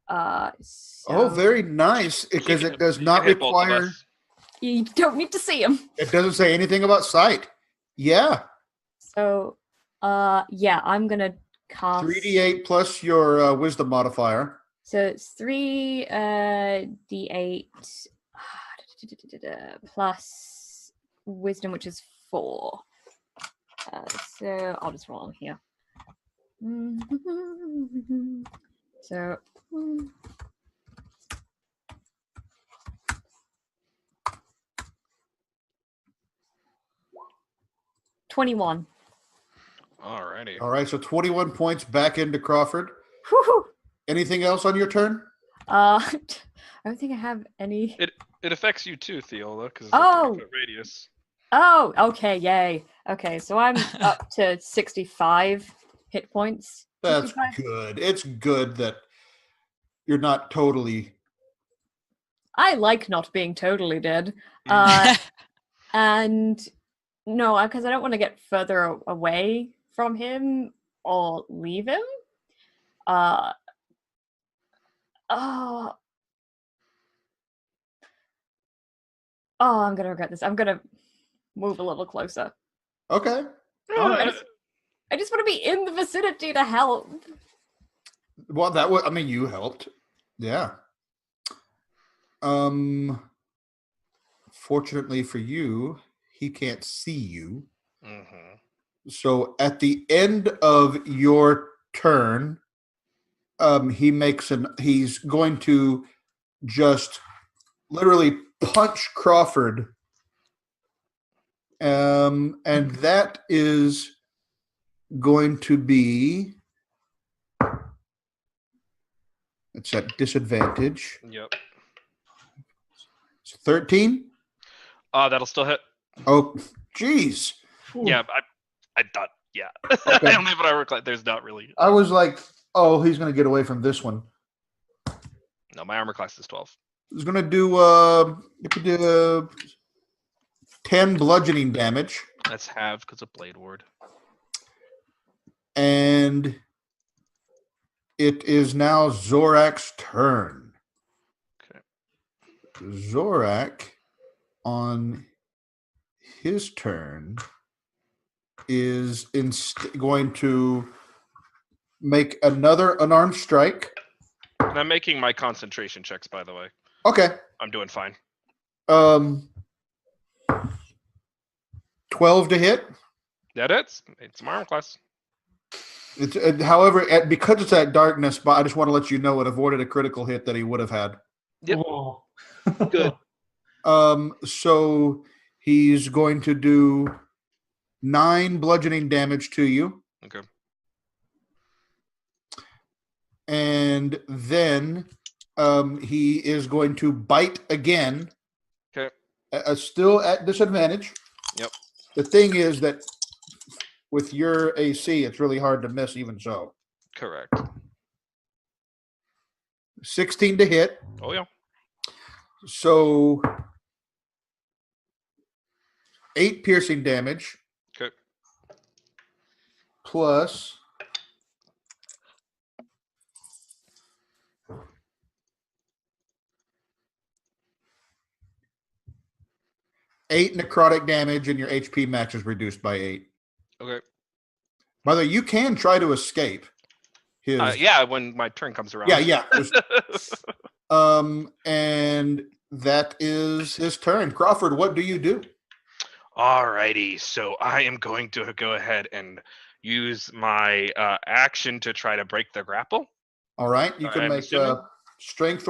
Oh, very nice, because it does not require. You don't need to see him. It doesn't say anything about sight. Yeah. So, yeah, I'm gonna cast 3d8 plus your wisdom modifier. So it's 3 d8. plus wisdom, which is 4. So I'll just roll on here. So 21. Alrighty. All right, so 21 points back into Crawford. Whew. Anything else on your turn? I don't think I have any. It affects you too, Theola, because it's Oh. a 30-foot radius. Oh, okay, yay. Okay, so I'm up to 65 hit points. That's 65? good. It's good that you're not totally. I like not being totally dead. And no, because I don't want to get further away from him or leave him. Oh, I'm gonna regret this. I'm gonna move a little closer. Okay. All right. I just want to be in the vicinity to help. Well, that was. I mean, you helped. Yeah. Fortunately for you, he can't see you. Mm-hmm. So at the end of your turn, he's going to just literally punch Crawford. And that is going to be, it's at disadvantage. Yep. It's 13. That'll still hit. Oh, geez. Yeah, I thought, yeah. Okay. I don't know what I recall. There's not really. I was like, oh, he's going to get away from this one. No, my armor class is 12. He's going to do 10 bludgeoning damage. That's half because of Blade Ward. And it is now Zorak's turn. Okay. Zorak, on his turn, is going to make another unarmed strike. And I'm making my concentration checks, by the way. Okay. I'm doing fine. 12 to hit. That it's my armor class. It's however, because it's at darkness, but I just want to let you know it avoided a critical hit that he would have had. Yep. Oh. Good. So he's going to do 9 bludgeoning damage to you. Okay. And then he is going to bite again. Okay. Still at disadvantage. Yep. The thing is that with your AC, it's really hard to miss even so. Correct. 16 to hit. Oh, yeah. So 8 piercing damage. Okay. Plus 8 necrotic damage, and your HP max is reduced by 8. Okay. By the way, you can try to escape his. Yeah, when my turn comes around. Yeah. And that is his turn. Crawford, what do you do? Alrighty, so I am going to go ahead and use my action to try to break the grapple. All right, you can I'm make assuming? strength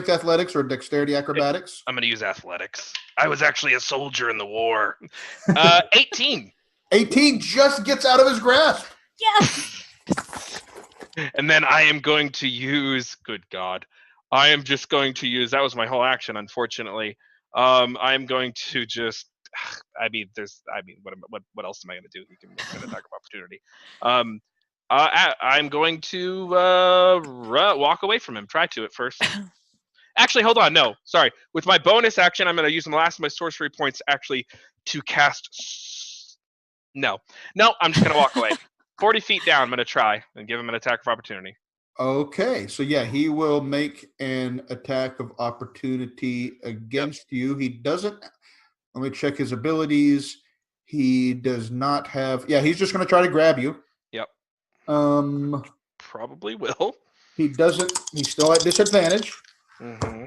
athletics or dexterity acrobatics. I'm going to use athletics. I was actually a soldier in the war. 18. 18 just gets out of his grasp. Yes. And then I am going to use, good God, I am just going to use, that was my whole action, unfortunately. I am going to just, what else am I going to do? You can make an attack of opportunity. I'm going to walk away from him. Try to at first. Actually, hold on. No, sorry. With my bonus action, I'm going to use the last of my sorcery points actually to cast. No, I'm just going to walk away. 40 feet down, I'm going to try and give him an attack of opportunity. Okay, so yeah, he will make an attack of opportunity against you. He doesn't. Let me check his abilities. He does not have. Yeah, he's just going to try to grab you. Yep. Probably will. He doesn't. He's still at disadvantage. Mm-hmm.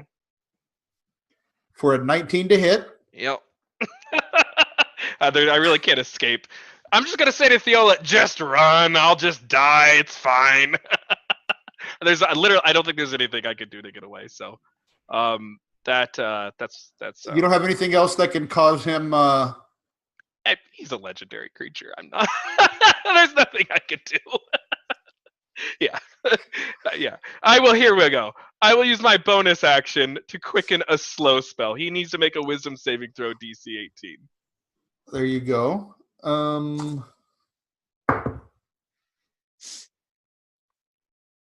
for a 19 to hit. Yep. I really can't escape. I'm just gonna say to Theola, just run. I'll just die. It's fine. I don't think there's anything I could do to get away. So, that's. You don't have anything else that can cause him. He's a legendary creature. I'm not. There's nothing I could do. Yeah. Yeah. Here we go. I will use my bonus action to quicken a slow spell. He needs to make a wisdom saving throw DC 18. There you go.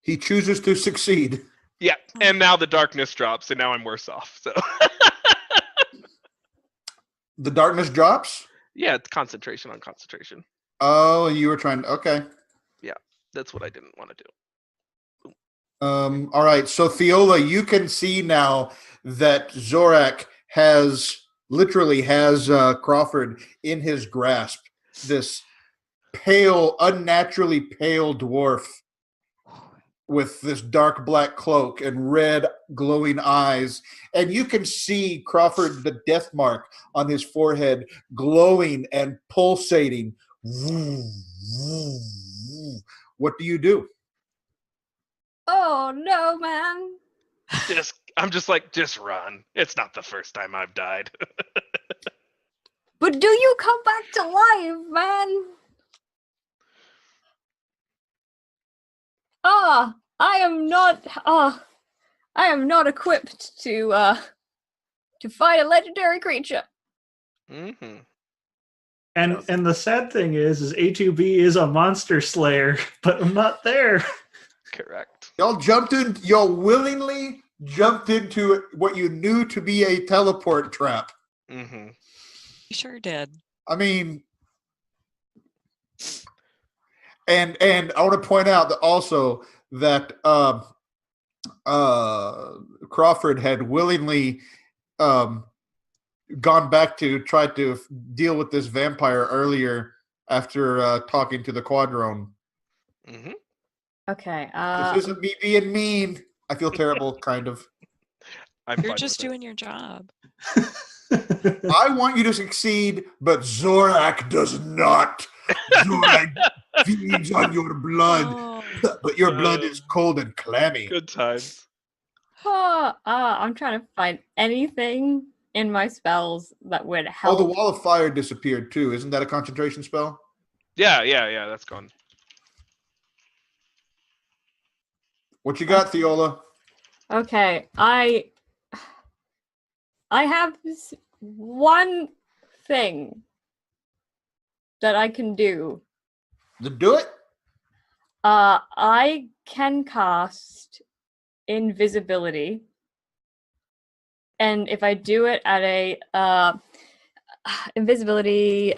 He chooses to succeed. Yeah, and now the darkness drops, and now I'm worse off. So The darkness drops? yeah, it's concentration on concentration. Oh, you were trying to... Okay. Yeah, that's what I didn't want to do. All right, so Theola, you can see now that Zorak literally has Crawford in his grasp. This pale, unnaturally pale dwarf with this dark black cloak and red glowing eyes. And you can see Crawford, the death mark on his forehead, glowing and pulsating. What do you do? Oh no, man. I'm just like, just run. It's not the first time I've died. But do you come back to life, man? I am not equipped to fight a legendary creature. Mm-hmm. And the sad thing is A2B is a monster slayer, but I'm not there. Correct. Y'all willingly jumped into what you knew to be a teleport trap. Mm-hmm. You sure did. I mean, and I want to point out that also that Crawford had willingly gone back to try to deal with this vampire earlier after talking to the Quadrone. Mm-hmm. Okay. This isn't me being mean. I feel terrible, kind of. You're just doing your job. I want you to succeed, but Zorak does not. Zorak feeds on your blood, but your blood is cold and clammy. Good times. I'm trying to find anything in my spells that would help. Oh, the wall of fire disappeared too. Isn't that a concentration spell? Yeah, that's gone. What you got, Theola? Okay, I have this one thing that I can do. Do it? I can cast invisibility, and if I do it at a invisibility,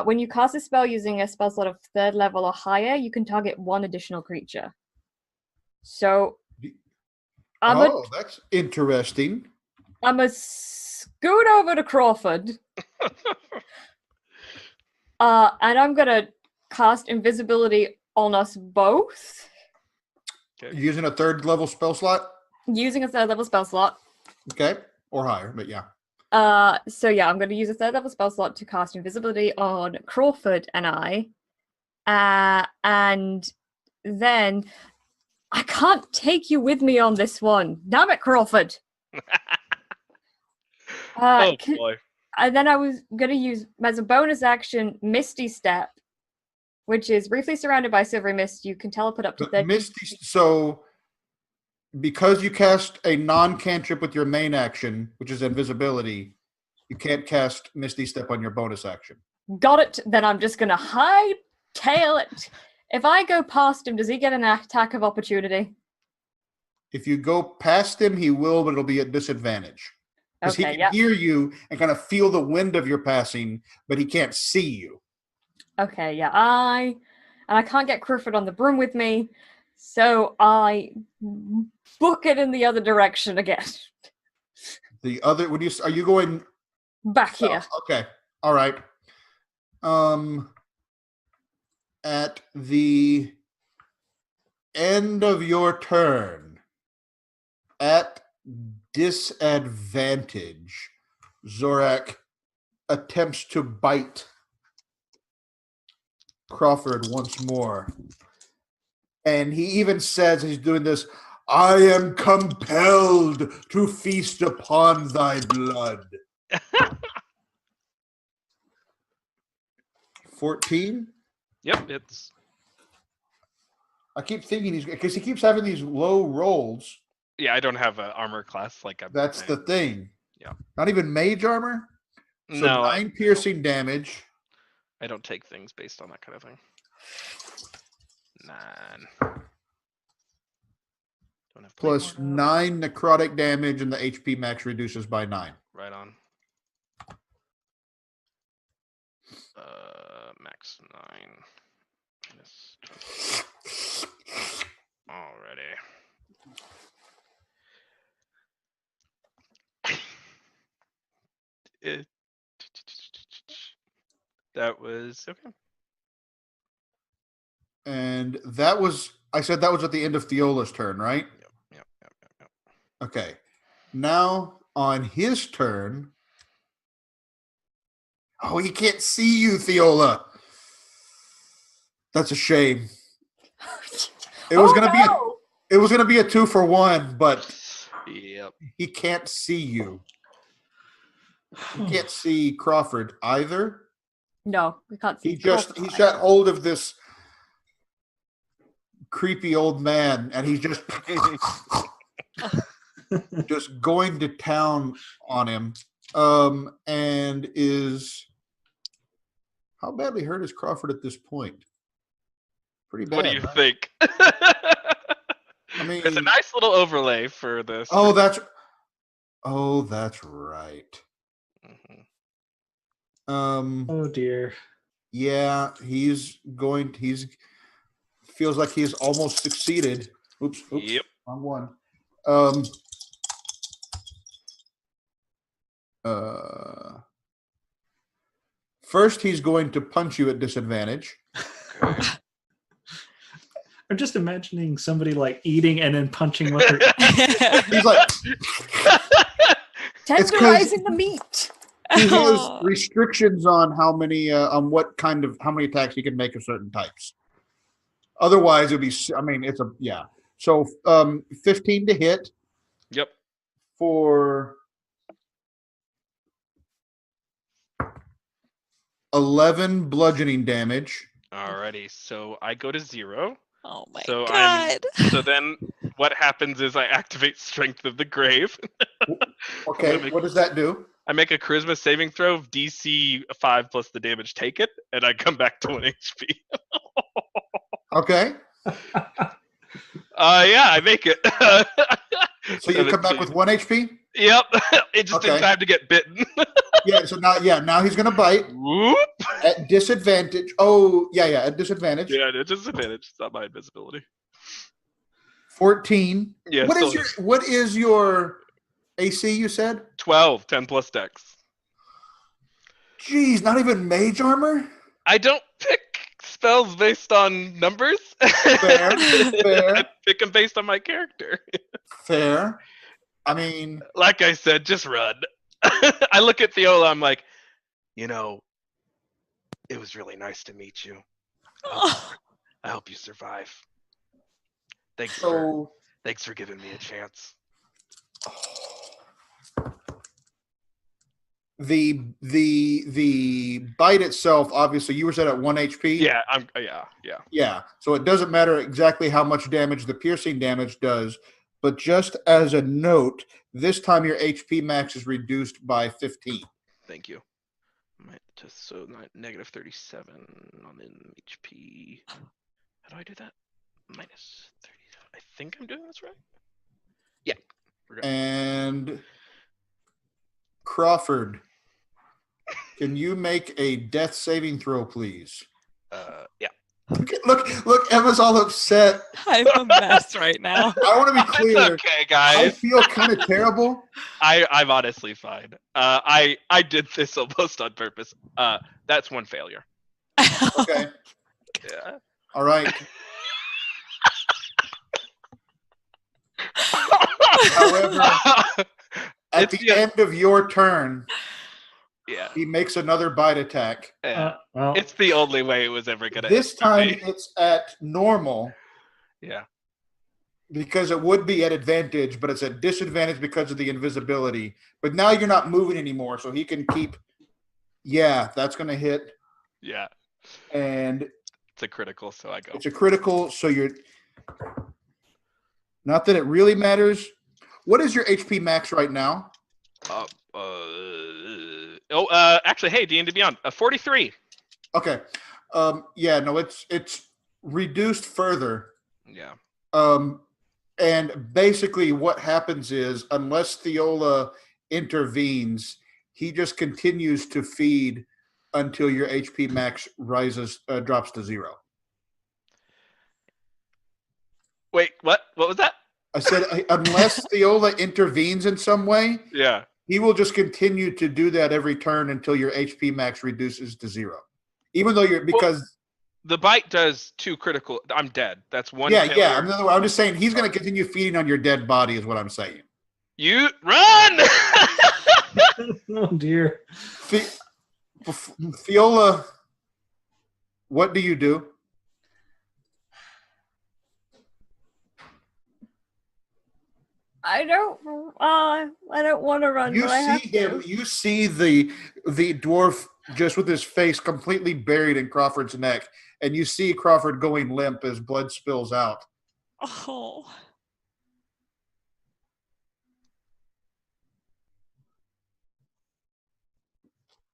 when you cast a spell using a spell slot of 3rd level or higher, you can target one additional creature. So, that's interesting. I'm gonna scoot over to Crawford, and I'm gonna cast invisibility on us both. Okay. Using a 3rd level spell slot? Using a 3rd level spell slot. Okay, or higher, but yeah. So yeah, I'm going to use a 3rd level spell slot to cast invisibility on Crawford and I. And then I can't take you with me on this one. Damn it, Crawford. Oh boy. And then I was going to use, as a bonus action, Misty Step, which is briefly surrounded by silvery mist. You can teleport up to 30. Misty, so because you cast a non-cantrip with your main action, which is invisibility, you can't cast Misty Step on your bonus action. Got it. Then I'm just going to hightail it. If I go past him, does he get an attack of opportunity? If you go past him, he will, but it'll be at disadvantage. Because he can hear you and kind of feel the wind of your passing, but he can't see you. Okay, yeah. I can't get Crawford on the broom with me, so I book it in the other direction again. The other, are you going back here? Okay, all right. At the end of your turn, at disadvantage, Zorak attempts to bite Crawford once more. And he even says, he's doing this, I am compelled to feast upon thy blood. 14? Yep, it's I keep thinking he's because he keeps having these low rolls. yeah. I don't have an armor class like I'm. That's the thing. Yeah. Not even mage armor. So No, 9 piercing damage. I don't take things based on that kind of thing. 9. Don't have Plus Claymore. 9 necrotic damage, and the HP max reduces by 9. Right on. Max 9. Minus 20. Alrighty. That was okay. And that was, I said that was at the end of Theola's turn, right? Yep. Okay. Now on his turn. Oh, he can't see you, Theola. That's a shame. It was gonna be a 2-for-1, but Yep. he can't see you. He can't see Crawford either. No, we can't see. He's got hold of this creepy old man, and he's just just going to town on him. And is how badly hurt is Crawford at this point? Pretty bad. What do you right? think? I mean, there's a nice little overlay for this. Oh, that's right. Mhm. Oh dear. Yeah, he's feels like he's almost succeeded. Oops. Yep. On one. First, he's going to punch you at disadvantage. Okay. I'm just imagining somebody like eating and then punching with their. He's like, tenderizing the meat. he has restrictions on how many attacks he can make of certain types. Otherwise, it'd be. I mean, it's a yeah. So, 15 to hit. Yep. For 11 bludgeoning damage. Alrighty. So I go to 0. Oh my So god. So then what happens is I activate Strength of the Grave. Okay, what does that do? I make a Charisma saving throw of DC 5 plus the damage taken, and I come back to 1 HP. Okay. Yeah, I make it. So you come back with 1 HP? Yep. It's just in Okay. time to get bitten. Yeah, so now he's gonna bite Whoop. at disadvantage. Oh, yeah, at disadvantage. Yeah, it's disadvantage. It's not my invisibility. 14. Yeah, What is your AC, you said? 12, 10 plus dex. Jeez, not even mage armor? I don't pick spells based on numbers. Fair. I pick them based on my character. Fair. I mean, Like I said, just run. I look at Theola, I'm like, it was really nice to meet you. I hope you survive. Thanks for giving me a chance. the bite itself, obviously, you were set at 1 HP. Yeah, Yeah. So it doesn't matter exactly how much damage the piercing damage does, but just as a note, this time your HP max is reduced by 15. Thank you. So negative 37 on the HP. How do I do that? Minus 30. I think I'm doing this right. Yeah. And Crawford, can you make a death saving throw, please? Yeah. Look, Emma's all upset. I'm a mess right now. I want to be clear. It's okay, I guys. feel kind of terrible. I'm honestly fine. I did this almost on purpose. That's 1 failure. Okay. Yeah. All right. However, at the the- end of your turn, Yeah. he makes another bite attack. Yeah. Well, It's the only way it was ever gonna. This end for time me. it's at normal Yeah. because it would be at advantage, but it's at disadvantage because of the invisibility. But now you're not moving anymore, so he can keep. Yeah, that's going to hit, Yeah. and It's a critical, so I go. it's a critical. So you're not that it really matters. What is your HP max right now? Actually, hey, D&D Beyond, 43. Okay. Yeah, no, it's reduced further. Yeah. And basically what happens is unless Theola intervenes, he just continues to feed until your HP max drops to 0. Wait, what? What was that? I said unless Theola intervenes in some way, Yeah. he will just continue to do that every turn until your HP max reduces to 0. Even though The bite does 2 critical. I'm dead. That's 1 yeah, failure. I'm just saying he's going to continue feeding on your dead body is what I'm saying. You run! oh dear. Theola, what do you do? I don't want to run. You but I have see him. to. You see the dwarf just with his face completely buried in Crawford's neck, and you see Crawford going limp as blood spills out. Oh.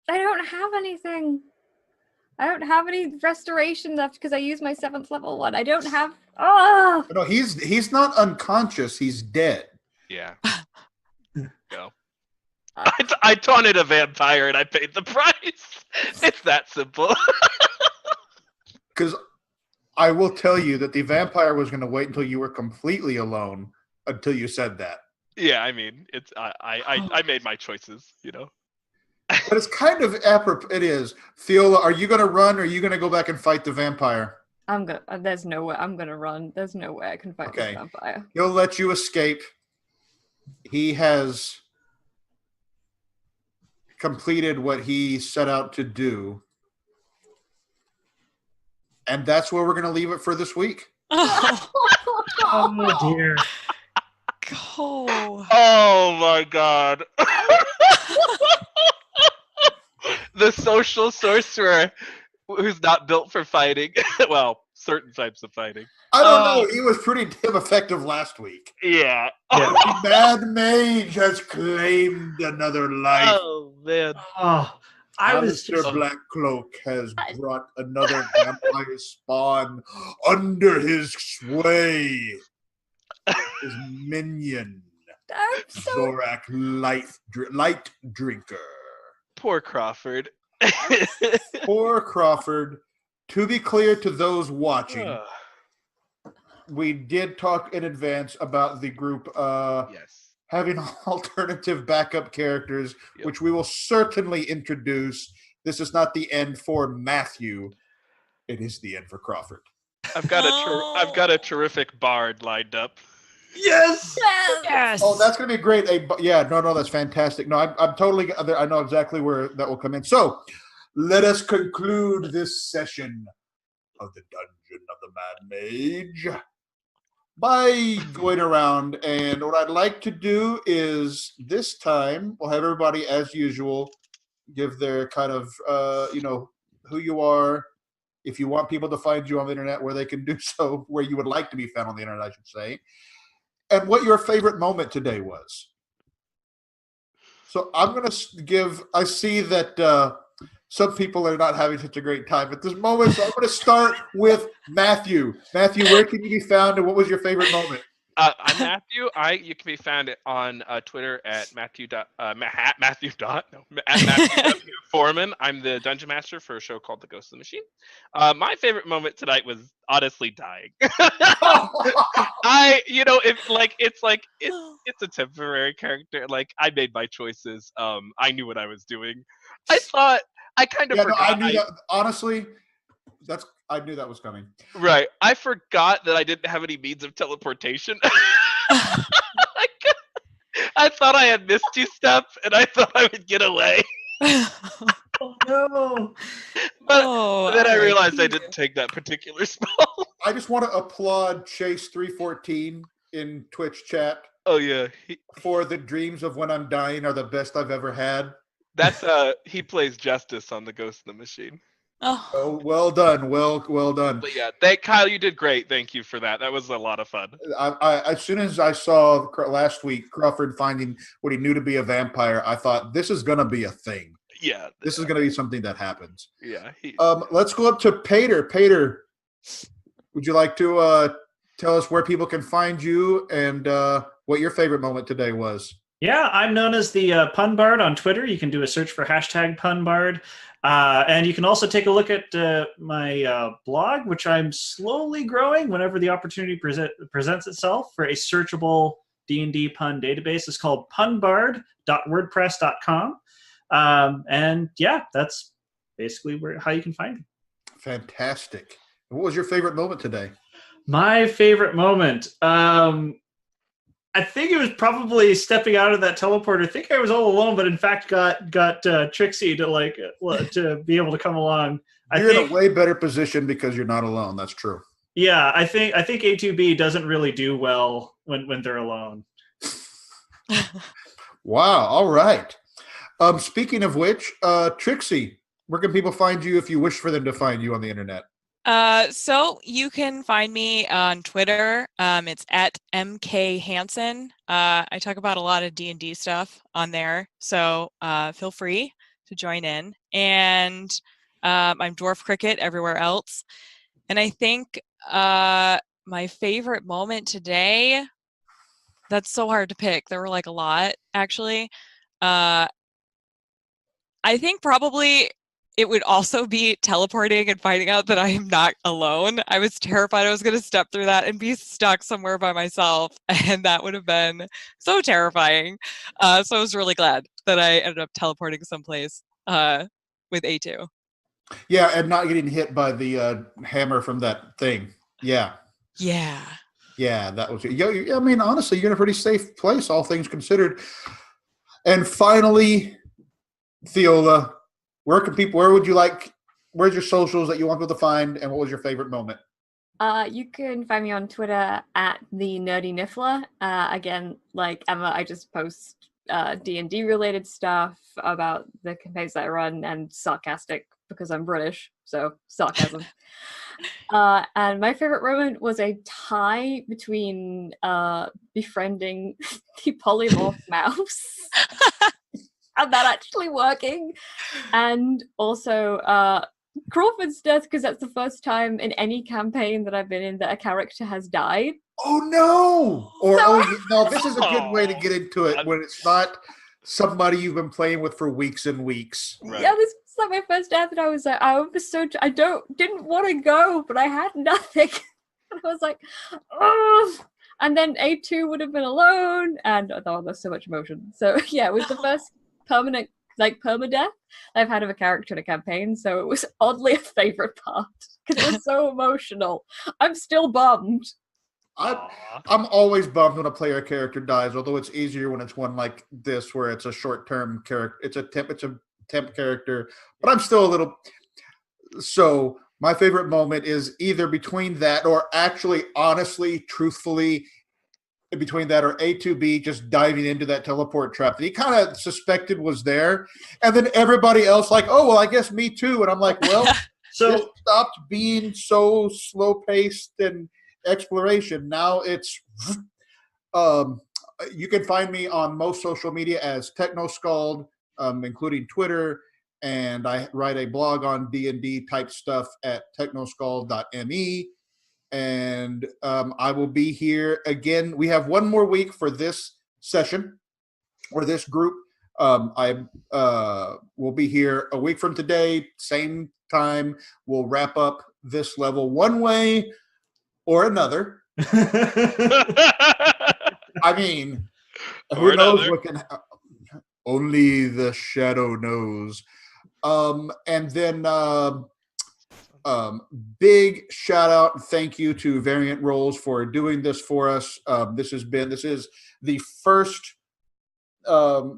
I don't have anything. I don't have any restoration left because I used my 7th level one. I don't have. Oh. No, he's not unconscious. He's dead. Yeah. Go. I taunted a vampire and I paid the price. It's that simple. Because I will tell you that the vampire was going to wait until you were completely alone until you said that. Yeah, I mean, it's I made my choices, you know. But it's kind of apropos. It is. Theola, are you going to run or are you going to go back and fight the vampire? I'm gonna. There's no way. I'm gonna run. There's no way I can fight this vampire. He'll let you escape. He has completed what he set out to do. And that's where we're going to leave it for this week. Oh. Oh dear. Oh. Oh my god. The social sorcerer who's not built for fighting. Well, certain types of fighting. I don't know. He was pretty damn effective last week. Yeah. The Mad Mage has claimed another life. Oh man. Oh, I was Mr. just Black Cloak has brought another vampire spawn under his sway. His minion, I'm so. Zorak Light Drinker. Poor Crawford. Poor Crawford. To be clear to those watching, we did talk in advance about the group Yes. having alternative backup characters, which we will certainly introduce. This is not the end for Matthew. It is the end for Crawford. I've got a terrific bard lined up. yes. Yes. Oh, that's going to be great. That's fantastic. No, I'm totally, I know exactly where that will come in. So let us conclude this session of the Dungeon of the Mad Mage by going around. And what I'd like to do is this time we'll have everybody, as usual, give their kind of, who you are. If you want people to find you on the internet, where they can do so, where you would like to be found on the internet, I should say. And what your favorite moment today was. So I'm going to I see that some people are not having such a great time at this moment, so I'm going to start with Matthew. Matthew, where can you be found, and what was your favorite moment? I'm Matthew. You can be found on Twitter at Matthew Foreman. I'm the dungeon master for a show called The Ghost of the Machine. My favorite moment tonight was honestly dying. It's a temporary character. Like, I made my choices. I knew what I was doing. I thought I kind of forgot. I knew that. Honestly, I knew that was coming. Right. I forgot that I didn't have any means of teleportation. I thought I had missed 2 steps, and I thought I would get away. Oh no! But then I realized I didn't take that particular spell. I just want to applaud Chase314 in Twitch chat Oh yeah, for the dreams of when I'm dying are the best I've ever had. that's he plays Justice on the Ghost in the Machine. Oh, well done, well done. But yeah, Kyle, you did great. Thank you for that. That was a lot of fun. I as soon as I saw last week Crawford finding what he knew to be a vampire, I thought this is gonna be a thing. Yeah, This is gonna be something that happens. Yeah. Let's go up to Pater. Pater, would you like to tell us where people can find you and what your favorite moment today was? Yeah, I'm known as the Pun Bard on Twitter. You can do a search for #PunBard. And you can also take a look at my blog, which I'm slowly growing whenever the opportunity presents itself for a searchable D&D pun database. It's called punbard.wordpress.com. And yeah, that's basically how you can find me. Fantastic. What was your favorite moment today? My favorite moment. I think it was probably stepping out of that teleporter. I think I was all alone, but in fact got Trixie to be able to come along. You're in a way better position because you're not alone. That's true. Yeah, I think A2B doesn't really do well when they're alone. Wow. All right. Speaking of which, Trixie, where can people find you if you wish for them to find you on the internet? So you can find me on Twitter. It's at MK Hansen. I talk about a lot of D&D stuff on there, so feel free to join in. And I'm Dwarf Cricket everywhere else. And I think my favorite moment today, that's so hard to pick. There were like a lot, actually. I think probably it would also be teleporting and finding out that I am not alone. I was terrified I was going to step through that and be stuck somewhere by myself, and that would have been so terrifying. So I was really glad that I ended up teleporting someplace with A2. Yeah, and not getting hit by the hammer from that thing. Yeah. Yeah. Yeah, that was it. I mean, honestly, you're in a pretty safe place, all things considered. And finally, Theola, where's your socials that you want people to find, and what was your favorite moment? You can find me on Twitter at the Nerdy Niffler. Again, like Emma, I just post D&D related stuff about the campaigns that I run, and sarcastic because I'm British, so sarcasm. And my favorite moment was a tie between befriending the polymorph mouse and that actually working, and also Crawford's death, because that's the first time in any campaign that I've been in that a character has died. Oh no! No, this is a good way to get into it when it's not somebody you've been playing with for weeks and weeks. Right. Yeah, this was like my first death, and I was like, didn't want to go, but I had nothing. And I was like, oh. And then A2 would have been alone, and there's so much emotion. So yeah, it was the first permanent, permadeath I've had of a character in a campaign, so it was oddly a favorite part because it was so emotional. I'm still bummed. I'm always bummed when a player character dies, although it's easier when it's one like this where it's a short-term character. It's a temp character, but I'm still a little. So my favorite moment is either between that, or actually, honestly, truthfully, between that or A2B just diving into that teleport trap that he kind of suspected was there, and then everybody else like, oh well, I guess me too, and I'm like, well, so stopped being so slow-paced and exploration. Now it's you can find me on most social media as TechnoScald, including Twitter, and I write a blog on D&D type stuff at technoscald.me. And I will be here again. We have one more week for this session or this group. I will be here a week from today, same time. We'll wrap up this level one way or another. I mean, who knows what can only the shadow knows. And then big shout out and thank you to Variant Roles for doing this for us. This is the first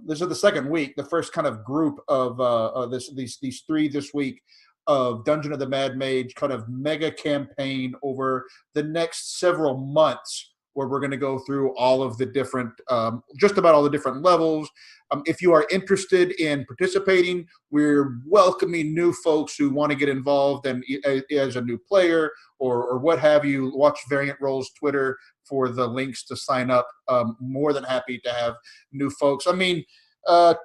this is the second week, the first kind of group of these three this week of Dungeon of the Mad Mage kind of mega campaign over the next several months, where we're going to go through all of the different, just about all the different levels. If you are interested in participating, we're welcoming new folks who want to get involved and as a new player or what have you. Watch Variant Roll's Twitter for the links to sign up. More than happy to have new folks. I mean,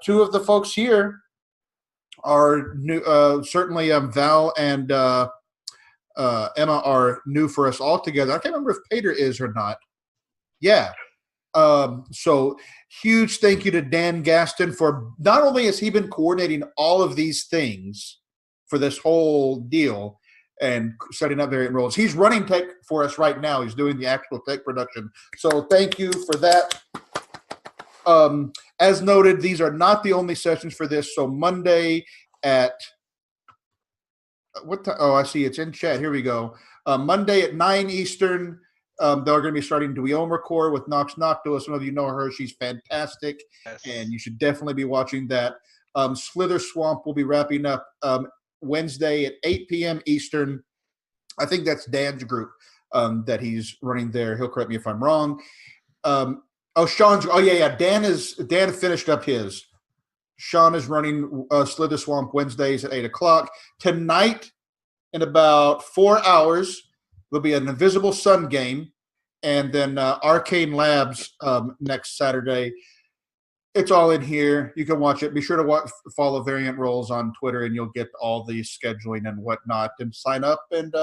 two of the folks here are new. Certainly Val and Emma are new for us all together. I can't remember if Peter is or not. Yeah. So huge thank you to Dan Gaston for not only has he been coordinating all of these things for this whole deal and setting up Variant Roles. He's running tech for us right now. He's doing the actual tech production. So thank you for that. As noted, these are not the only sessions for this. So Monday at what time? Oh, I see. It's in chat. Here we go. Monday at 9 Eastern. They're going to be starting Duioma Core with Nox Noctua. Some of you know her. She's fantastic. Yes. And you should definitely be watching that. Slither Swamp will be wrapping up Wednesday at 8 p.m. Eastern. I think that's Dan's group that he's running there. He'll correct me if I'm wrong. Sean's. Oh, yeah. Dan finished up his. Sean is running Slither Swamp Wednesdays at 8 o'clock. Tonight, in about 4 hours, there'll be an Invisible Sun game, and then Arcane Labs next Saturday. It's all in here. You can watch it. Be sure to follow Variant Roles on Twitter, and you'll get all the scheduling and whatnot. And sign up and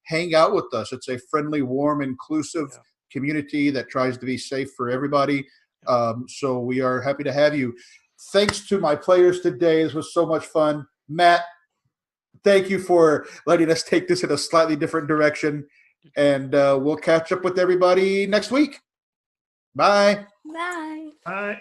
hang out with us. It's a friendly, warm, inclusive community that tries to be safe for everybody. So we are happy to have you. Thanks to my players today. This was so much fun. Matt, thank you for letting us take this in a slightly different direction. And we'll catch up with everybody next week. Bye. Bye. Bye.